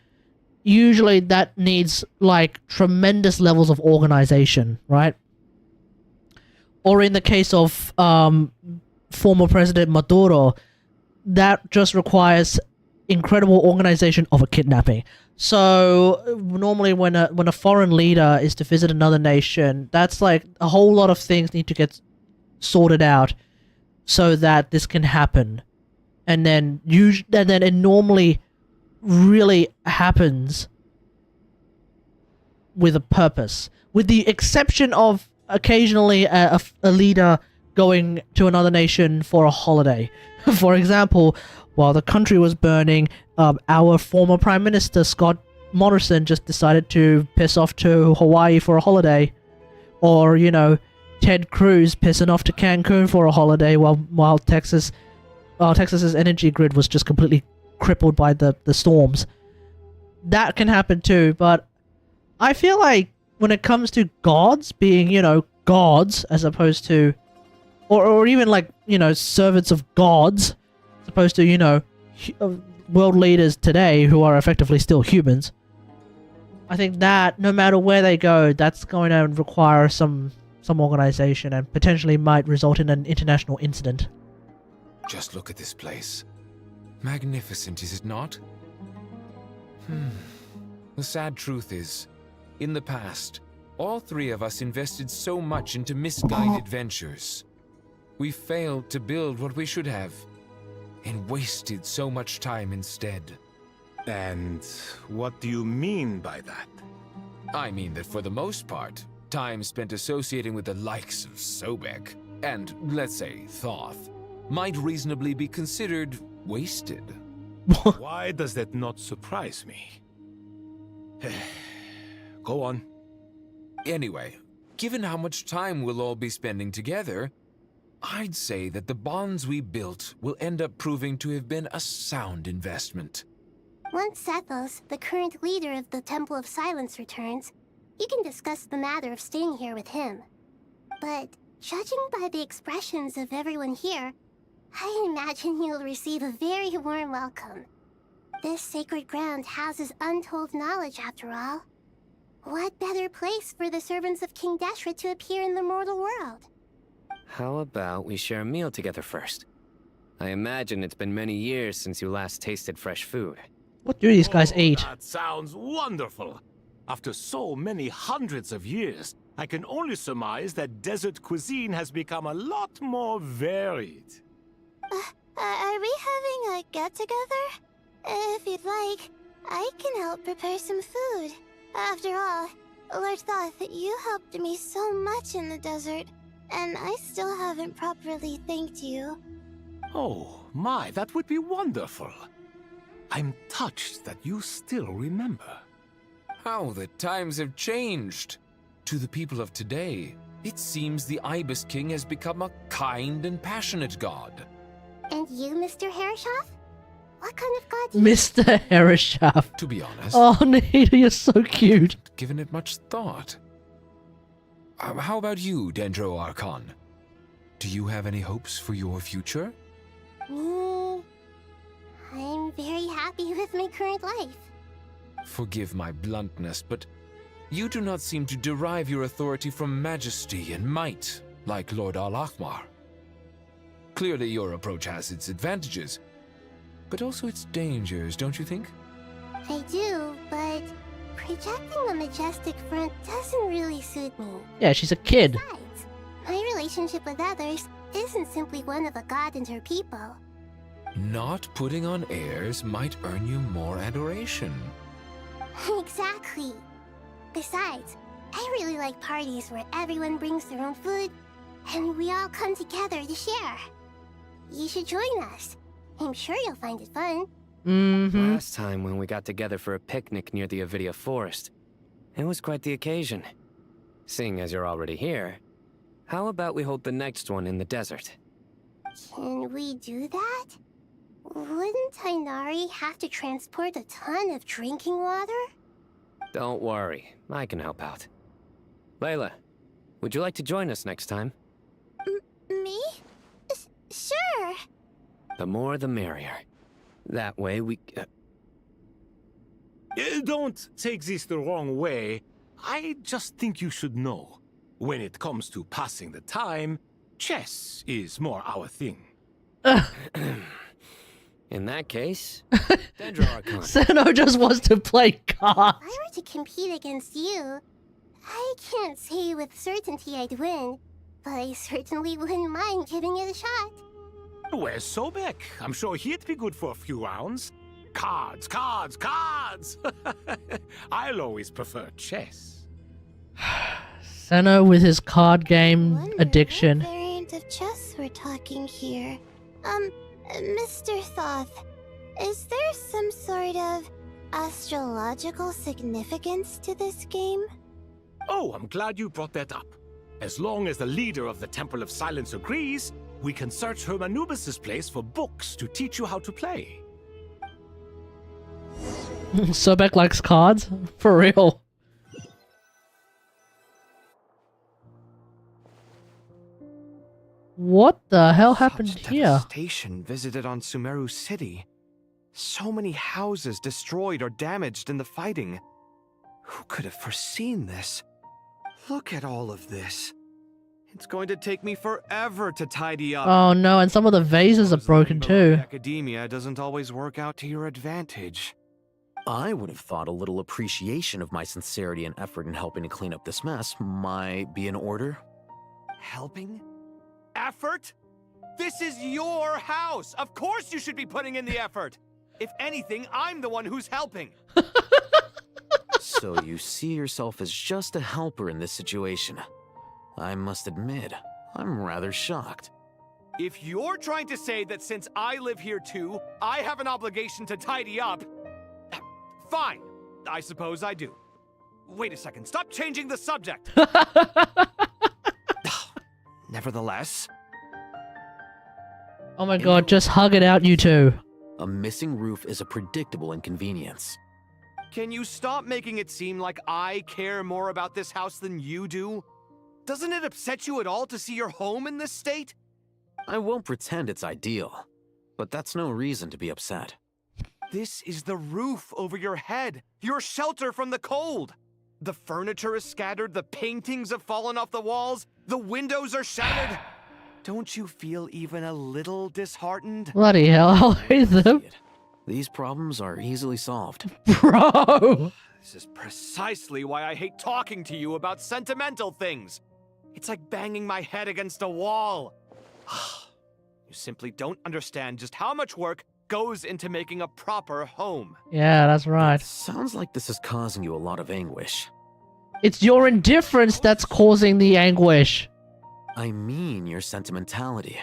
usually that needs like tremendous levels of organization, right? Or in the case of former President Maduro, that just requires incredible organization of a kidnapping. So normally when a foreign leader is to visit another nation, that's like a whole lot of things need to get sorted out so that this can happen. And then it normally really happens with a purpose. With the exception of occasionally a leader going to another nation for a holiday. For example, while the country was burning, our former Prime Minister, Scott Morrison just decided to piss off to Hawaii for a holiday, or Ted Cruz pissing off to Cancun for a holiday while Texas's energy grid was just completely crippled by the storms. That can happen too, but I feel like when it comes to gods being, gods as opposed to, or even like, servants of gods, as opposed to, world leaders today who are effectively still humans, I think that no matter where they go, that's going to require some organization and potentially might result in an international incident. Just look at this place. Magnificent, is it not? The sad truth is, in the past, all three of us invested so much into misguided ventures. We failed to build what we should have, and wasted so much time instead. And what do you mean by that? I mean that for the most part, time spent associating with the likes of Sobek, and, let's say, Thoth, might reasonably be considered wasted. Why does that not surprise me? Go on. Anyway, given how much time we'll all be spending together, I'd say that the bonds we built will end up proving to have been a sound investment. Once Sethos, the current leader of the Temple of Silence, returns, you can discuss the matter of staying here with him. But judging by the expressions of everyone here, I imagine you'll receive a very warm welcome. This sacred ground houses untold knowledge, after all. What better place for the servants of King Deshret to appear in the mortal world? How about we share a meal together first? I imagine it's been many years since you last tasted fresh food. What do these guys eat? That sounds wonderful. After so many hundreds of years, I can only surmise that desert cuisine has become a lot more varied. Are we having a get-together? If you'd like, I can help prepare some food. After all, Lord Thoth, you helped me so much in the desert, and I still haven't properly thanked you. Oh, my, that would be wonderful. I'm touched that you still remember. How the times have changed. To the people of today, it seems the Ibis King has become a kind and passionate god. And you, Mr. Herreshoff? What kind of god do you... Mr. Herreshoff. To be honest... Oh, Nita, you're so cute. Given it much thought. How about you, Dendro Archon? Do you have any hopes for your future? Me? I'm very happy with my current life. Forgive my bluntness, but you do not seem to derive your authority from majesty and might, like Lord Al-Akhmar. Clearly your approach has its advantages, but also its dangers, don't you think? I do, but projecting a majestic front doesn't really suit me. Yeah, she's a kid. Besides, my relationship with others isn't simply one of a god and her people. Not putting on airs might earn you more adoration. Exactly. Besides, I really like parties where everyone brings their own food, and we all come together to share. You should join us. I'm sure you'll find it fun. Last time when we got together for a picnic near the Avidia Forest, it was quite the occasion. Seeing as you're already here, how about we hold the next one in the desert? Can we do that? Wouldn't Tighnari have to transport a ton of drinking water? Don't worry, I can help out. Layla, would you like to join us next time? Me? Sure. The more the merrier. That way we... Don't take this the wrong way. I just think you should know. When it comes to passing the time, chess is more our thing. In that case, Dendro Archon. Seno just wants to play cards. If I were to compete against you, I can't say with certainty I'd win, but I certainly wouldn't mind giving it a shot. Where's Sobek? I'm sure he'd be good for a few rounds. Cards, cards, cards! I'll always prefer chess. Seno with his card game addiction. What variant of chess we're talking here? Mr. Thoth, is there some sort of astrological significance to this game? Oh, I'm glad you brought that up. As long as the leader of the Temple of Silence agrees, we can search Hermanubis' place for books to teach you how to play. Sobek likes cards? For real. What the hell happened here? Devastation visited on Sumeru City. So many houses destroyed or damaged in the fighting. Who could have foreseen this? Look at all of this. It's going to take me forever to tidy up. Oh no, and some of the vases are broken too. Academia doesn't always work out to your advantage. I would have thought a little appreciation of my sincerity and effort in helping to clean up this mess might be in order. Helping? Effort? This is your house! Of course you should be putting in the effort! If anything, I'm the one who's helping! So you see yourself as just a helper in this situation. I must admit, I'm rather shocked. If you're trying to say that since I live here too, I have an obligation to tidy up, fine. I suppose I do. Wait a second, stop changing the subject! Nevertheless... Oh my god, just hug it out, you two. A missing roof is a predictable inconvenience. Can you stop making it seem like I care more about this house than you do? Doesn't it upset you at all to see your home in this state? I won't pretend it's ideal, but that's no reason to be upset. This is the roof over your head, your shelter from the cold. The furniture is scattered, the paintings have fallen off the walls, the windows are shattered. Don't you feel even a little disheartened? Bloody hell, I'll hate them. These problems are easily solved. Bro! This is precisely why I hate talking to you about sentimental things. It's like banging my head against a wall. You simply don't understand just how much work goes into making a proper home. Yeah, that's right. Sounds like this is causing you a lot of anguish. It's your indifference that's causing the anguish. I mean your sentimentality.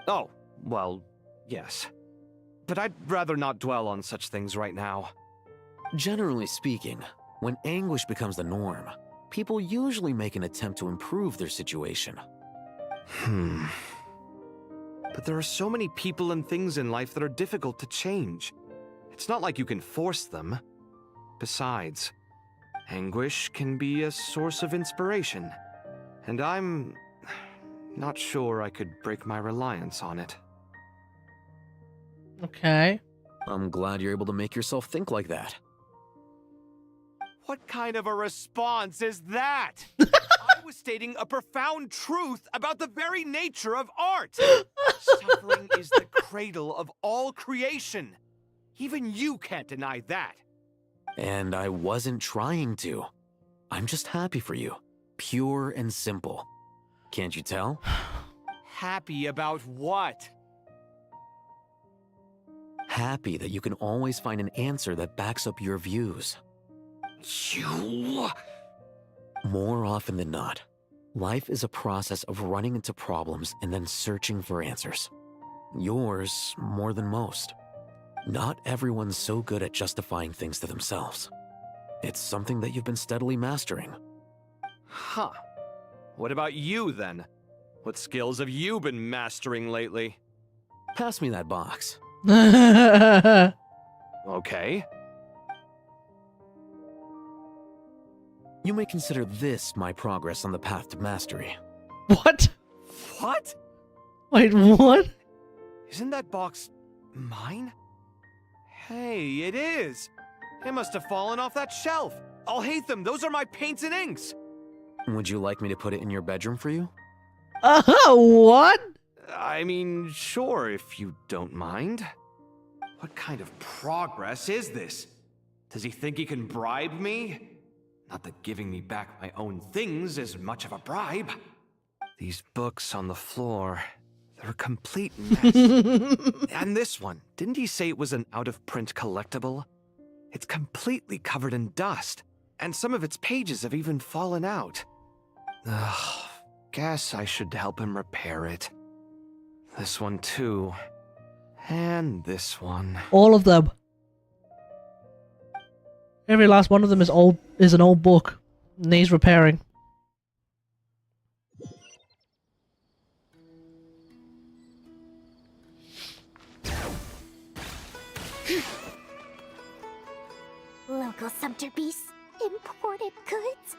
Oh, well, yes. But I'd rather not dwell on such things right now. Generally speaking, when anguish becomes the norm, people usually make an attempt to improve their situation. But there are so many people and things in life that are difficult to change. It's not like you can force them. Besides, anguish can be a source of inspiration. And I'm not sure I could break my reliance on it. Okay. I'm glad you're able to make yourself think like that. What kind of a response is that? I was stating a profound truth about the very nature of art. Suffering is the cradle of all creation. Even you can't deny that. And I wasn't trying to. I'm just happy for you. Pure and simple. Can't you tell? Happy about what? Happy that you can always find an answer that backs up your views. You... More often than not, life is a process of running into problems and then searching for answers. Yours more than most. Not everyone's so good at justifying things to themselves. It's something that you've been steadily mastering. Huh. What about you, then? What skills have you been mastering lately? Pass me that box. Okay. You may consider this my progress on the path to mastery. What? What? Wait, what? Isn't that box mine? Hey, it is. It must have fallen off that shelf. I'll hate them. Those are my paints and inks. Would you like me to put it in your bedroom for you? What? I mean, sure, if you don't mind. What kind of progress is this? Does he think he can bribe me? Not that giving me back my own things is much of a bribe. These books on the floor, they're a complete mess. And this one, didn't he say it was an out-of-print collectible? It's completely covered in dust, and some of its pages have even fallen out. Ugh, guess I should help him repair it. This one too. And this one. All of them. Every last one of them is an old book. Needs repairing. Local Sumter beasts, imported goods,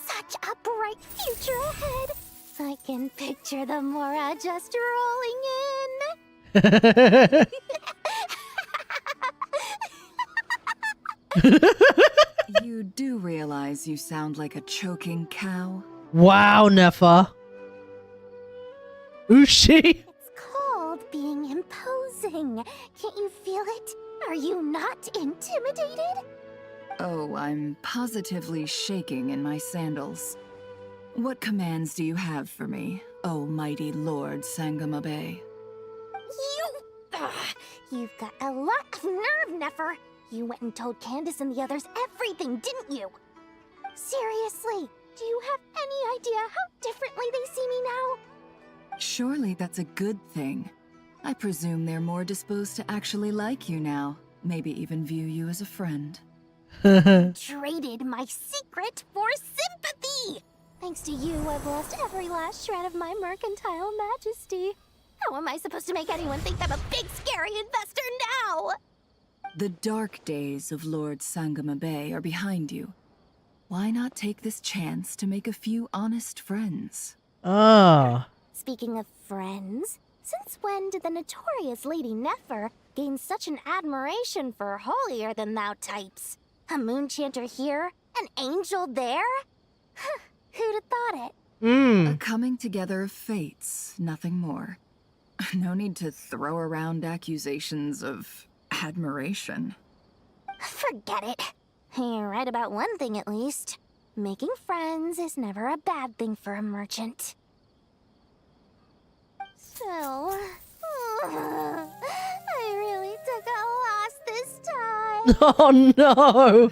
such a bright future ahead. I can picture the Mora just rolling in. You do realize you sound like a choking cow? Wow, Nefa. Who's she? It's called being imposing. Can't you feel it? Are you not intimidated? Oh, I'm positively shaking in my sandals. What commands do you have for me, oh mighty Lord Sangamabe? You've got a lot of nerve, Nefer. You went and told Candace and the others everything, didn't you? Seriously, do you have any idea how differently they see me now? Surely that's a good thing. I presume they're more disposed to actually like you now, maybe even view you as a friend. Traded my secret for sympathy! Thanks to you, I've lost every last shred of my mercantile majesty. How am I supposed to make anyone think I'm a big, scary investor now? The dark days of Lord Sangamabe are behind you. Why not take this chance to make a few honest friends? Ah. Speaking of friends, since when did the notorious Lady Nefer gain such an admiration for holier-than-thou types? A moon chanter here, an angel there? Who'd have thought it? A coming together of fates, nothing more. No need to throw around accusations of admiration. Forget it. You're right about one thing at least. Making friends is never a bad thing for a merchant. So, I really took a loss this time. Oh no!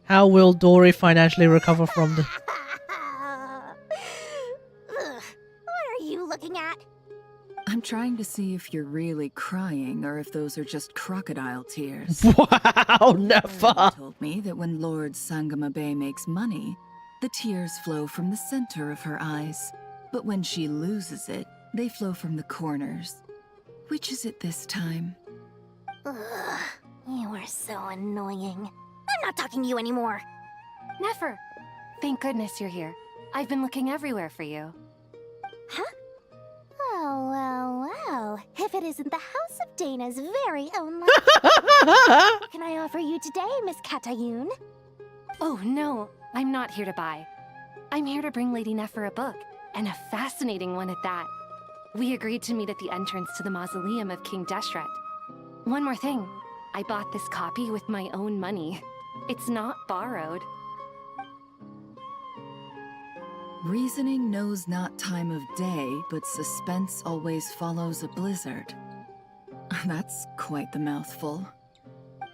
How will Dory financially recover from the... What are you looking at? I'm trying to see if you're really crying or if those are just crocodile tears. Wow, Nefa! Told me that when Lord Sangamabe makes money, the tears flow from the center of her eyes. But when she loses it, they flow from the corners. Which is it this time? Ugh, you are so annoying. I'm not talking to you anymore. Nefer, thank goodness you're here. I've been looking everywhere for you. Huh? Oh, well. If it isn't the House of Dana's very own life. What can I offer you today, Miss Katayun? Oh, no. I'm not here to buy. I'm here to bring Lady Nefer a book, and a fascinating one at that. We agreed to meet at the entrance to the mausoleum of King Deshret. One more thing. I bought this copy with my own money. It's not borrowed. Reasoning knows not time of day, but suspense always follows a blizzard. That's quite the mouthful.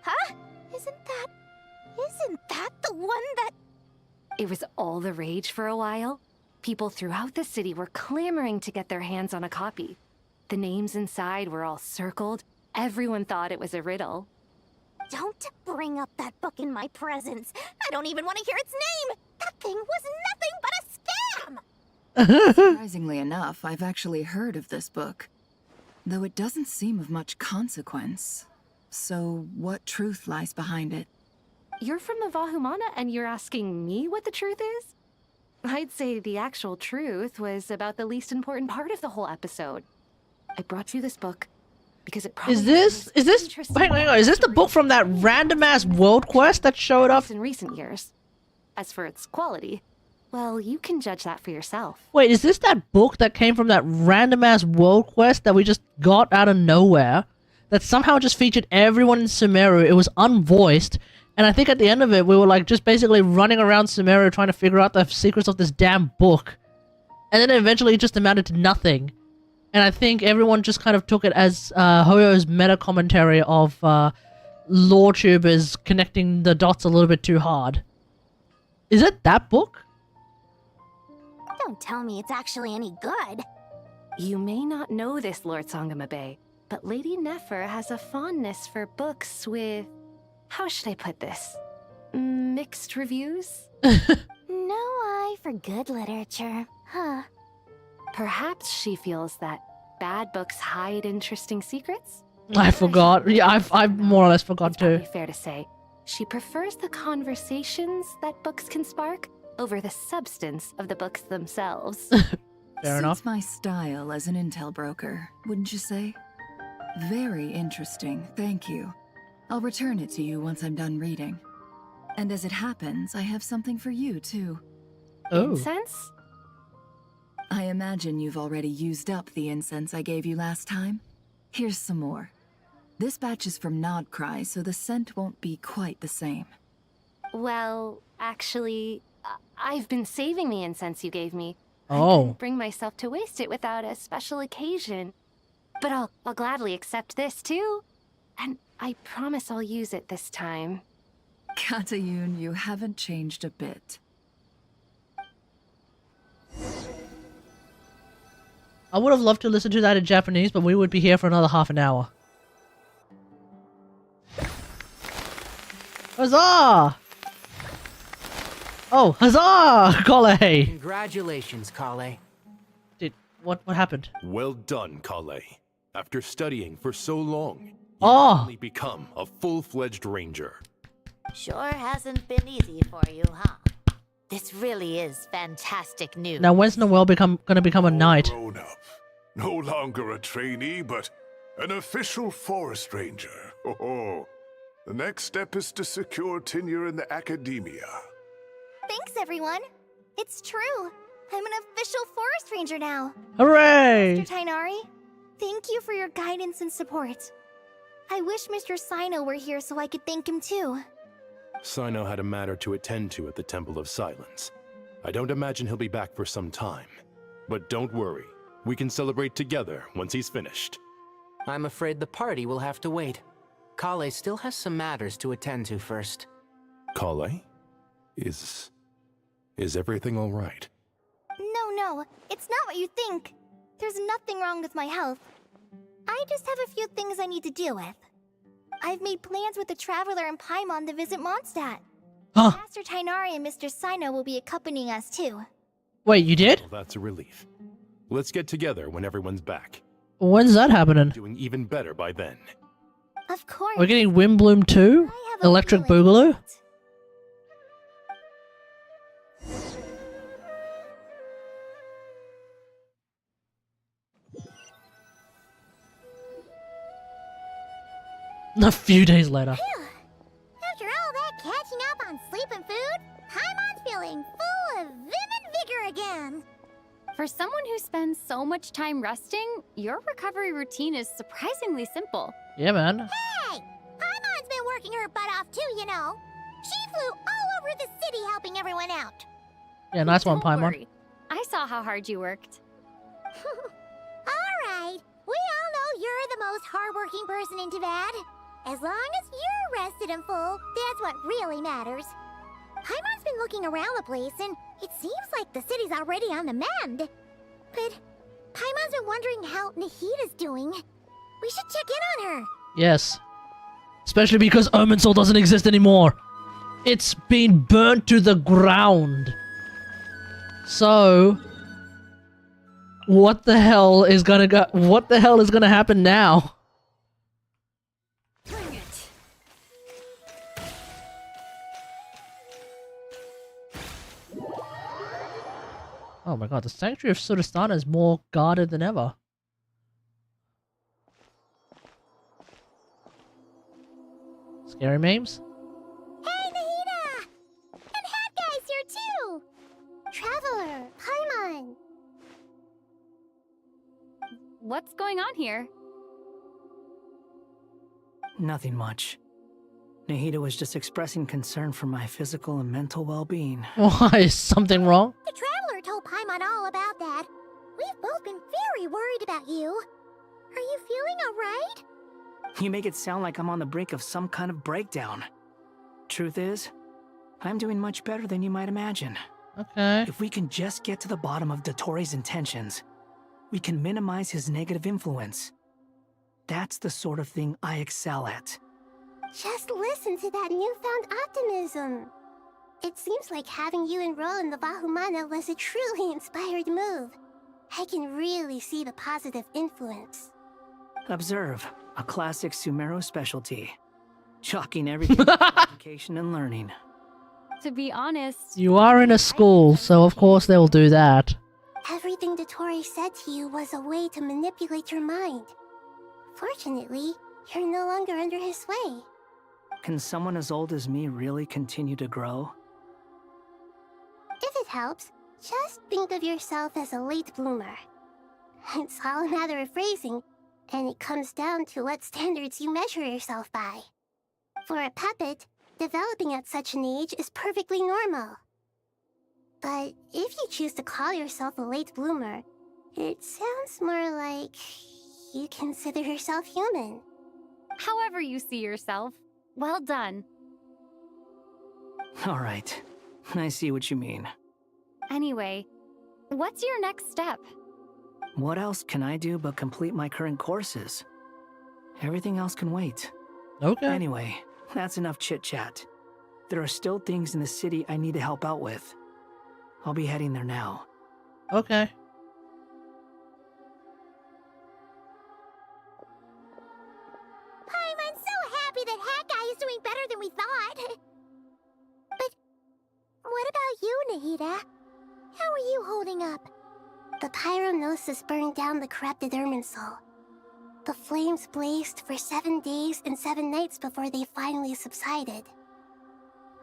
Huh? Isn't that the one that... It was all the rage for a while. People throughout the city were clamoring to get their hands on a copy. The names inside were all circled. Everyone thought it was a riddle. Don't bring up that book in my presence. I don't even want to hear its name. That thing was nothing but a scam. Surprisingly enough, I've actually heard of this book. Though it doesn't seem of much consequence. So, what truth lies behind it? You're from the Vahumana and you're asking me what the truth is? I'd say the actual truth was about the least important part of the whole episode. I brought you this book because it probably Is this hang on, is this the book from that random ass world quest that showed up in recent years? As for its quality, well, you can judge that for yourself. Wait, is this that book that came from that random ass world quest that we just got out of nowhere? That somehow just featured everyone in Sumeru. It was unvoiced, and I think at the end of it we were like just basically running around Sumeru trying to figure out the secrets of this damn book. And then eventually it just amounted to nothing. And I think everyone just kind of took it as Hoyo's meta commentary of lore tubers connecting the dots a little bit too hard. Is it that book? Don't tell me it's actually any good. You may not know this, Lord Sangamabe, but Lady Nefer has a fondness for books with... How should I put this? mixed reviews? No eye for good literature, huh? Perhaps she feels that bad books hide interesting secrets? I forgot. Yeah, I've more or less forgot too. Probably fair to say, she prefers the conversations that books can spark over the substance of the books themselves. Fair enough. Suits my style as an intel broker, wouldn't you say? Very interesting, thank you. I'll return it to you once I'm done reading. And as it happens, I have something for you, too. Oh. Incense? I imagine you've already used up the incense I gave you last time. Here's some more. This batch is from Nodcry, so the scent won't be quite the same. Well, actually, I've been saving the incense you gave me. I Oh. couldn't bring myself to waste it without a special occasion. But I'll gladly accept this too. And I promise I'll use it this time. Katayun, you haven't changed a bit. I would have loved to listen to that in Japanese, but we would be here for another half an hour. Huzzah! Oh, huzzah, Kale! Congratulations, Kale. What happened? Well done, Kale. After studying for so long, you Oh. finally become a full-fledged ranger. Sure hasn't been easy for you, huh? This really is fantastic news. Now, when's Noelle gonna become a knight? Grown up. No longer a trainee, but an official forest ranger. Oh, the next step is to secure tenure in the academia. Thanks, everyone. It's true. I'm an official forest ranger now. Hooray! Mr. Tainari, thank you for your guidance and support. I wish Mr. Sino were here so I could thank him too. Sino had a matter to attend to at the Temple of Silence. I don't imagine he'll be back for some time. But don't worry, we can celebrate together once he's finished. I'm afraid the party will have to wait. Kale still has some matters to attend to first. Kale? Is everything all right? No, it's not what you think. There's nothing wrong with my health. I just have a few things I need to deal with. I've made plans with the Traveler and Paimon to visit Mondstadt. Huh. Master Tainari and Mr. Sino will be accompanying us too. Wait, you did? Well, that's a relief. Let's get together when everyone's back. When's that happening? Doing even better by then. Of course. We're getting Windbloom 2? Electric Boogaloo? A few days later. After all that catching up on sleep and food, Paimon's feeling full of vim and vigor again. For someone who spends so much time resting, your recovery routine is surprisingly simple. Yeah, man. Hey! Paimon's been working her butt off too, you know. She flew all over the city helping everyone out. Yeah, nice one, Don't Paimon. worry. I saw how hard you worked. Alright, we all know you're the most hardworking person in Tavad. As long as you're rested and full, that's what really matters. Paimon's been looking around the place, and it seems like the city's already on the mend. But Paimon's been wondering how Nahida's doing. We should check in on her. Yes. Especially because Irminsul doesn't exist anymore. It's been burnt to the ground. So, what the hell is gonna happen now? Bring it. Oh my god, the Sanctuary of Sudastana is more guarded than ever. Scary memes? Hey, Nahida! And Hat Guy's here too! Traveler, Paimon! What's going on here? Nothing much. Nahida was just expressing concern for my physical and mental well-being. Why? Is something wrong? The Traveler told Paimon all about that. We've both been very worried about you. Are you feeling alright? You make it sound like I'm on the brink of some kind of breakdown. Truth is, I'm doing much better than you might imagine. Okay. If we can just get to the bottom of Dottoro's intentions, we can minimize his negative influence. That's the sort of thing I excel at. Just listen to that newfound optimism. It seems like having you enroll in the Vahumana was a truly inspired move. I can really see the positive influence. Observe, a classic Sumeru specialty. Chalking everything to education and learning. To be honest, You are in a school, so of course they will do that. Everything Dottore said to you was a way to manipulate your mind. Fortunately, you're no longer under his sway. Can someone as old as me really continue to grow? If it helps, just think of yourself as a late bloomer. It's all a matter of phrasing, and it comes down to what standards you measure yourself by. For a puppet, developing at such an age is perfectly normal. But if you choose to call yourself a late bloomer, it sounds more like you consider yourself human. however you see yourself, well done. Alright, I see what you mean. Anyway, what's your next step? What else can I do but complete my current courses? Everything else can wait. Okay. Anyway, that's enough chit-chat. There are still things in the city I need to help out with. I'll be heading there now. Okay. I'm so happy that Hat Guy is doing better than we thought. But what about you, Nahida? How are you holding up? The pyronosis burned down the corrupted Irminsul. The flames blazed for 7 days and 7 nights before they finally subsided.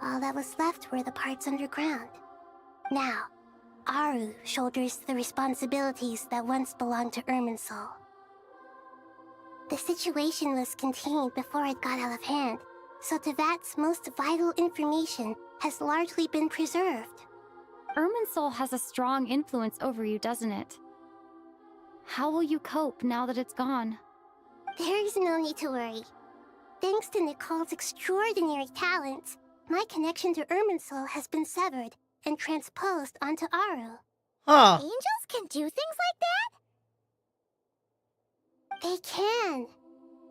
All that was left were the parts underground. Now, Aru shoulders the responsibilities that once belonged to Irminsul. The situation was contained before it got out of hand, so Tevat's most vital information has largely been preserved. Irminsul has a strong influence over you, doesn't it? How will you cope now that it's gone? There is no need to worry. Thanks to Nicole's extraordinary talents, my connection to Irminsul has been severed and transposed onto Aru. Huh. Angels can do things like that? They can.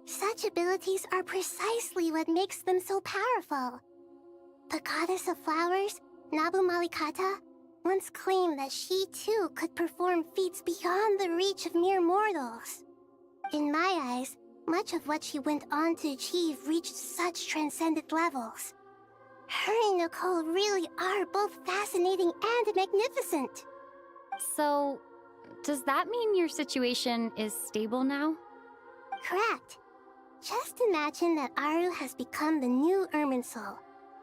Such abilities are precisely what makes them so powerful. The goddess of flowers, Nabu Malikata, once claimed that she too could perform feats beyond the reach of mere mortals. In my eyes, much of what she went on to achieve reached such transcendent levels. Her and Nicole really are both fascinating and magnificent. So, does that mean your situation is stable now? Correct. Just imagine that Aru has become the new Irminsul,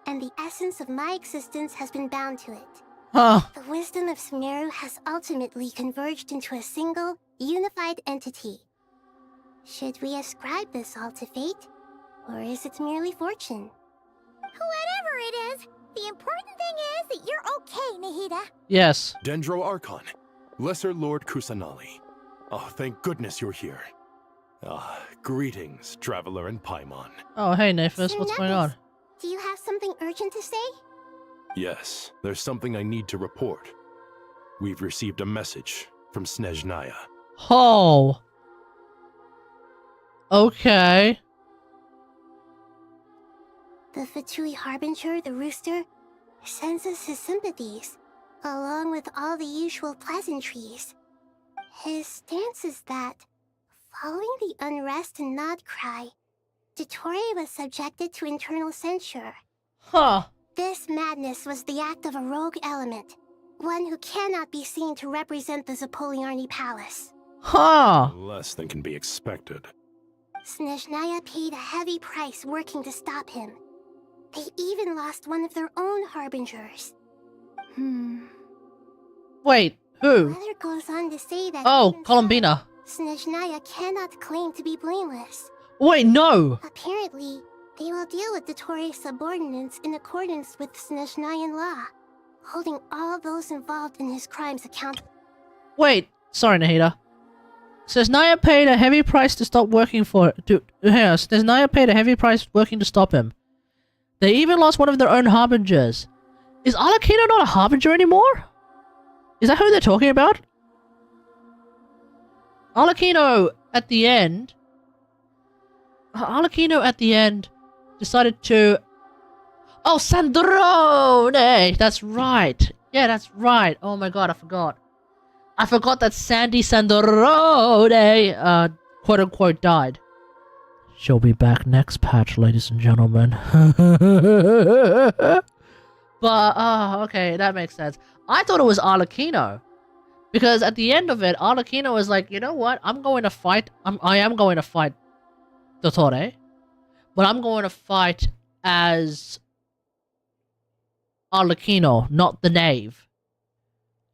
and the essence of my existence has been bound to it. Huh. The wisdom of Sumeru has ultimately converged into a single, unified entity. Should we ascribe this all to fate, or is it merely fortune? Whatever it is, the important thing is that you're okay, Nahida. Yes. Dendro Archon, Lesser Lord Kusanali. Oh, thank goodness you're here. Greetings, Traveler and Paimon. Oh, hey, Nephis, Sir what's going Nephis, on? Do you have something urgent to say? Yes, there's something I need to report. We've received a message from Snezhnaya. Oh. Okay. The Fatui Harbinger, the Rooster, sends us his sympathies, along with all the usual pleasantries. His stance is that, following the unrest and Nod Cry, Dottore was subjected to internal censure. Huh. This madness was the act of a rogue element, one who cannot be seen to represent the Zapoliarni Palace. Huh. Less than can be expected. Snezhnaya paid a heavy price working to stop him. They even lost one of their own Harbingers. Wait, who? Mother goes on to say that Oh, even Columbina. so, Snezhnaya cannot claim to be blameless. Wait, no. Apparently, they will deal with Dottore's subordinates in accordance with Snezhnayan law, holding all those involved in his crimes accountable. Wait, sorry, Nahida. Snezhnaya paid a heavy price to stop working for... Snezhnaya paid a heavy price working to stop him. They even lost one of their own Harbingers. Is Arlecchino not a Harbinger anymore? Is that who they're talking about? Arlecchino at the end... decided to... Oh, Sandrone! That's right. Yeah, that's right. Oh my god, I forgot. I forgot that Sandy Sandrone, quote-unquote, died. She'll be back next patch, ladies and gentlemen. But, okay, that makes sense. I thought it was Arlecchino. Because at the end of it, Arlecchino was like, you know what? I'm going to fight... I am going to fight Dottore. But I'm going to fight as... Arlecchino, not the knave.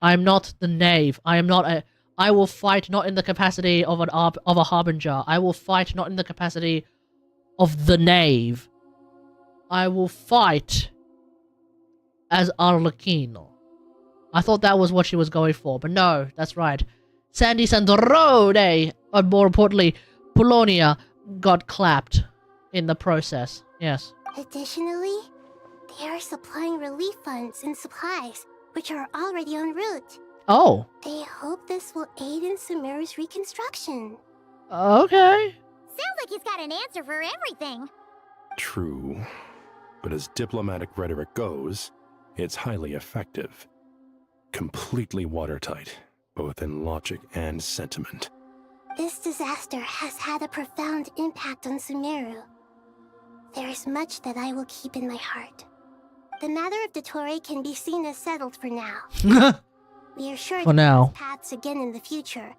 I'm not the knave. I am not a... I will fight not in the capacity of a harbinger. I will fight not in the capacity of the knave. I will fight as Arlecchino. I thought that was what she was going for, but no, that's right. Sandy Sandrone, and more importantly, Polonia, got clapped in the process. Yes. Additionally, they are supplying relief funds and supplies, which are already en route. Oh. They hope this will aid in Sumeru's reconstruction. Okay. Sounds like he's got an answer for everything. True. But as diplomatic rhetoric goes, it's highly effective. Completely watertight, both in logic and sentiment. This disaster has had a profound impact on Sumeru. There is much that I will keep in my heart. The matter of Dottore can be seen as settled for now. We are sure to cross paths again in the future,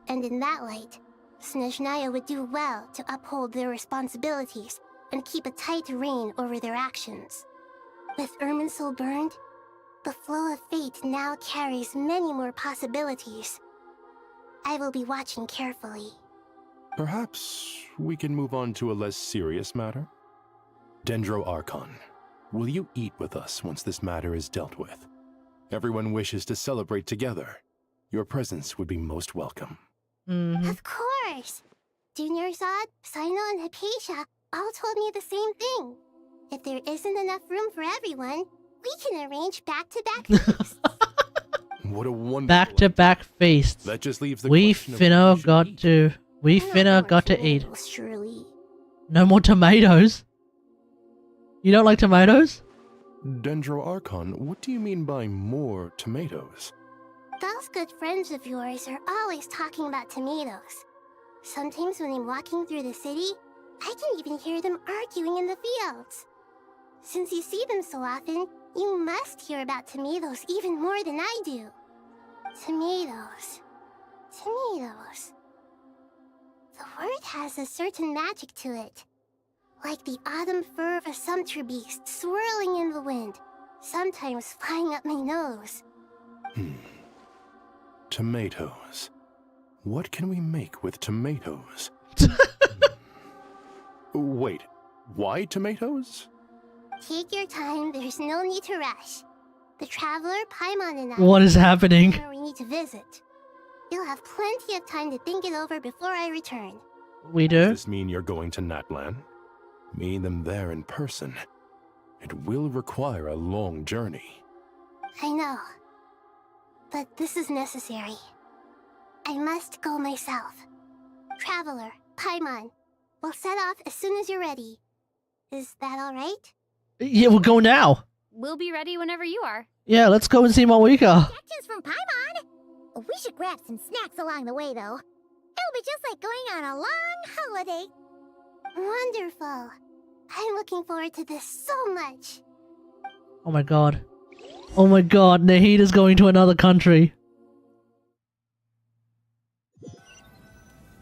and in that light, Snezhnaya would do well to uphold their responsibilities and keep a tight rein over their actions. With Irminsul burned, the flow of fate now carries many more possibilities. I will be watching carefully. Perhaps we can move on to a less serious matter? Dendro Archon, will you eat with us once this matter is dealt with? Everyone wishes to celebrate together. Your presence would be most welcome. Of course! Junior Zod, Sino, and Hypatia all told me the same thing. If there isn't enough room for everyone, we can arrange back-to-back feasts. What a wonderful... Back-to-back feasts. That just leaves the We question of finna got to eat. Surely. No more tomatoes? You don't like tomatoes? Dendro Archon, what do you mean by more tomatoes? Those good friends of yours are always talking about tomatoes. Sometimes when I'm walking through the city, I can even hear them arguing in the fields. Since you see them so often, you must hear about tomatoes even more than I do. Tomatoes. Tomatoes. The word has a certain magic to it. Like the autumn fur of a sumpter beast swirling in the wind, sometimes flying up my nose. Tomatoes. What can we make with tomatoes? Wait, why tomatoes? Take your time, there's no need to rush. The Traveler, Paimon, and I... What is happening? Where we need to visit. You'll have plenty of time to think it over before I return. We do? Does this mean you're going to Natlan? Meeting them there in person. It will require a long journey. I know. But this is necessary. I must go myself. Traveler, Paimon, we'll set off as soon as you're ready. Is that alright? Yeah, we'll go now. We'll be ready whenever you are. Yeah, let's go and see Malika. Actions from Paimon! We should grab some snacks along the way, though. It'll be just like going on a long holiday. Wonderful. I'm looking forward to this so much. Oh my god. Oh my god, Nahida's going to another country.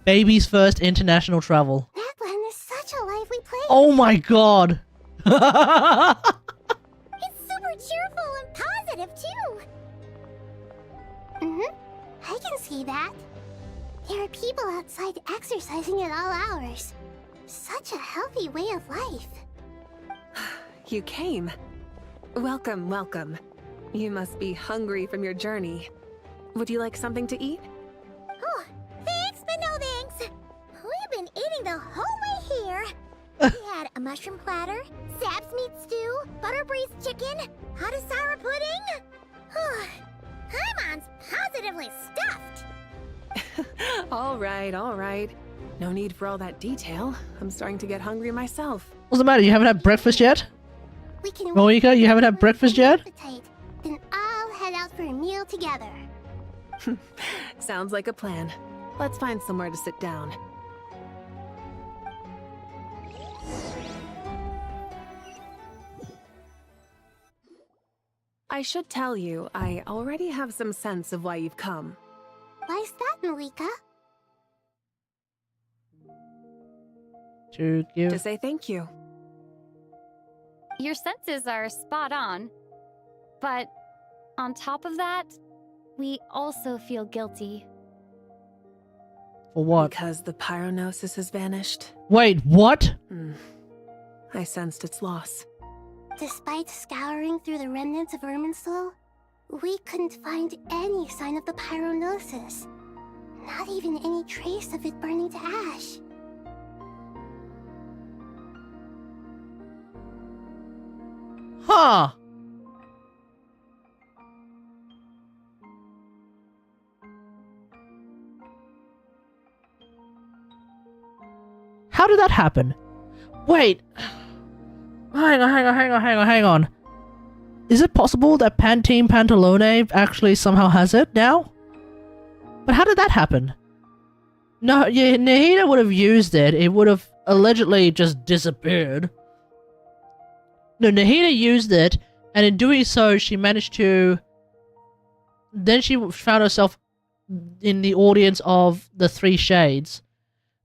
Baby's first international travel. Natlan is such a lively place. Oh my god. It's super cheerful and positive, too. I can see that. There are people outside exercising at all hours. Such a healthy way of life. You came. Welcome, welcome. You must be hungry from your journey. Would you like something to eat? Oh, thanks, but no thanks. We've been eating the whole way here. We had a mushroom platter, Sab's meat stew, butter braised chicken, Hadasara pudding. Paimon's positively stuffed. All right, all right. No need for all that detail. I'm starting to get hungry myself. What's the matter? You haven't had breakfast yet? We can Monika, you haven't had breakfast yet? appetite, then I'll head out for a meal together. Sounds like a plan. Let's find somewhere to sit down. I should tell you, I already have some sense of why you've come. Why's that, Malika? To say thank you. Your senses are spot on. But on top of that, we also feel guilty. For what? Because the pyronosis has vanished. Wait, what? I sensed its loss. Despite scouring through the remnants of Irminsul, we couldn't find any sign of the pyronosis. Not even any trace of it burning to ash. Huh. How did that happen? Wait. Hang on. Is it possible that Pantene Pantalone actually somehow has it now? But how did that happen? No, yeah, Nahida would have used it. It would have allegedly just disappeared. No, Nahida used it, and in doing so, she managed to... Then she found herself in the audience of the Three Shades.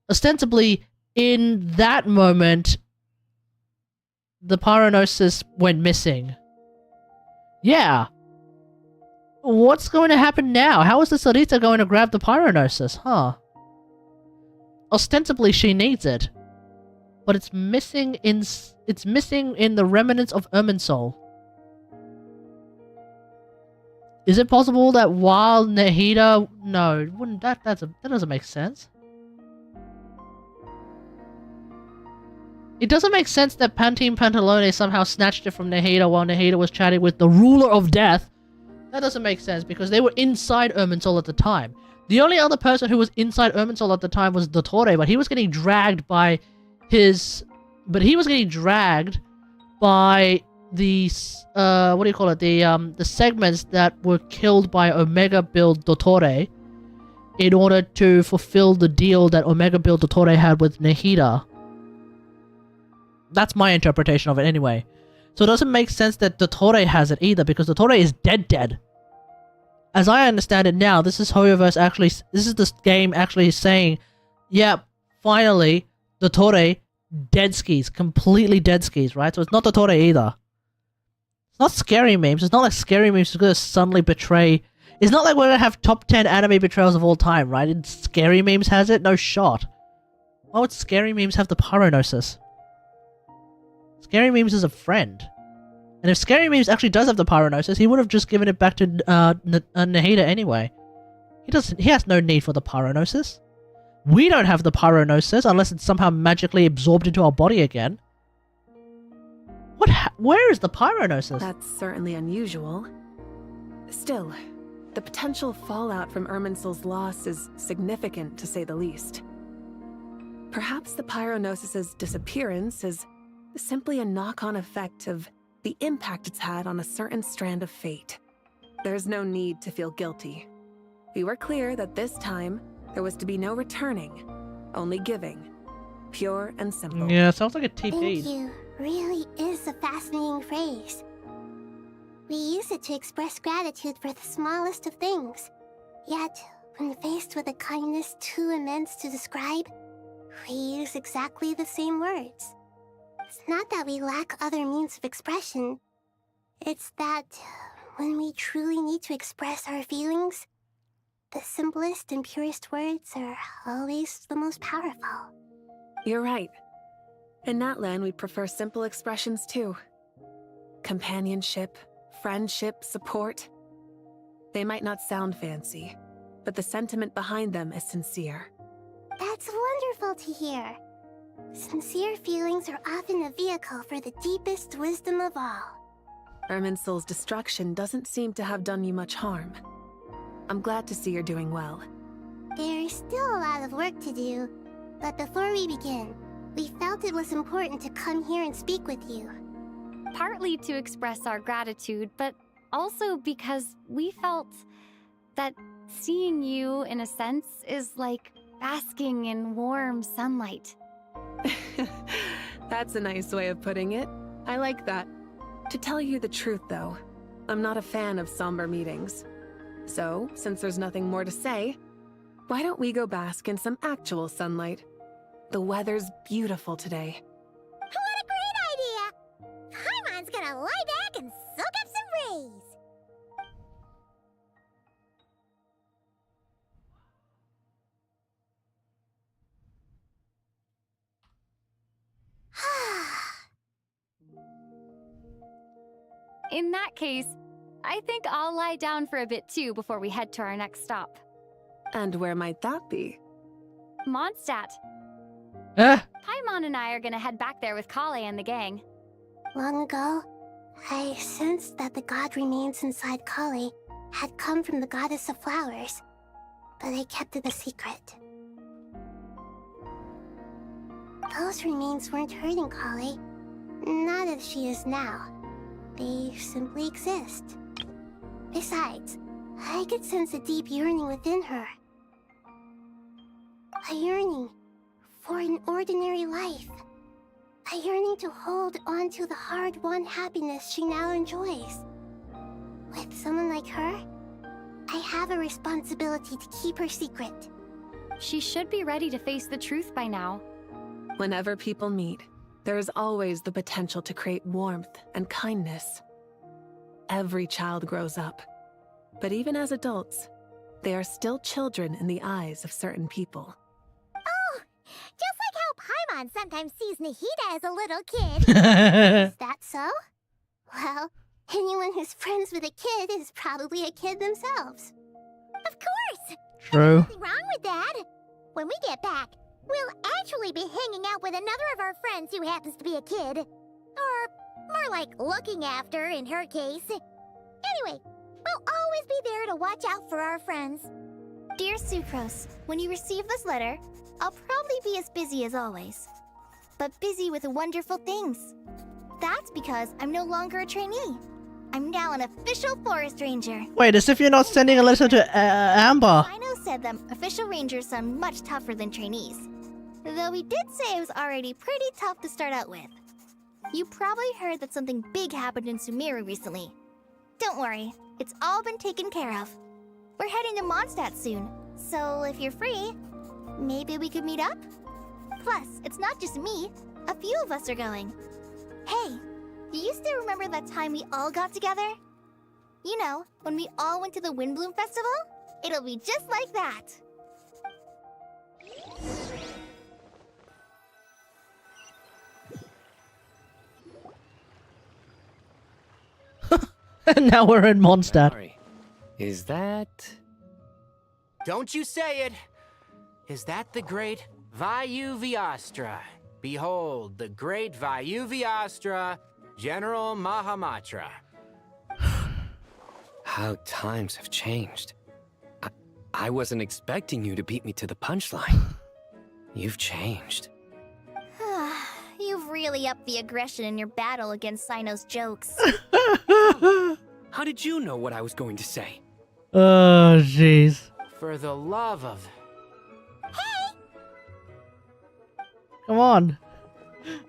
Ostensibly, in that moment, the pyronosis went missing. Yeah. What's going to happen now? How is the Sarita going to grab the pyronosis? Huh. Ostensibly, she needs it. But it's missing in the remnants of Irminsul. Is it possible that while Nahida... No, wouldn't that doesn't make sense. It doesn't make sense that Pantene Pantalone somehow snatched it from Nahida while Nahida was chatting with the ruler of death. That doesn't make sense because they were inside Irminsul at the time. The only other person who was inside Irminsul at the time was Dottore, but he was getting dragged by his... But he was getting dragged by the... what do you call it? The segments that were killed by Omega Build Dottore in order to fulfill the deal that Omega Build Dottore had with Nahida. That's my interpretation of it anyway. So it doesn't make sense that Dottore has it either, because Dottore is dead. As I understand it now, this is Hoyoverse actually... This is this game actually saying, yeah, finally, Dottore, dead skis. Completely dead skis, right? So it's not Dottore either. It's not Scary Memes. It's not like Scary Memes is going to suddenly betray... It's not like we're going to have top 10 anime betrayals of all time, right? And Scary Memes has it? No shot. Why would Scary Memes have the pyronosis? Scary Memes is a friend. And if Scary Memes actually does have the pyronosis, he would have just given it back to Nahida anyway. He has no need for the pyronosis. We don't have the pyronosis unless it's somehow magically absorbed into our body again. Where is the pyronosis? That's certainly unusual. Still, the potential fallout from Irminsul's loss is significant to say the least. Perhaps the pyronosis's disappearance is simply a knock-on effect of the impact it's had on a certain strand of fate. There's no need to feel guilty. We were clear that this time, there was to be no returning, only giving. Pure and simple. Yeah, sounds like a TP. Thank you really is a fascinating phrase. We use it to express gratitude for the smallest of things. Yet, when faced with a kindness too immense to describe, we use exactly the same words. It's not that we lack other means of expression. It's that when we truly need to express our feelings, the simplest and purest words are always the most powerful. You're right. In Natlan, we prefer simple expressions too. Companionship, friendship, support. They might not sound fancy, but the sentiment behind them is sincere. That's wonderful to hear. Sincere feelings are often a vehicle for the deepest wisdom of all. Irminsul's destruction doesn't seem to have done you much harm. I'm glad to see you're doing well. There's still a lot of work to do, But before we begin, we felt it was important to come here and speak with you. Partly to express our gratitude, but also because we felt that seeing you, in a sense, is like basking in warm sunlight. That's a nice way of putting it. I like that. To tell you the truth, though, I'm not a fan of somber meetings. So, since there's nothing more to say, why don't we go bask in some actual sunlight? The weather's beautiful today. What a great idea! Paimon's gonna lie back and soak up some rays. In that case, I think I'll lie down for a bit too before we head to our next stop. And where might that be? Mondstadt. Paimon and I are gonna head back there with Kale and the gang. Long ago, I sensed that the god remains inside Kale had come from the goddess of flowers, but I kept it a secret. Those remains weren't hurting Kale, not as she is now. They simply exist. Besides, I could sense a deep yearning within her. A yearning for an ordinary life. A yearning to hold on to the hard-won happiness she now enjoys. With someone like her, I have a responsibility to keep her secret. She should be ready to face the truth by now. Whenever people meet, there is always the potential to create warmth and kindness. Every child grows up, but even as adults, they are still children in the eyes of certain people. Oh, just like how Paimon sometimes sees Nahida as a little kid. Is that so? Well, anyone who's friends with a kid is probably a kid themselves. Of course! True. Nothing wrong with that. When we get back, we'll actually be hanging out with another of our friends who happens to be a kid. Or more like looking after, in her case. Anyway, we'll always be there to watch out for our friends. Dear Sucrose, when you receive this letter, I'll probably be as busy as always. But busy with wonderful things. That's because I'm no longer a trainee. I'm now an official forest ranger. Wait, as if you're not sending a letter to Amber. Sino said that official rangers sound much tougher than trainees. Though he did say it was already pretty tough to start out with. You probably heard that something big happened in Sumeru recently. Don't worry, it's all been taken care of. We're heading to Mondstadt soon, so if you're free, maybe we could meet up? Plus, it's not just me. A few of us are going. Hey, do you still remember that time we all got together? You know, when we all went to the Windbloom Festival? It'll be just like that. And now we're in Mondstadt. Is that... Don't you say it! Is that the great Vayu-Vyastra? Behold, the great Vayu-Vyastra, General Mahamatra. How times have changed. I wasn't expecting you to beat me to the punchline. You've changed. You've really upped the aggression in your battle against Sino's jokes. How did you know what I was going to say? Oh, jeez. For the love of... Come on.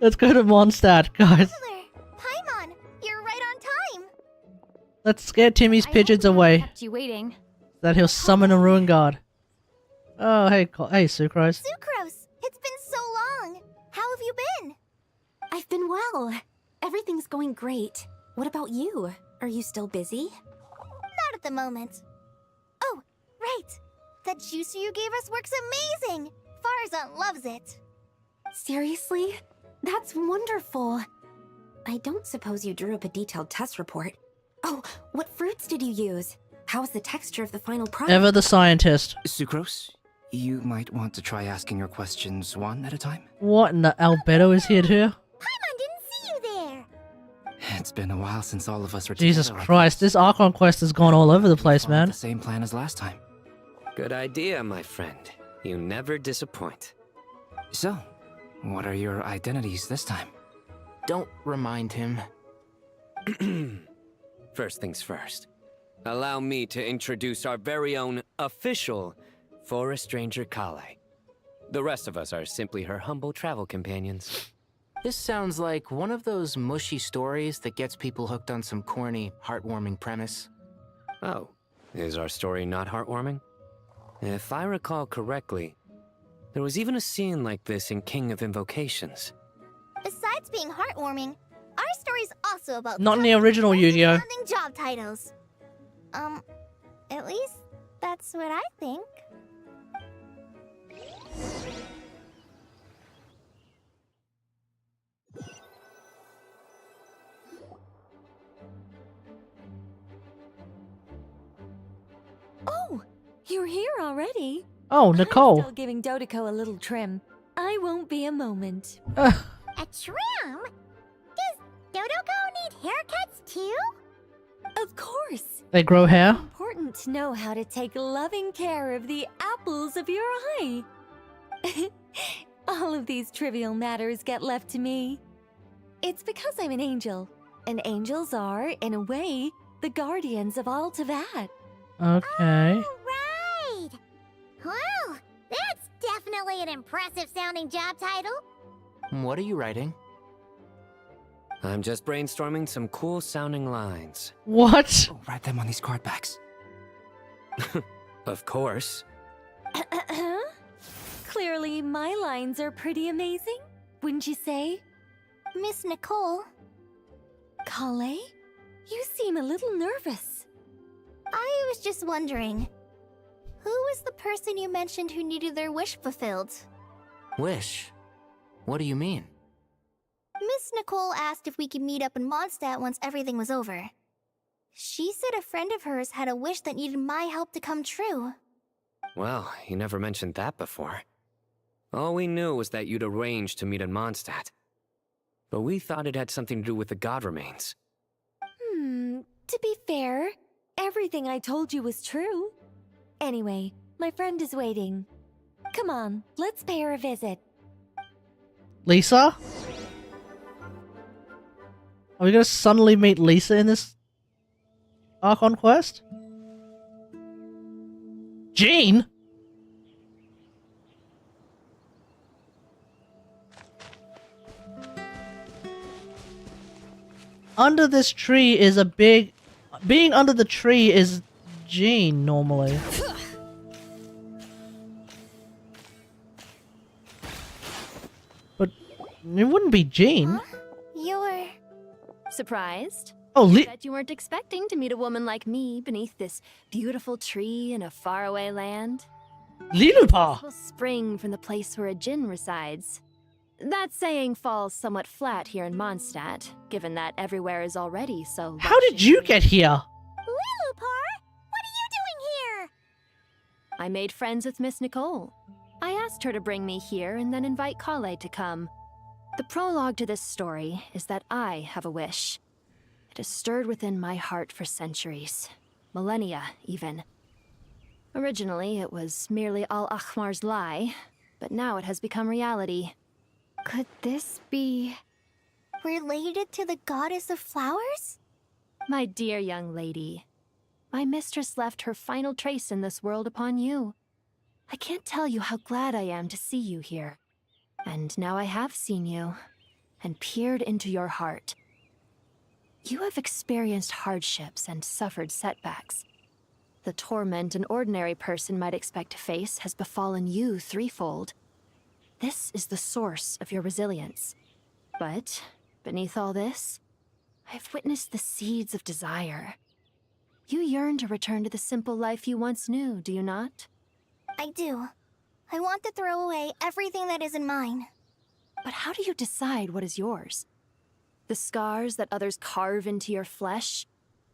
Let's go to Mondstadt, guys. Paimon, you're right on time. Let's scare Timmy's pigeons away. Kept you waiting. That he'll summon a ruin guard. Oh, hey, hey, Sucrose. Sucrose, it's been so long. How have you been? I've been well. Everything's going great. What about you? Are you still busy? Not at the moment. Oh, right. That juicer you gave us works amazing. Farzan loves it. Seriously? That's wonderful. I don't suppose you drew up a detailed test report. Oh, what fruits did you use? How was the texture of the final product? Ever the scientist. Sucrose, you might want to try asking your questions one at a time. What in the Albedo is here too? Paimon didn't see you there. It's been a while since all of us were Jesus together. Christ, this Archon quest has gone all over the place, man. The same plan as last time. Good idea, my friend. You never disappoint. So, what are your identities this time? Don't remind him. First things first. Allow me to introduce our very own official Forest Ranger Kale. The rest of us are simply her humble travel companions. This sounds like one of those mushy stories that gets people hooked on some corny, heartwarming premise. Oh, is our story not heartwarming? If I recall correctly, there was even a scene like this in King of Invocations. Besides being heartwarming, our story's also about Not in the original Yu-Gi-Oh! sounding job titles. At least that's what I think. Oh, you're here already. Oh, Nicole. I'm still giving Dodeko a little trim. I won't be a moment. A trim? Does Dodoko need haircuts too? Of course. They grow hair? Important to know how to take loving care of the apples of your eye. All of these trivial matters get left to me. It's because I'm an angel, and angels are, in a way, the guardians of all Teyvat. Okay. Right! Wow, that's definitely an impressive sounding job title. What are you writing? I'm just brainstorming some cool sounding lines. What? Oh, write them on these card backs. Of course. Clearly, my lines are pretty amazing, wouldn't you say? Miss Nicole. Kale? You seem a little nervous. I was just wondering, who was the person you mentioned who needed their wish fulfilled? Wish? What do you mean? Miss Nicole asked if we could meet up in Mondstadt once everything was over. She said a friend of hers had a wish that needed my help to come true. Well, you never mentioned that before. All we knew was that you'd arranged to meet in Mondstadt. But we thought it had something to do with the god remains. To be fair, everything I told you was true. Anyway, my friend is waiting. Come on, let's pay her a visit. Lisa? Are we gonna suddenly meet Lisa in this Archon quest? Jean? Under this tree is a big... Being under the tree is Jean, normally. But it wouldn't be Jean. You're... Surprised? Oh, Bet you weren't expecting to meet a woman like me beneath this beautiful tree in a faraway land. Lilupa! Will spring from the place where a Jinn resides. That saying falls somewhat flat here in Mondstadt, given that everywhere is already so... How did you get here? Lilupar, what are you doing here? I made friends with Miss Nicole. I asked her to bring me here and then invite Kale to come. The prologue to this story is that I have a wish. It has stirred within my heart for centuries. Millennia, even. Originally, it was merely Al-Ahmar's lie, but now it has become reality. Could this be... related to the goddess of flowers? My dear young lady, my mistress left her final trace in this world upon you. I can't tell you how glad I am to see you here. And now I have seen you, and peered into your heart. You have experienced hardships and suffered setbacks. The torment an ordinary person might expect to face has befallen you threefold. This is the source of your resilience. But, beneath all this, I've witnessed the seeds of desire. You yearn to return to the simple life you once knew, do you not? I do. I want to throw away everything that isn't mine. But how do you decide what is yours? The scars that others carve into your flesh?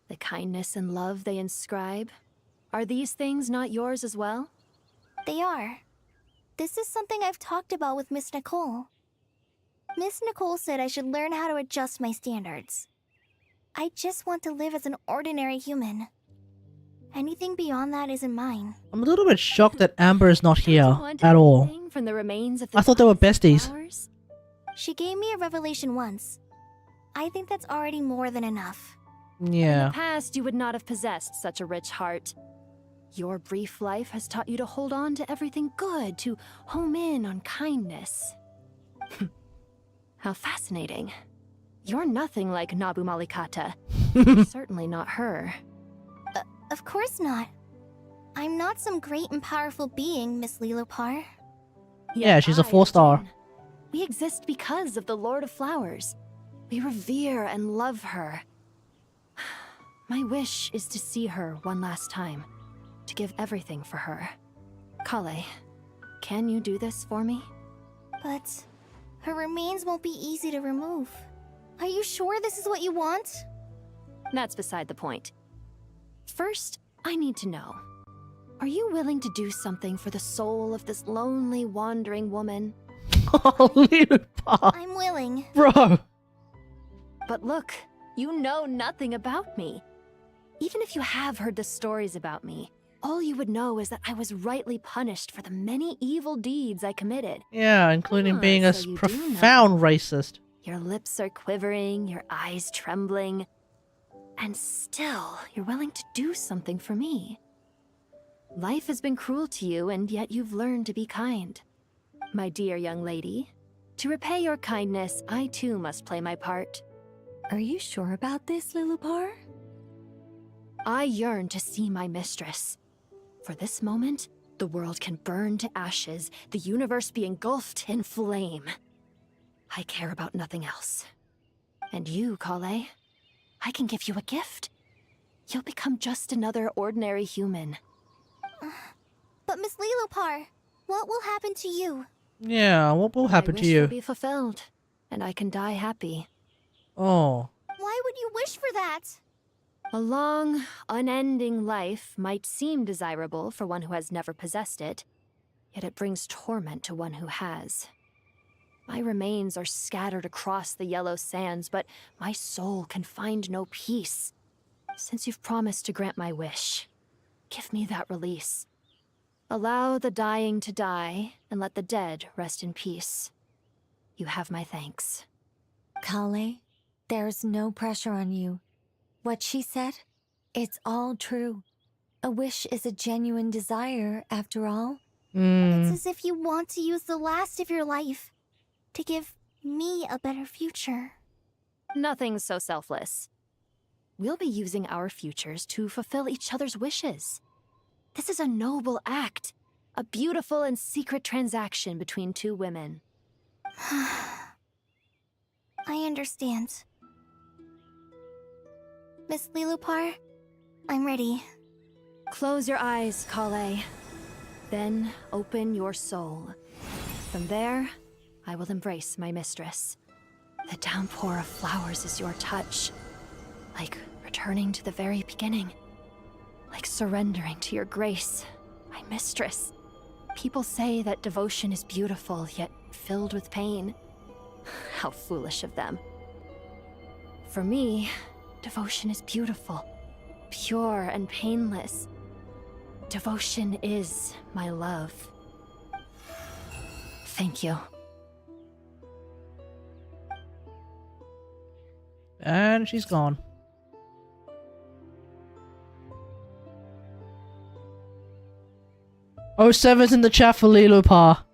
The kindness and love they inscribe? Are these things not yours as well? They are. This is something I've talked about with Miss Nicole. Miss Nicole said I should learn how to adjust my standards. I just want to live as an ordinary human. Anything beyond that isn't mine. I'm a little bit shocked that Amber is not here at all. from the remains of the I thought they were goddess of besties. flowers? She gave me a revelation once. I think that's already more than enough. In Yeah. the past, you would not have possessed such a rich heart. Your brief life has taught you to hold on to everything good, to home in on kindness. How fascinating. You're nothing like Nabu Malikata. Certainly not her. Of course not. I'm not some great and powerful being, Miss Lilopar. Yeah, she's a 4-star. We exist because of the Lord of Flowers. We revere and love her. My wish is to see her one last time, to give everything for her. Kale, can you do this for me? But her remains won't be easy to remove. Are you sure this is what you want? That's beside the point. First, I need to know. Are you willing to do something for the soul of this lonely, wandering woman? I'm willing. Bro! But look, you know nothing about me. Even if you have heard the stories about me, all you would know is that I was rightly punished for the many evil deeds I committed. Yeah, including being a so you do profound racist. Your lips are quivering, your eyes trembling. And still, you're willing to do something for me. Life has been cruel to you, and yet you've learned to be kind. My dear young lady, to repay your kindness, I too must play my part. Are you sure about this, Lilopar? I yearn to see my mistress. For this moment, the world can burn to ashes, the universe be engulfed in flame. I care about nothing else. And you, Kale, I can give you a gift. You'll become just another ordinary human. But Miss Lilopar, what will happen to you? Yeah, what will happen My to wish you? will be fulfilled, and I can die happy. Oh. Why would you wish for that? A long, unending life might seem desirable for one who has never possessed it, yet it brings torment to one who has. My remains are scattered across the yellow sands, but my soul can find no peace. Since you've promised to grant my wish, give me that release. Allow the dying to die, and let the dead rest in peace. You have my thanks. Kale, there's no pressure on you. What she said, it's all true. A wish is a genuine desire, after all. It's as if you want to use the last of your life to give me a better future. Nothing's so selfless. We'll be using our futures to fulfill each other's wishes. This is a noble act, a beautiful and secret transaction between two women. I understand. Miss Lilopar, I'm ready. Close your eyes, Kale. Then open your soul. From there, I will embrace my mistress. The downpour of flowers is your touch. Like returning to the very beginning. Like surrendering to your grace, my mistress. People say that devotion is beautiful, yet filled with pain. How foolish of them. For me, devotion is beautiful, pure and painless. Devotion is my love. Thank you. And she's gone. Oh, 7's in the chat for Lilopar.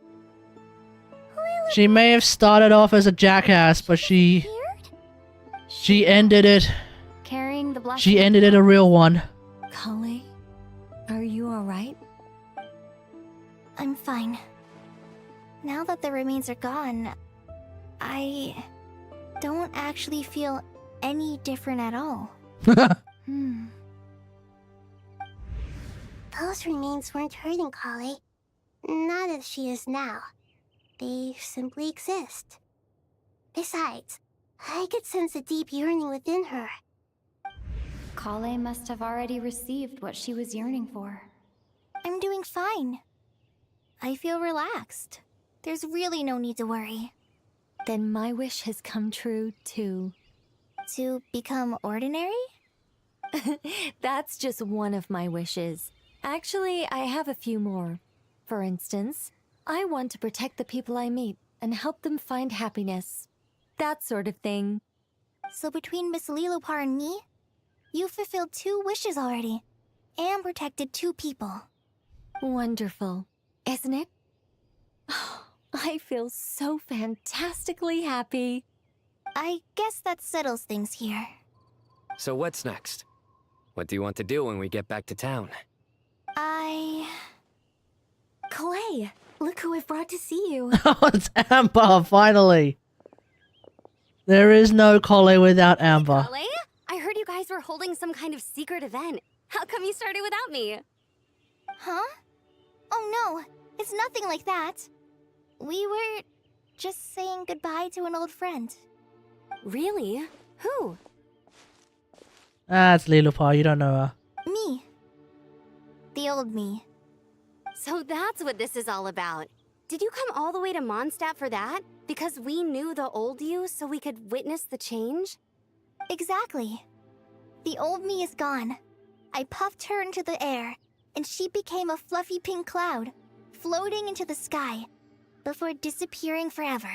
She may have started off as a jackass, but she ended it. Carrying the black. She ended it a real one. Kale, are you alright? I'm fine. Now that the remains are gone, I don't actually feel any different at all. Those remains weren't hurting Kale. Not as she is now. They simply exist. Besides, I could sense a deep yearning within her. Kale must have already received what she was yearning for. I'm doing fine. I feel relaxed. There's really no need to worry. Then my wish has come true, too. To become ordinary? That's just one of my wishes. Actually, I have a few more. For instance, I want to protect the people I meet and help them find happiness. That sort of thing. So between Miss Lilopar and me, you've fulfilled 2 wishes already, and protected 2 people. Wonderful, isn't it? I feel so fantastically happy. I guess that settles things here. So what's next? What do you want to do when we get back to town? Clay, look who I've brought to see you. Oh, it's Amber, finally. There is no Collei without Amber. Clay? I heard you guys were holding some kind of secret event. How come you started without me? Huh? Oh no, it's nothing like that. We were just saying goodbye to an old friend. Really? Who? Ah, it's Lilopar, you don't know her. Me. The old me. So that's what this is all about. Did you come all the way to Mondstadt for that? Because we knew the old you so we could witness the change? Exactly. The old me is gone. I puffed her into the air, and she became a fluffy pink cloud, floating into the sky, before disappearing forever.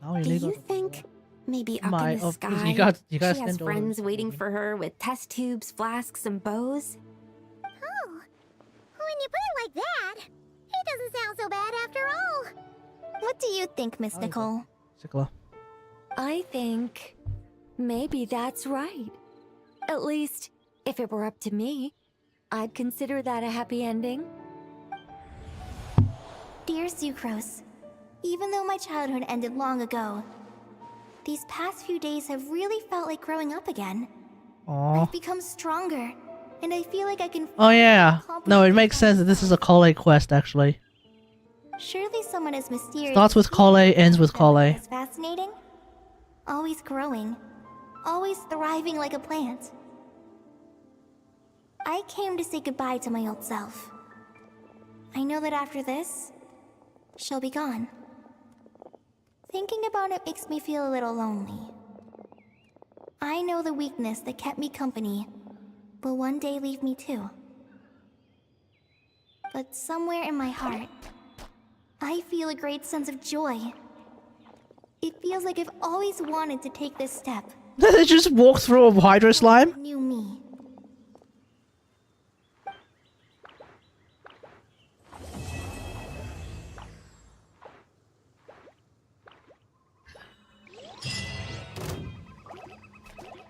Oh, Do you think maybe up in the sky you guys she has send all friends those- waiting for her with test tubes, flasks, and bows? Oh, when you put it like that, it doesn't sound so bad after all. What do you think, Miss Nicole? Sickler. I think maybe that's right. At least, if it were up to me, I'd consider that a happy ending. Dear Sucrose, even though my childhood ended long ago, these past few days have really felt like growing up again. Aww. I've become stronger, and I feel like I can Oh yeah. No, it makes sense that this is a Collei quest, actually. Surely someone as mysterious Starts with Collei, ends with Collei. is fascinating. Always growing. Always thriving like a plant. I came to say goodbye to my old self. I know that after this, she'll be gone. Thinking about it makes me feel a little lonely. I know the weakness that kept me company will one day leave me too. But somewhere in my heart, I feel a great sense of joy. It feels like I've always wanted to take this step. Did they just walk through a Hydro slime? New me.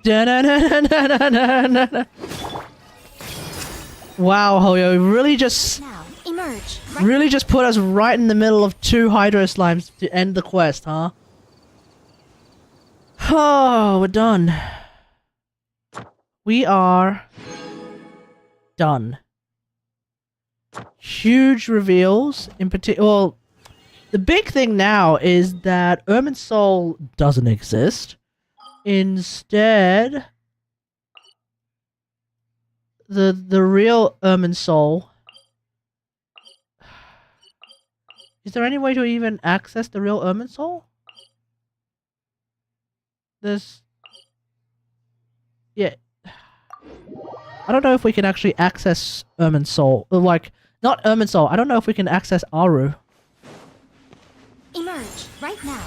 Da-na-na-na-na-na-na-na. Wow, Hoyo, really just Emerge. really just put us right in the middle of 2 Hydro slimes to end the quest, huh? Oh, we're done. We are done. Huge reveals in particular. Well, the big thing now is that Irminsul doesn't exist. Instead, the real Irminsul. Is there any way to even access the real Irminsul? Yeah. I don't know if we can actually access Irminsul. Like, not Irminsul. I don't know if we can access Aru. Emerge right now.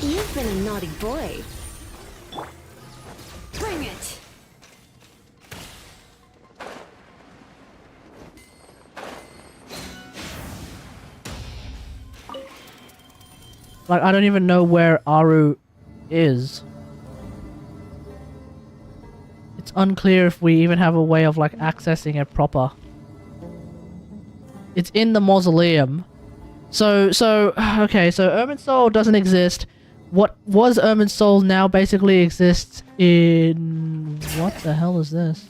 You've been a naughty boy. Bring it. Like, I don't even know where Aru is. It's unclear if we even have a way of, like, accessing it proper. It's in the mausoleum. Okay, so Irminsul doesn't exist. What was Irminsul now basically exists in... What the hell is this?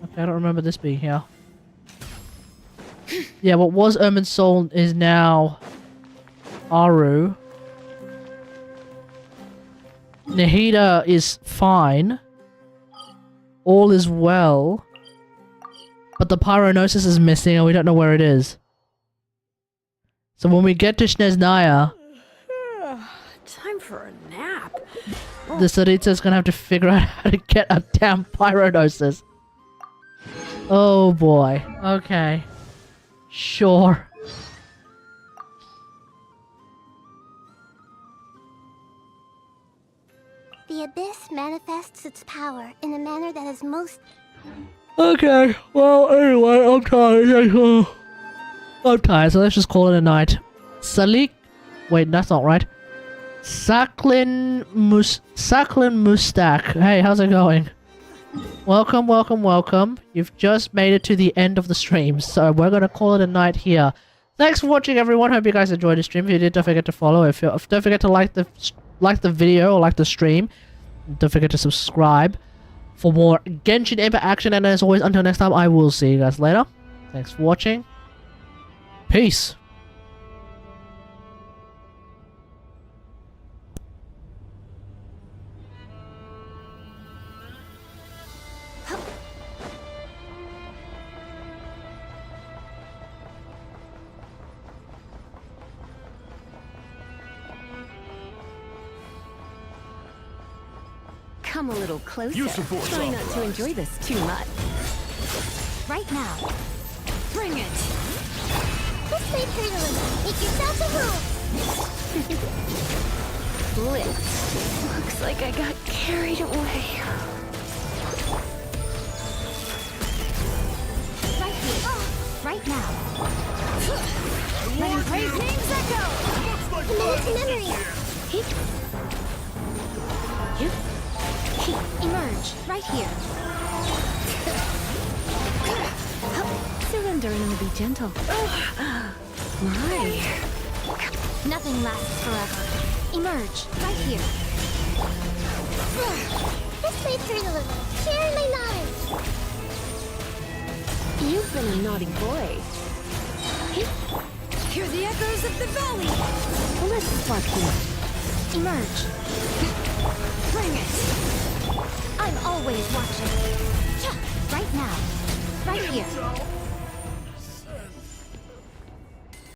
Okay, I don't remember this being here. Yeah, what was Irminsul is now Aru. Nahida is fine. All is well. But the Pyronosis is missing and we don't know where it is. So when we get to Snezhnaya, Time for a nap. The Sarita's gonna have to figure out how to get a damn pyronosis. Oh boy. Okay. Sure. The abyss manifests its power in a manner that is most... Okay, well, anyway, I'm tired. I'm tired, so let's just call it a night. Salik... Wait, that's not right. Saklin Mustak. Hey, how's it going? Welcome, welcome, welcome. You've just made it to the end of the stream, so we're gonna call it a night here. Thanks for watching, everyone. Hope you guys enjoyed the stream. If you did, don't forget to follow. Don't forget to like the video or like the stream. Don't forget to subscribe for more Genshin Impact action. And as always, until next time, I will see you guys later. Thanks for watching. Peace. Come a little closer. You support Try not to enjoy this too much. Right now. Bring it! This may hurt a little. Make yourself a move. Blitz. Looks like I got carried away. Right here. Right now. Letting praise names echo. Command to memory. Emerge. Right here. Surrender and I'll be gentle. My. Nothing lasts forever. Emerge. Right here. This may hurt a little. Share my knowledge. You've been a naughty boy. Hear the echoes of the valley. Let's spark you. Emerge. Bring it. I'm always watching. Right now. Right here.